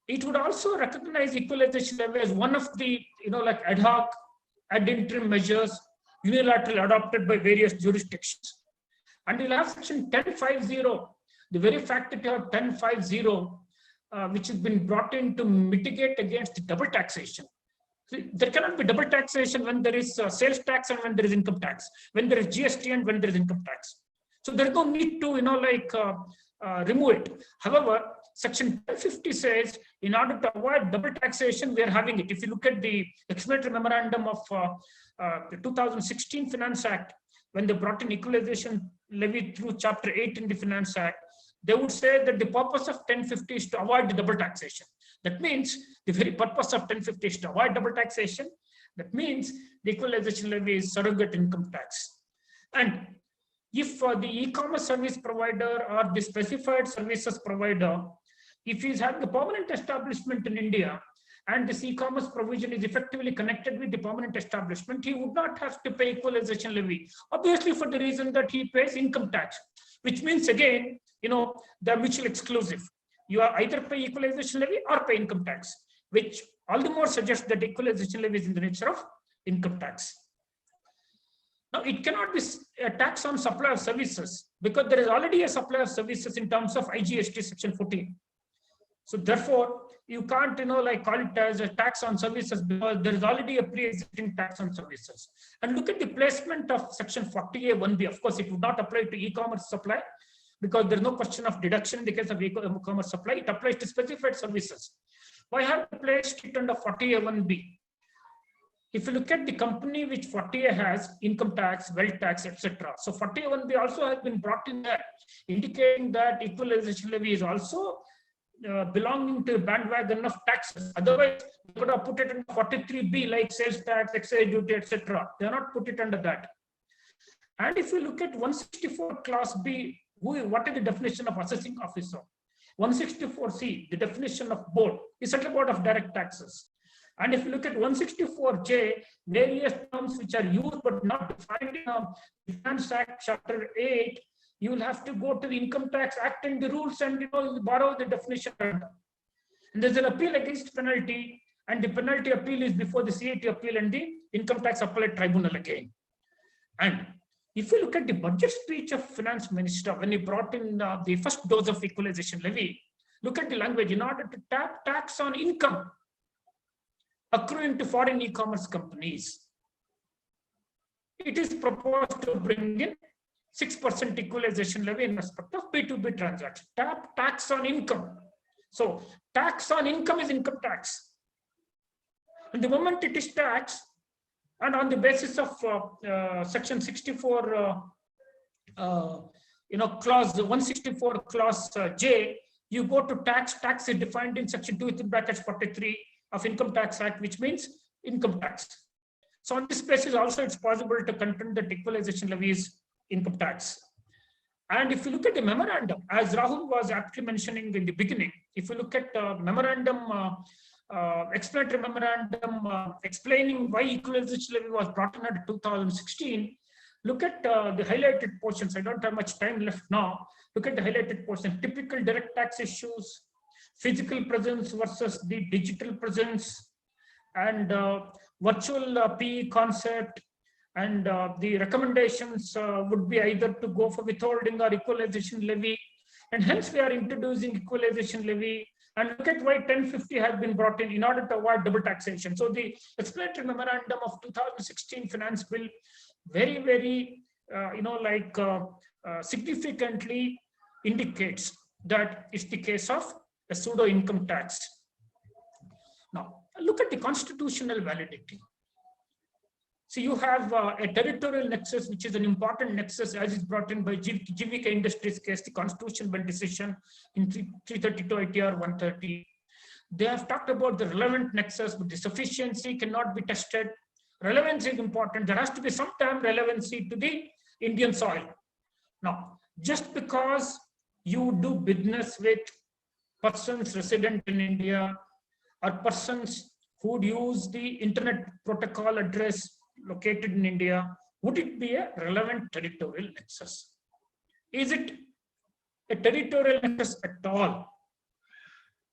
Speaker 3: it would also recognize equalization levy as one of the, like ad hoc, ad interim measures unilaterally adopted by various jurisdictions. And you'll have section 1050, the very fact that you have 1050, which has been brought in to mitigate against double taxation. So there cannot be double taxation when there is sales tax and when there is income tax, when there is GST and when there is income tax. So there's no need to, remove it. However, section 1050 says, in order to avoid double taxation, we are having it. If you look at the explanatory memorandum of the 2016 Finance Act, when they brought in equalization levy through Chapter 8 in the Finance Act, they would say that the purpose of 1050 is to avoid the double taxation. That means the very purpose of 1050 is to avoid double taxation. That means the equalization levy is surrogate income tax. And if the e-commerce service provider or the specified services provider, if he's having a permanent establishment in India and this e-commerce provision is effectively connected with the permanent establishment, he would not have to pay equalization levy. Obviously, for the reason that he pays income tax, which means again, they're mutually exclusive. You are either pay equalization levy or pay income tax, which all the more suggests that equalization levy is in the nature of income tax. Now, it cannot be a tax on supply of services because there is already a supply of services in terms of IGST section 14. So therefore, you can't, call it as a tax on services because there is already a pre-existing tax on services. And look at the placement of section 40A(1)(b). Of course, it would not apply to e-commerce supply because there's no question of deduction in the case of e-commerce supply. It applies to specified services. Why have you placed it under 40A(1)(b)? If you look at the company which 40A has, income tax, wealth tax, etc. So 40A(1)(b) also has been brought in there, indicating that equalization levy is also belonging to a bandwagon of taxes. Otherwise, you could have put it in 43B like sales tax, excise duty, etc. They are not put it under that. And if you look at 164 class B, what is the definition of assessing officer? 164C, the definition of board, is at the board of direct taxes. And if you look at 164J, various terms which are used but not defined in the Finance Act, Chapter 8, you will have to go to the Income Tax Act and the rules and borrow the definition. And there's an appeal against penalty, and the penalty appeal is before the CAT appeal and the Income Tax Appellate Tribunal again. And if you look at the budget speech of Finance Minister when he brought in the first dose of equalization levy, look at the language. In order to tap tax on income accruing to foreign e-commerce companies, it is proposed to bring in 6% equalization levy in respect of B2B transactions. Tax on income. So tax on income is income tax. And the moment it is taxed, and on the basis of section 64, clause 164 clause J, you go to tax. Tax is defined in section 2 within brackets 43 of Income Tax Act, which means income tax. So on this basis also it's possible to contend that equalization levy is income tax. And if you look at the memorandum, as Rahul was aptly mentioning in the beginning, if you look at memorandum, explanatory memorandum explaining why equalization levy was brought in at 2016, look at the highlighted portions. I don't have much time left now. Look at the highlighted portion. Typical direct tax issues, physical presence versus the digital presence, and virtual PE concept. And the recommendations would be either to go for withholding or equalization levy. And hence we are introducing equalization levy. And look at why 1050 has been brought in order to avoid double taxation. So the explanatory memorandum of 2016 Finance Bill very, very, significantly indicates that it's the case of a pseudo income tax. Now, look at the constitutional validity. So you have a territorial nexus, which is an important nexus as is brought in by GVK Industries case, the constitutional decision in 332 ITR 130. they have talked about the relevant nexus, but the sufficiency cannot be tested. Relevance is important. There has to be some time relevancy to the Indian soil. Now, just because you do business with persons resident in India or persons who would use the internet protocol address located in India, would it be a relevant territorial nexus? Is it a territorial nexus at all?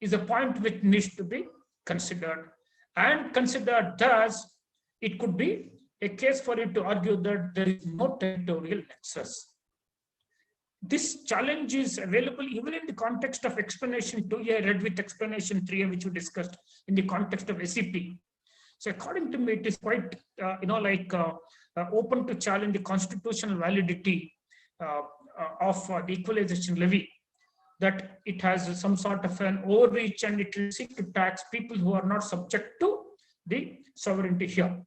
Speaker 3: Is a point which needs to be considered. And considered thus, it could be a case for you to argue that there is no territorial nexus. This challenge is available even in the context of explanation 2A read with explanation 3A, which we discussed in the context of SEP. So according to me, it is quite, open to challenge the constitutional validity of the equalization levy, that it has some sort of an overreach and it will seek to tax people who are not subject to the sovereignty here.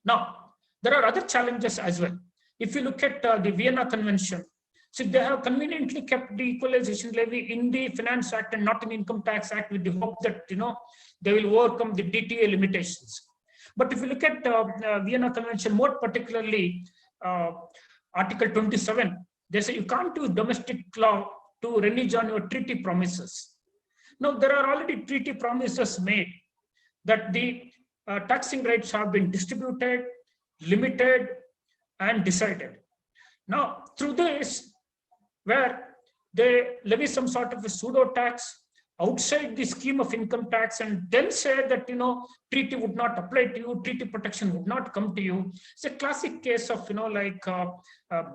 Speaker 3: Now, there are other challenges as well. If you look at the Vienna Convention, so they have conveniently kept the equalization levy in the Finance Act and not in Income Tax Act with the hope that they will overcome the DTA limitations. But if you look at Vienna Convention, more particularly Article 27, they say you can't use domestic law to renege on your treaty promises. Now, there are already treaty promises made that the taxing rates have been distributed, limited, and decided. Now, through this, where they levy some sort of a pseudo tax outside the scheme of income tax and then say that, treaty would not apply to you, treaty protection would not come to you. It's a classic case of,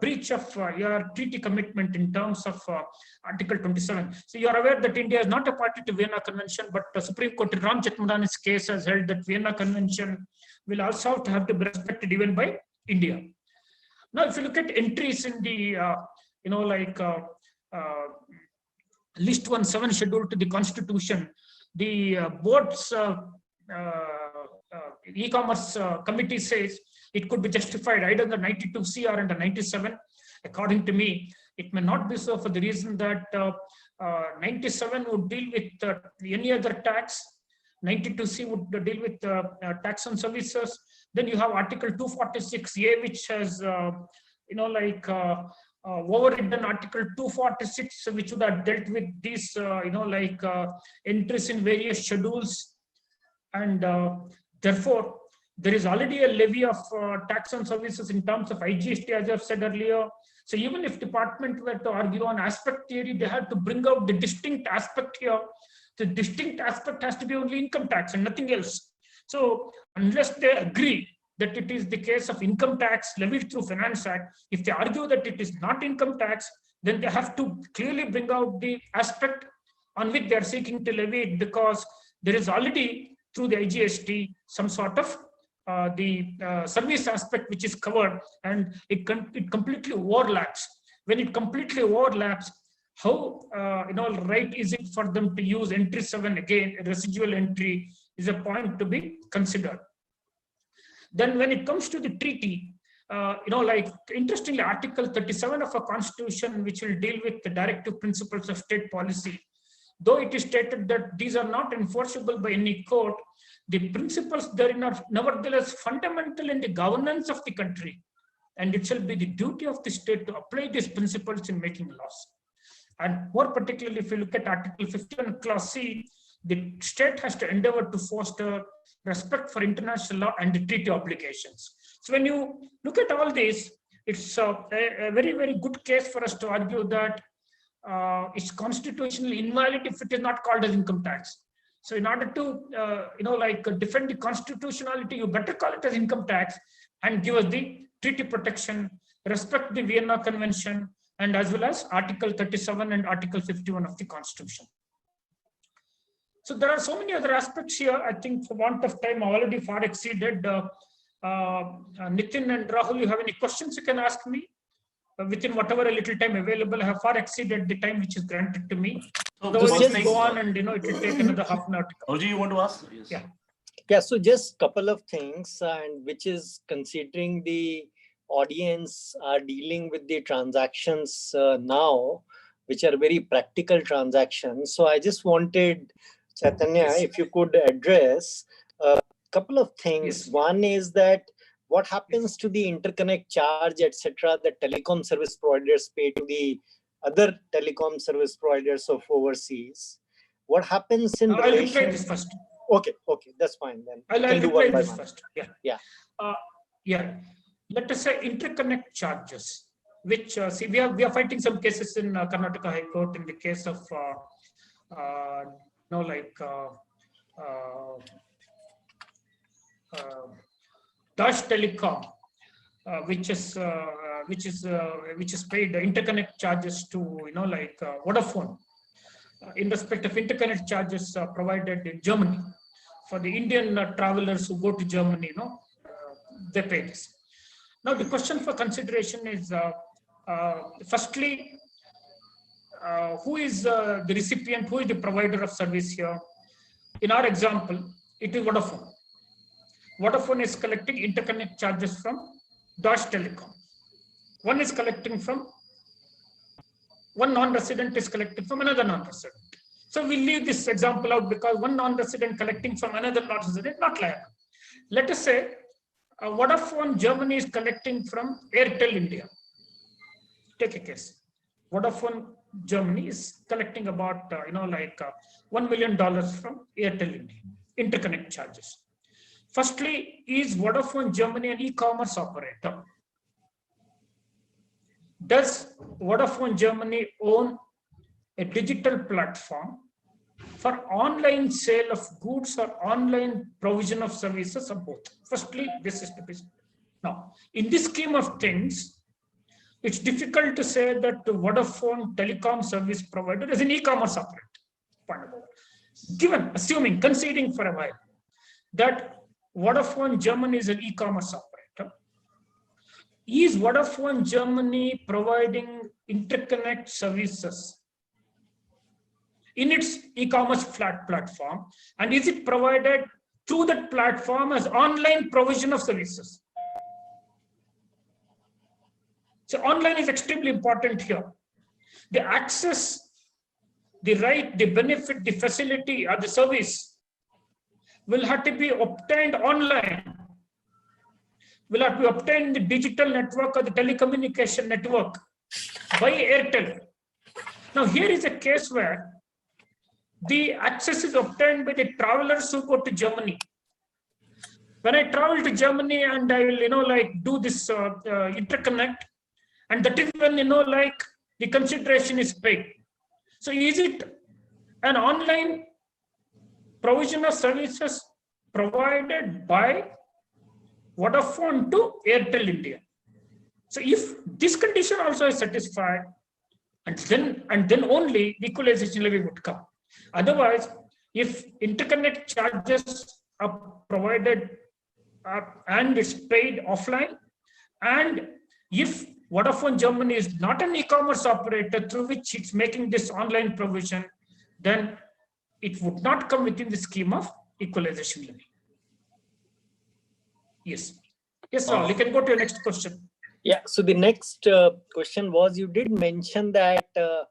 Speaker 3: breach of your treaty commitment in terms of Article 27. So you are aware that India is not a party to Vienna Convention, but the Supreme Court in Ram Jethmalani's case has held that Vienna Convention will also have to be respected even by India. Now, if you look at entries in the, List 1.7 schedule to the Constitution, the board's e-commerce committee says it could be justified either under 92C or under 97. According to me, it may not be so for the reason that 97 would deal with any other tax. 92C would deal with tax on services. Then you have Article 246A, which has, overridden Article 246, which would have dealt with these, entries in various schedules. And therefore, there is already a levy of tax on services in terms of IGST, as I've said earlier. So even if department were to argue on aspect theory, they had to bring out the distinct aspect here. The distinct aspect has to be only income tax and nothing else. So unless they agree that it is the case of income tax levied through Finance Act, if they argue that it is not income tax, then they have to clearly bring out the aspect on which they are seeking to levy it, because there is already through the IGST some sort of service aspect which is covered, and it completely overlaps. When it completely overlaps, how right is it for them to use entry 7 again? A residual entry is a point to be considered. Then when it comes to the treaty, interestingly, Article 37 of our Constitution, which will deal with the directive principles of state policy, though it is stated that these are not enforceable by any court, the principles therein are nevertheless fundamental in the governance of the country. And it shall be the duty of the state to apply these principles in making laws. And more particularly, if you look at Article 15, Clause C, the state has to endeavor to foster respect for international law and the treaty obligations. So when you look at all this, it's a very, very good case for us to argue that it's constitutionally invalid if it is not called as income tax. So in order to, defend the constitutionality, you better call it as income tax and give us the treaty protection, respect the Vienna Convention, and as well as Article 37 and Article 51 of the Constitution. So there are so many other aspects here. I think for want of time, I already far exceeded. Nitin and Rahul, you have any questions you can ask me? Within whatever a little time available, I have far exceeded the time which is granted to me. So just go on, and it will take another half an hour to come.
Speaker 1: Oji, you want to ask? Yes.
Speaker 2: Yeah. Yeah. So just couple of things, and which is considering the audience are dealing with the transactions now, which are very practical transactions. So I just wanted Chaitanya,
Speaker 3: Yes.
Speaker 2: if you could address a couple of things.
Speaker 3: Yes.
Speaker 2: One is that what happens to the interconnect charge, etc., that telecom service providers pay to the other telecom service providers of overseas? What happens in
Speaker 3: I'll
Speaker 2: relation?
Speaker 3: reply this first.
Speaker 2: Okay, that's fine then.
Speaker 3: I'll reply this first. Yeah. Yeah. Let us say interconnect charges, which see we are fighting some cases in Karnataka High Court in the case of Dash Telecom, which is paid interconnect charges to Vodafone in respect of interconnect charges provided in Germany for the Indian travelers who go to Germany. They pay this. Now the question for consideration is firstly, who is the recipient, who is the provider of service here? In our example, it is Vodafone. Vodafone is collecting interconnect charges from Deutsche Telekom. One is collecting from one non-resident is collecting from another non-resident. So we leave this example out because one non-resident collecting from another non-resident not liable. Let us say Vodafone Germany is collecting from Airtel India. Take a case. Vodafone Germany is collecting about $1 million from Airtel India interconnect charges. Firstly, is Vodafone Germany an e-commerce operator? Does Vodafone Germany own a digital platform for online sale of goods or online provision of services or both? Firstly, this is the business. Now, in this scheme of things, it's difficult to say that the Vodafone telecom service provider is an e-commerce operator. Assuming, conceding for a while, that Vodafone Germany is an e-commerce operator, is Vodafone Germany providing interconnect services in its e-commerce platform, and is it provided through that platform as online provision of services? So online is extremely important here. The access, the right, the benefit, the facility, or the service will have to be obtained online, will have to be obtained in the digital network or the telecommunication network by Airtel. Now here is a case where the access is obtained by the travelers who go to Germany. When I travel to Germany and I will, do this interconnect, and that is when, the consideration is paid. So is it an online provision of services provided by Vodafone to Airtel India? So if this condition also is satisfied, and then only the equalization levy would come. Otherwise, if interconnect charges are provided and it's paid offline, and if Vodafone Germany is not an e-commerce operator through which it's making this online provision, then it would not come within the scheme of equalization levy. Yes. Yes, Rahul, you can go to your next question.
Speaker 2: Yeah, so the next question was, you did mention that the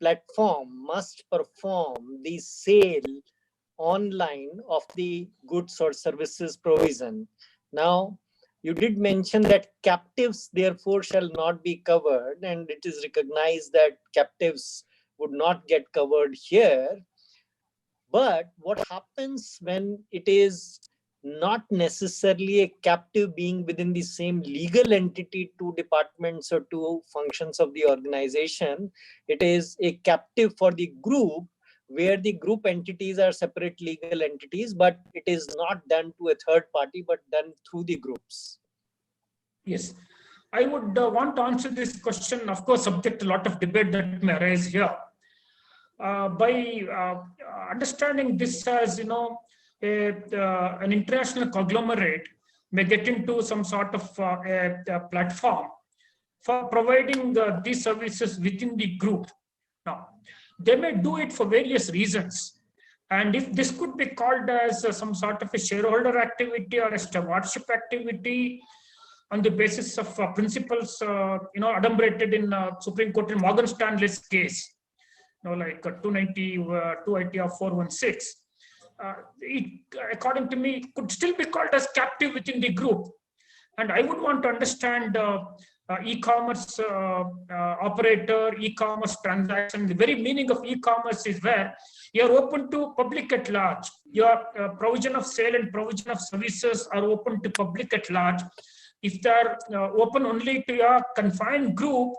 Speaker 2: platform must perform the sale online of the goods or services provision. Now, you did mention that captives therefore shall not be covered, and it is recognized that captives would not get covered here. But what happens when it is not necessarily a captive being within the same legal entity, two departments or two functions of the organization? It is a captive for the group, where the group entities are separate legal entities, but it is not done to a third party, but done through the groups.
Speaker 3: Yes, I would want to answer this question, of course, subject to a lot of debate that may arise here. By understanding this as, an international conglomerate may get into some sort of a platform for providing these services within the group. Now, they may do it for various reasons. And if this could be called as some sort of a shareholder activity or a stewardship activity on the basis of principles, adumbrated in Supreme Court in Morgan Stanley's case, like 290, 280 or 416, it, according to me, could still be called as captive within the group. And I would want to understand e-commerce operator, e-commerce transaction. The very meaning of e-commerce is where you're open to public at large. Your provision of sale and provision of services are open to public at large. If they're open only to your confined group,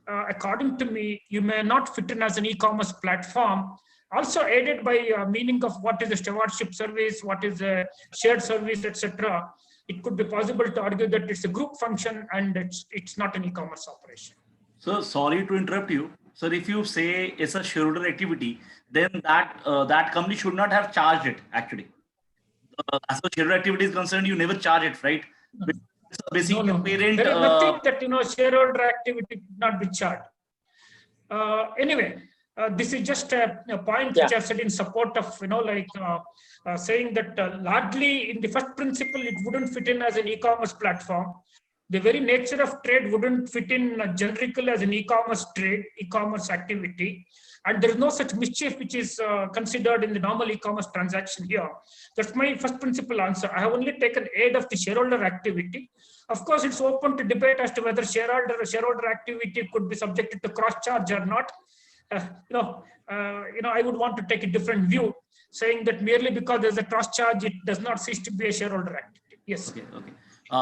Speaker 3: according to me, you may not fit in as an e-commerce platform. Also aided by meaning of what is a stewardship service, what is a shared service, etc. It could be possible to argue that it's a group function and it's not an e-commerce operation.
Speaker 1: So sorry to interrupt you. Sir, if you say it's a shareholder activity, then that company should not have charged it actually. As far as shareholder activity is concerned, you never charge it, right? Basically,
Speaker 3: No.
Speaker 1: parent.
Speaker 3: There is nothing that shareholder activity could not be charged. Anyway, this is just a point which I've said in support of saying that largely in the first principle it wouldn't fit in as an e-commerce platform. The very nature of trade wouldn't fit in generically as an e-commerce trade, e-commerce activity. And there is no such mischief which is considered in the normal e-commerce transaction here. That's my first principle answer. I have only taken aid of the shareholder activity. Of course, it's open to debate as to whether shareholder activity could be subjected to cross charge or not. I would want to take a different view, saying that merely because there's a cross charge, it does not cease to be a shareholder activity. Yes.
Speaker 1: Okay.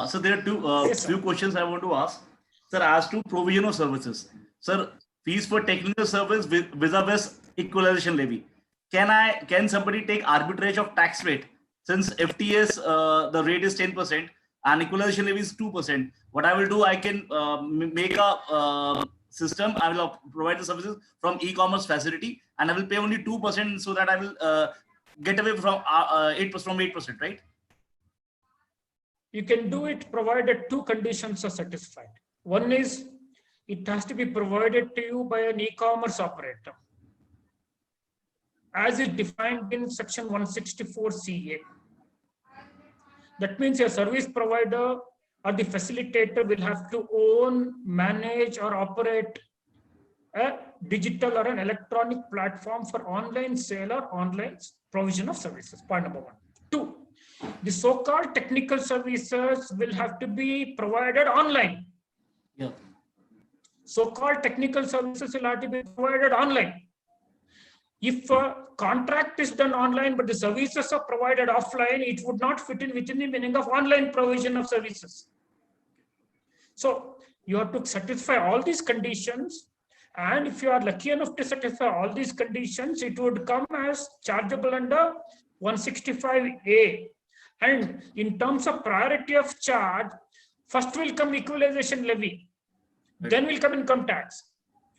Speaker 1: So there are few questions I want to ask. Sir, as to provision of services. Sir, fees for technical service vis-a-vis equalization levy. Can somebody take arbitrage of tax rate? Since FTS, the rate is 10% and equalization levy is 2%. What I will do, I can make a system. I will provide the services from e-commerce facility and I will pay only 2% so that I will get away from 8%, right?
Speaker 3: You can do it provided two conditions are satisfied. One is it has to be provided to you by an e-commerce operator, as is defined in section 164 CA. That means your service provider or the facilitator will have to own, manage, or operate a digital or an electronic platform for online sale or online provision of services. Point number one. Two, the so-called technical services will have to be provided online.
Speaker 1: Yeah.
Speaker 3: So-called technical services will have to be provided online. If a contract is done online, but the services are provided offline, it would not fit in within the meaning of online provision of services. So you have to satisfy all these conditions. And if you are lucky enough to satisfy all these conditions, it would come as chargeable under 165A. And in terms of priority of charge, first will come equalization levy, then will come income tax.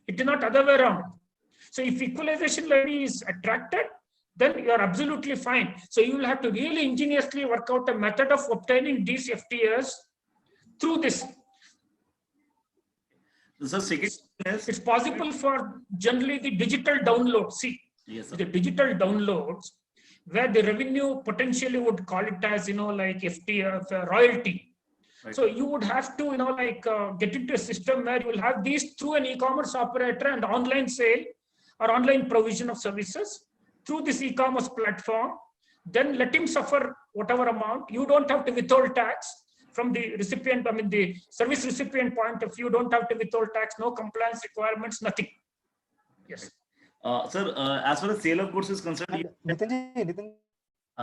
Speaker 3: It is not other way around. So if equalization levy is attracted, then you are absolutely fine. So you will have to really ingeniously work out a method of obtaining these FTS through this. It's possible for generally the digital download. See, yes, the digital downloads, where the revenue potentially would call it as, like FTF royalty. Right. So you would have to, get into a system where you will have these through an e-commerce operator and online sale or online provision of services through this e-commerce platform. Then let him suffer whatever amount. You don't have to withhold tax from the recipient. The service recipient point of view, don't have to withhold tax, no compliance requirements, nothing. Yes.
Speaker 1: Sir, as far as sale of goods is concerned,
Speaker 4: Nitin,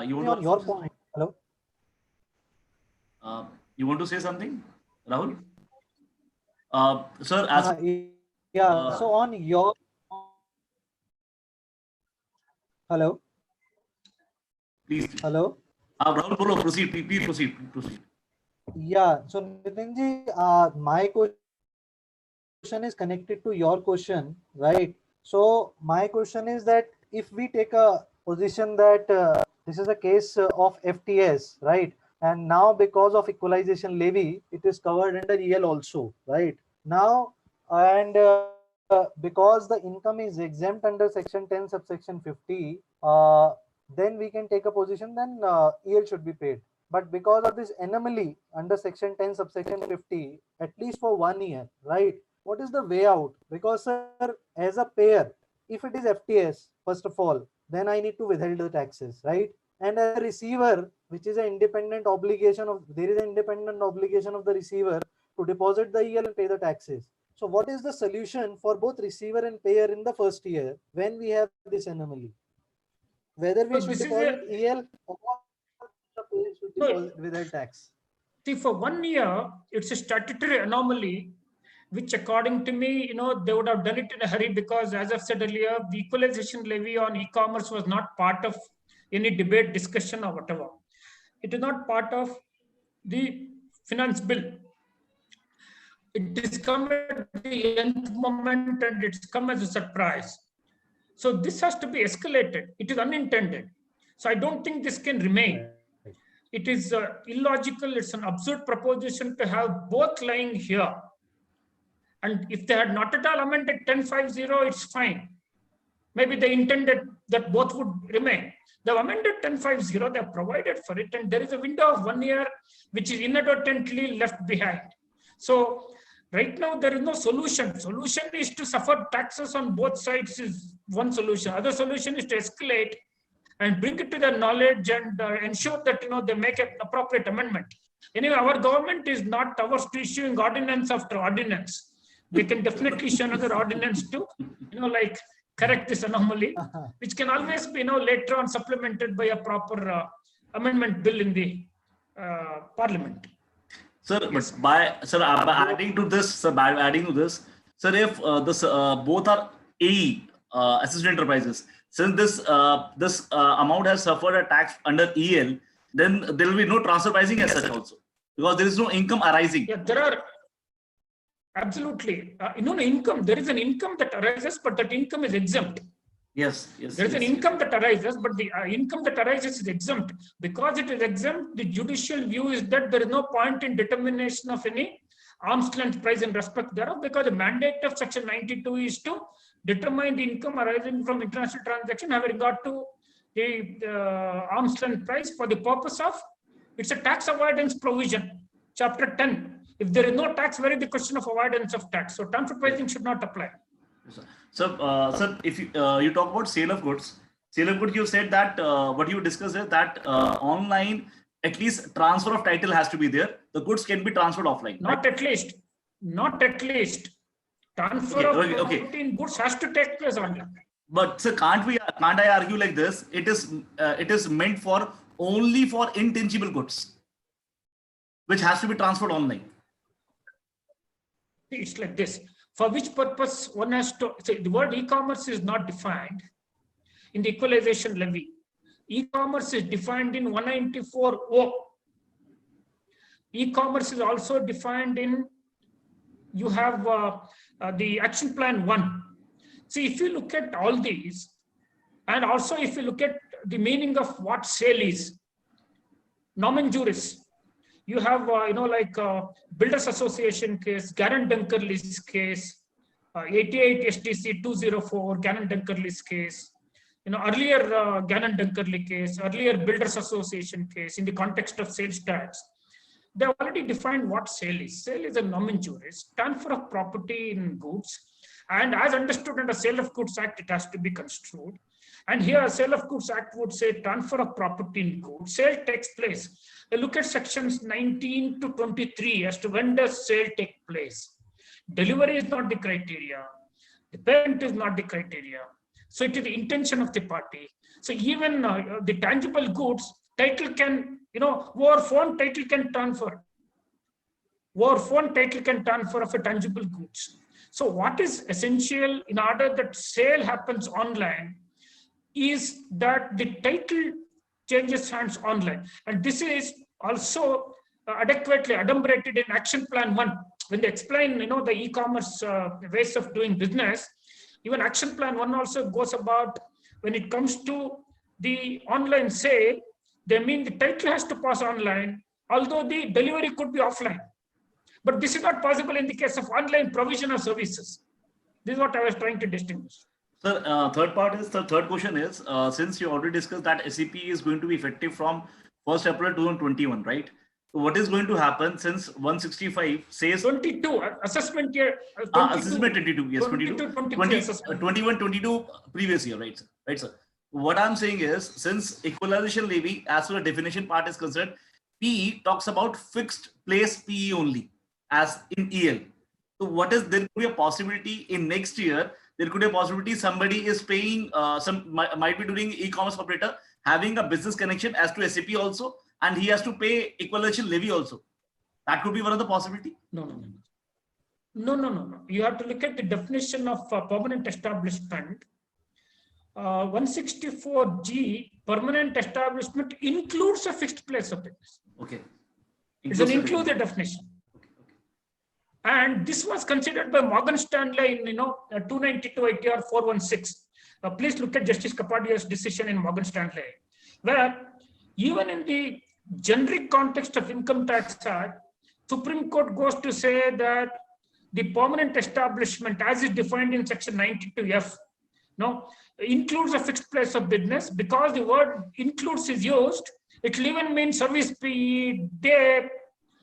Speaker 1: you want
Speaker 4: your point. Hello.
Speaker 1: You want to say something, Rahul? Sir, as
Speaker 4: so on your hello.
Speaker 1: Please.
Speaker 4: Hello.
Speaker 1: Rahul, proceed. Please proceed.
Speaker 4: Yeah. So Nitinji, my question is connected to your question, right? So my question is that if we take a position that this is a case of FTS, right? And now because of equalization levy, it is covered under EL also, right? Now, and because the income is exempt under section 10 subsection 50, then we can take a position, then EL should be paid. But because of this anomaly under section 10 subsection 50, at least for 1 year, right? What is the way out? Because sir, as a payer, if it is FTS, first of all, then I need to withhold the taxes, right? And a receiver, which is an independent obligation of, there is an independent obligation of the receiver to deposit the EL and pay the taxes. So what is the solution for both receiver and payer in the first year when we have this anomaly? Whether we
Speaker 3: So
Speaker 4: should
Speaker 3: this is
Speaker 4: deposit EL or the payer should deposit without tax?
Speaker 3: See, for 1 year, it's a statutory anomaly, which according to me, they would have done it in a hurry because, as I've said earlier, the equalization levy on e-commerce was not part of any debate, discussion, or whatever. It is not part of the finance bill. It is come at the nth moment and it's come as a surprise. So this has to be escalated. It is unintended. So I don't think this can remain. It is illogical. It's an absurd proposition to have both lying here. And if they had not at all amended 10.50, it's fine. Maybe they intended that both would remain. They've amended 10.50, they've provided for it, and there is a window of 1 year which is inadvertently left behind. So right now there is no solution. Solution is to suffer taxes on both sides is one solution. Other solution is to escalate and bring it to their knowledge and ensure that they make an appropriate amendment. Anyway, our government is not ours to issuing ordinance after ordinance. We can definitely issue another ordinance to, like correct this anomaly, which can always be, later on supplemented by a proper amendment bill in the parliament.
Speaker 1: Sir, by adding to this, sir, if both are AE, assisted enterprises, since this amount has suffered a tax under EL, then there will be no transfer pricing as such also, because there is no income arising.
Speaker 3: Yeah, there are absolutely income. There is an income that arises, but that income is exempt.
Speaker 1: Yes.
Speaker 3: There is an income that arises, but the income that arises is exempt. Because it is exempt, the judicial view is that there is no point in determination of any arm's length price in respect thereof, because the mandate of Section 92 is to determine the income arising from international transaction having regard to the arm's length price for the purpose of, it's a tax avoidance provision, Chapter 10. If there is no tax, where is the question of avoidance of tax? So transfer pricing should not apply.
Speaker 1: So, sir, if you talk about sale of goods, you said that what you discussed is that online, at least transfer of title has to be there. The goods can be transferred offline.
Speaker 3: Not
Speaker 1: right?
Speaker 3: at least. Not at least. Transfer of property in goods has to take place online.
Speaker 1: But sir, can't I argue like this? It is meant for only for intangible goods, which has to be transferred online.
Speaker 3: It's like this. For which purpose one has to say the word e-commerce is not defined in the equalization levy. E-commerce is defined in 194O. E-commerce is also defined in, you have the action plan 1. See, if you look at all these, and also if you look at the meaning of what sale is, nomen juris, you have, Builders Association case, Gannon Dunkerley's case, 88 STC 204, Gannon Dunkerley's case, earlier Gannon Dunkerley case, earlier Builders Association case in the context of sales tax. They have already defined what sale is. Sale is a nomen juris, transfer of property in goods. And as understood under Sale of Goods Act, it has to be construed. And here, Sale of Goods Act would say transfer of property in goods. Sale takes place. Look at sections 19 to 23 as to when does sale take place. Delivery is not the criteria. The payment is not the criteria. So it is the intention of the party. So even the tangible goods, title can, over phone title can transfer. Over phone title can transfer of a tangible goods. So what is essential in order that sale happens online is that the title changes hands online. And this is also adequately adumbrated in Action Plan 1. When they explain, the e-commerce ways of doing business, even Action Plan 1 also goes about when it comes to the online sale, they mean the title has to pass online, although the delivery could be offline. But this is not possible in the case of online provision of services. This is what I was trying to distinguish.
Speaker 1: Sir, the third question is, since you already discussed that SEP is going to be effective from 1st April 2021, right? what is going to happen since 165 says
Speaker 3: 22 assessment year,
Speaker 1: assessment 22, yes,
Speaker 3: 22,
Speaker 1: 22,
Speaker 3: 23
Speaker 1: 20,
Speaker 3: assessment.
Speaker 1: 21, 22 previous year, right, sir? Right, sir. What I'm saying is, since equalization levy, as far as definition part is concerned, PE talks about fixed place PE only, as in EL. So what is, there could be a possibility in next year, there could be a possibility somebody is paying, might be doing e-commerce operator, having a business connection as to SAP also, and he has to pay equalization levy also. That could be one of the possibility.
Speaker 3: No. You have to look at the definition of permanent establishment. 164G, permanent establishment includes a fixed place of business.
Speaker 1: Okay.
Speaker 3: It's an inclusive definition.
Speaker 1: Okay.
Speaker 3: And this was considered by Morgan Stanley in 292 ITR 416. Please look at Justice Kapadia's decision in Morgan Stanley, where even in the generic context of Income Tax Act, Supreme Court goes to say that the permanent establishment, as is defined in Section 92F, includes a fixed place of business. Because the word includes is used, it will even mean service fee, day,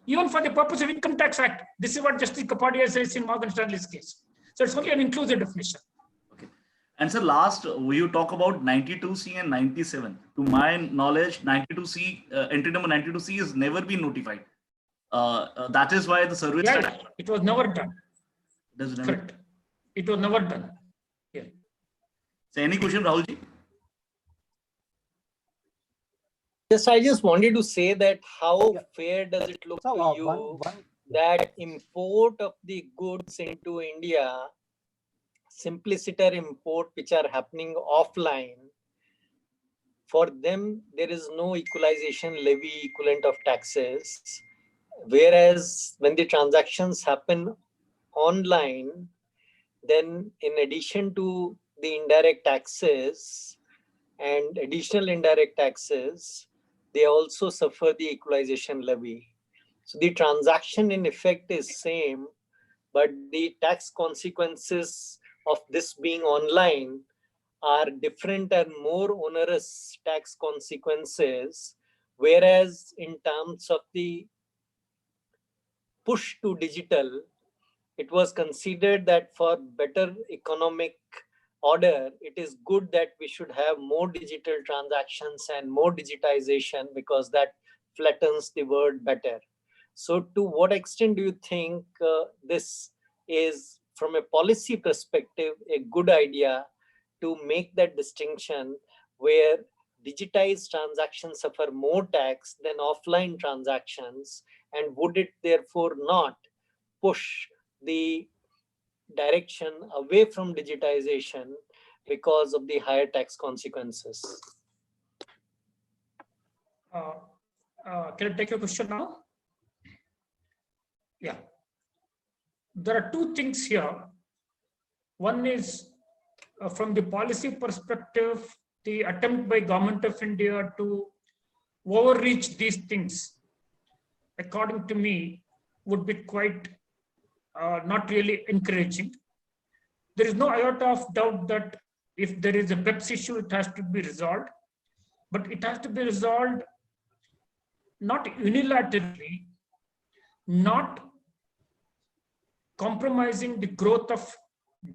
Speaker 3: even for the purpose of Income Tax Act. This is what Justice Kapadia says in Morgan Stanley's case. So it's only an inclusive definition.
Speaker 1: Okay. And so last, you talk about 92C and 97. To my knowledge, 92C, entry number 92C has never been notified. That is why the service.
Speaker 3: Yeah, it was never done.
Speaker 1: Correct.
Speaker 3: It was never done. Yeah.
Speaker 1: So any question, Rahulji?
Speaker 2: Yes, I just wanted to say that how fair does it look to you that import of the goods into India, simpliciter import, which are happening offline, for them, there is no equalization levy equivalent of taxes. Whereas when the transactions happen online, then in addition to the indirect taxes and additional indirect taxes, they also suffer the equalization levy. So the transaction in effect is same, but the tax consequences of this being online are different and more onerous tax consequences. Whereas in terms of the push to digital, it was considered that for better economic order, it is good that we should have more digital transactions and more digitization, because that flattens the word better. So to what extent do you think this is, from a policy perspective, a good idea to make that distinction where digitized transactions suffer more tax than offline transactions? And would it therefore not push the direction away from digitization because of the higher tax consequences?
Speaker 3: Can I take your question now? Yeah. There are two things here. One is from the policy perspective, the attempt by Government of India to overreach these things, according to me, would be quite not really encouraging. There is no iota of doubt that if there is a BEPS issue, it has to be resolved, but it has to be resolved not unilaterally, not compromising the growth of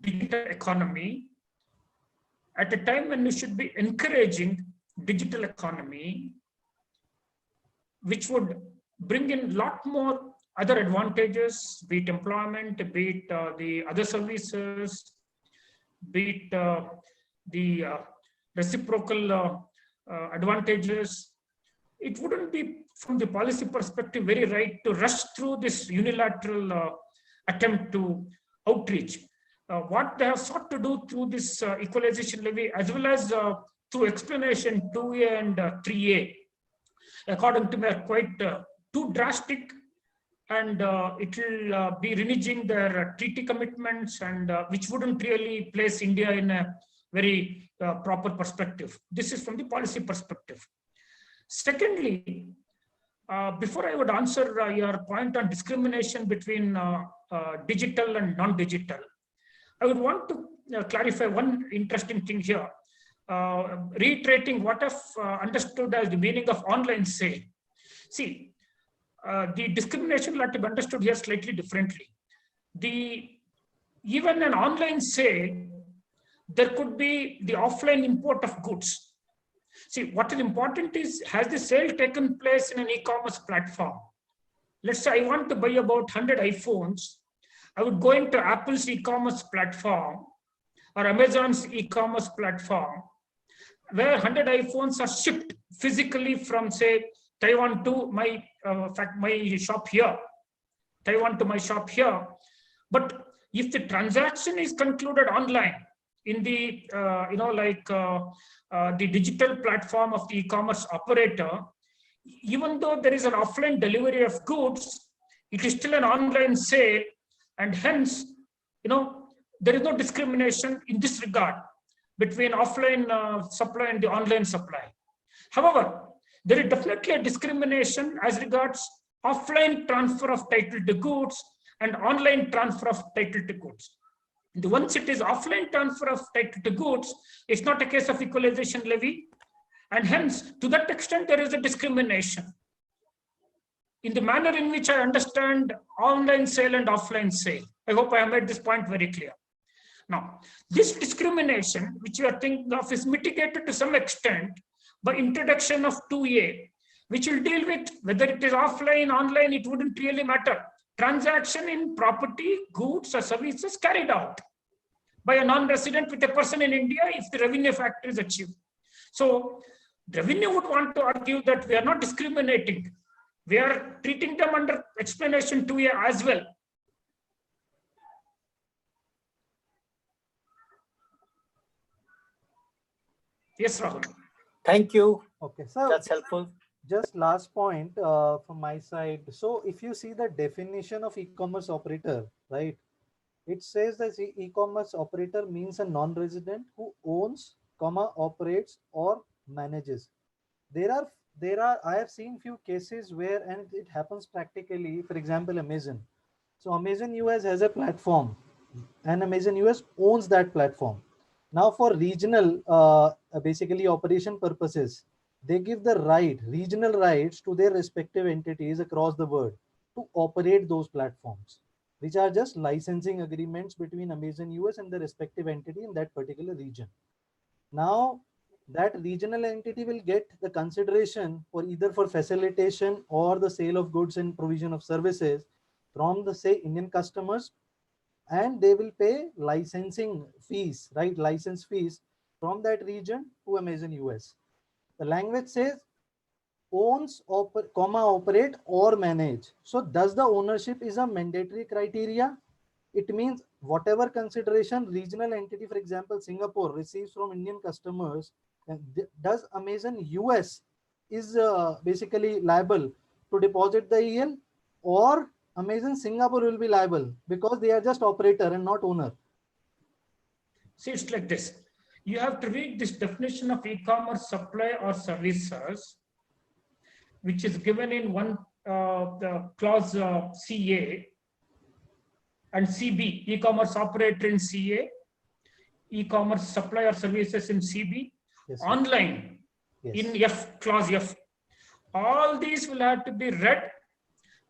Speaker 3: digital economy at a time when we should be encouraging digital economy, which would bring in a lot more other advantages, be it employment, be it the other services, be it the reciprocal advantages. It wouldn't be, from the policy perspective, very right to rush through this unilateral attempt to outreach. What they have sought to do through this equalization levy, as well as through explanation 2A and 3A, according to me, are quite too drastic, and it will be reneging their treaty commitments, and which wouldn't really place India in a very proper perspective. This is from the policy perspective. Secondly, before I would answer your point on discrimination between digital and non-digital, I would want to clarify one interesting thing here, reiterating what I've understood as the meaning of online sale. See, the discrimination will have to be understood here slightly differently. Even an online sale, there could be the offline import of goods. See, what is important is, has the sale taken place in an e-commerce platform? Let's say I want to buy about 100 iPhones. I would go into Apple's e-commerce platform or Amazon's e-commerce platform, where 100 iPhones are shipped physically from, say, Taiwan to my shop here, Taiwan to my shop here. But if the transaction is concluded online in the, the digital platform of the e-commerce operator, even though there is an offline delivery of goods, it is still an online sale, and hence, there is no discrimination in this regard between offline supply and the online supply. However, there is definitely a discrimination as regards offline transfer of title to goods and online transfer of title to goods. Once it is offline transfer of title to goods, it's not a case of equalization levy, and hence, to that extent, there is a discrimination in the manner in which I understand online sale and offline sale. I hope I have made this point very clear. Now, this discrimination, which you are thinking of, is mitigated to some extent by introduction of 2A, which will deal with whether it is offline, online, it wouldn't really matter. Transaction in property, goods, or services carried out by a non-resident with a person in India if the revenue factor is achieved. So, revenue would want to argue that we are not discriminating. We are treating them under explanation 2A as well. Yes, Rahul.
Speaker 2: Thank you.
Speaker 4: Okay, so
Speaker 2: That's helpful.
Speaker 4: just last point from my side. So if you see the definition of e-commerce operator, right, it says that e-commerce operator means a non-resident who owns, operates or manages. There are I have seen few cases where, and it happens practically, for example, Amazon. So Amazon US has a platform and Amazon US owns that platform. Now for regional, basically operation purposes, they give the regional rights to their respective entities across the world to operate those platforms, which are just licensing agreements between Amazon US and the respective entity in that particular region. Now, that regional entity will get the consideration for either for facilitation or the sale of goods and provision of services from the, say, Indian customers, and they will pay licensing fees, right? License fees from that region to Amazon US. The language says owns, operate or manage. So does the ownership is a mandatory criteria? It means whatever consideration regional entity, for example, Singapore receives from Indian customers, does Amazon US is basically liable to deposit the EL, or Amazon Singapore will be liable because they are just operator and not owner?
Speaker 3: See, it's like this. You have to read this definition of e-commerce supply or services, which is given in the clause CA and CB, e-commerce operator in CA, e-commerce supply or services in CB, yes, online, yes, in F, clause F. All these will have to be read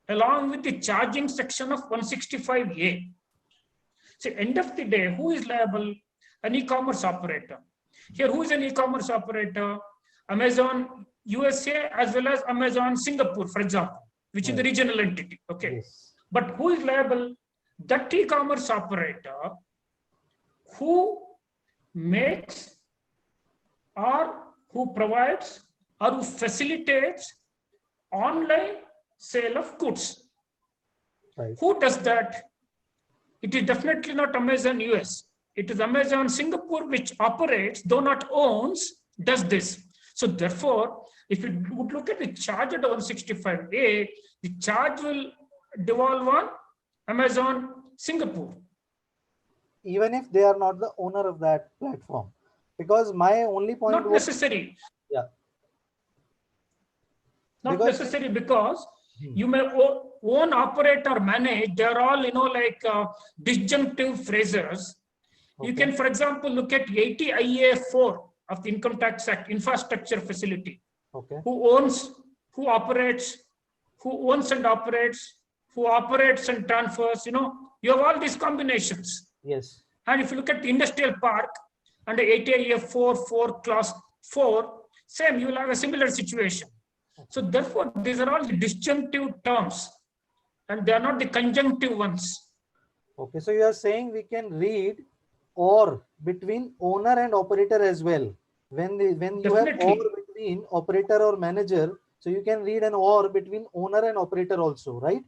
Speaker 3: along with the charging section of 165A. So end of the day, who is liable? An e-commerce operator. Here, who is an e-commerce operator? Amazon USA as well as Amazon Singapore, for example, which is the regional entity. Okay. Yes. But who is liable? That e-commerce operator who makes or who provides or who facilitates online sale of goods. Right. Who does that? It is definitely not Amazon US. It is Amazon Singapore, which operates, though not owns, does this. So therefore, if you would look at the charge at 165A, the charge will devolve on Amazon Singapore.
Speaker 4: Even if they are not the owner of that platform. Because my only point
Speaker 3: not was, necessary.
Speaker 4: Yeah.
Speaker 3: Not necessary, because you may own, operate, or manage. They are all, disjunctive phrases. Okay. You can, for example, look at 80 IA 4 of the Income Tax Act, infrastructure facility. Okay. Who owns, who operates, who owns and operates, who operates and transfers, you have all these combinations.
Speaker 4: Yes.
Speaker 3: And if you look at the industrial park under 8A 4 clause 4, same, you will have a similar situation. So therefore, these are all the disjunctive terms and they are not the conjunctive ones.
Speaker 4: Okay, so you are saying we can read or between owner and operator as well. When you have
Speaker 3: Definitely.
Speaker 4: or between operator or manager, so you can read an or between owner and operator also, right?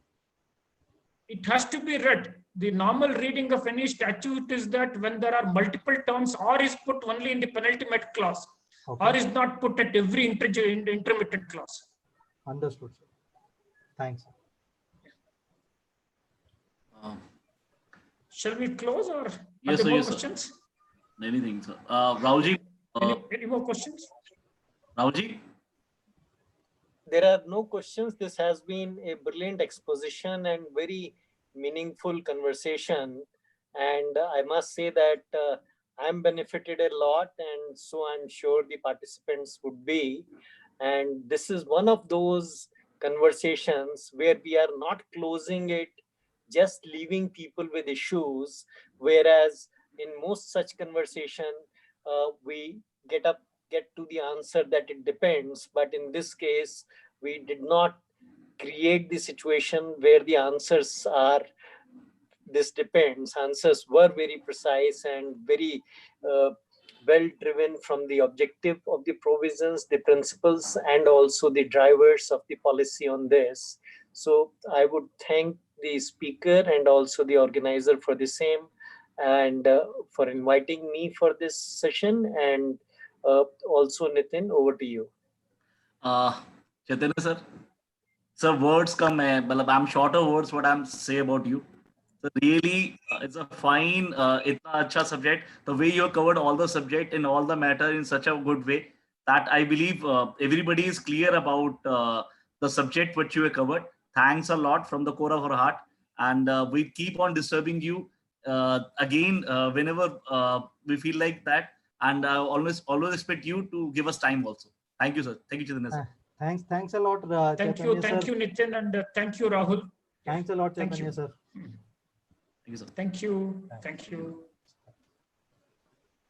Speaker 3: It has to be read. The normal reading of any statute is that when there are multiple terms, or is put only in the penultimate clause,
Speaker 4: Okay.
Speaker 3: or is not put at every intermittent clause.
Speaker 4: Understood, sir. Thanks.
Speaker 3: Shall we close or
Speaker 1: Yes,
Speaker 3: are there
Speaker 1: sir,
Speaker 3: more
Speaker 1: yes,
Speaker 3: questions?
Speaker 1: Sir. Anything, sir. Rahulji.
Speaker 3: Any more questions?
Speaker 1: Rahulji.
Speaker 2: There are no questions. This has been a brilliant exposition and very meaningful conversation. And I must say that I'm benefited a lot, and so I'm sure the participants would be. And this is one of those conversations where we are not closing it, just leaving people with issues, whereas in most such conversation, we get to the answer that it depends. But in this case, we did not create the situation where the answers are this depends. Answers were very precise and very well driven from the objective of the provisions, the principles, and also the drivers of the policy on this. So I would thank the speaker and also the organizer for the same, and for inviting me for this session. And also, Nitin, over to you.
Speaker 1: Chaitanya sir. Sir, words come. I'm short of words. What I'm say about you. So really, it's a fine, itna acha subject. The way you covered all the subject and all the matter in such a good way that I believe everybody is clear about the subject which you have covered. Thanks a lot from the core of our heart, and we keep on disturbing you again whenever we feel like that, and always expect you to give us time also. Thank you, sir. Thank you, Chaitanya sir.
Speaker 4: Thanks a lot,
Speaker 3: Thank
Speaker 4: Chaitanya,
Speaker 3: you, Nitin, and thank you, Rahul.
Speaker 4: Thanks a lot,
Speaker 3: Thank
Speaker 4: Chaitanya
Speaker 3: you.
Speaker 4: sir.
Speaker 1: Thank you, sir.
Speaker 3: Thank you. Thank you.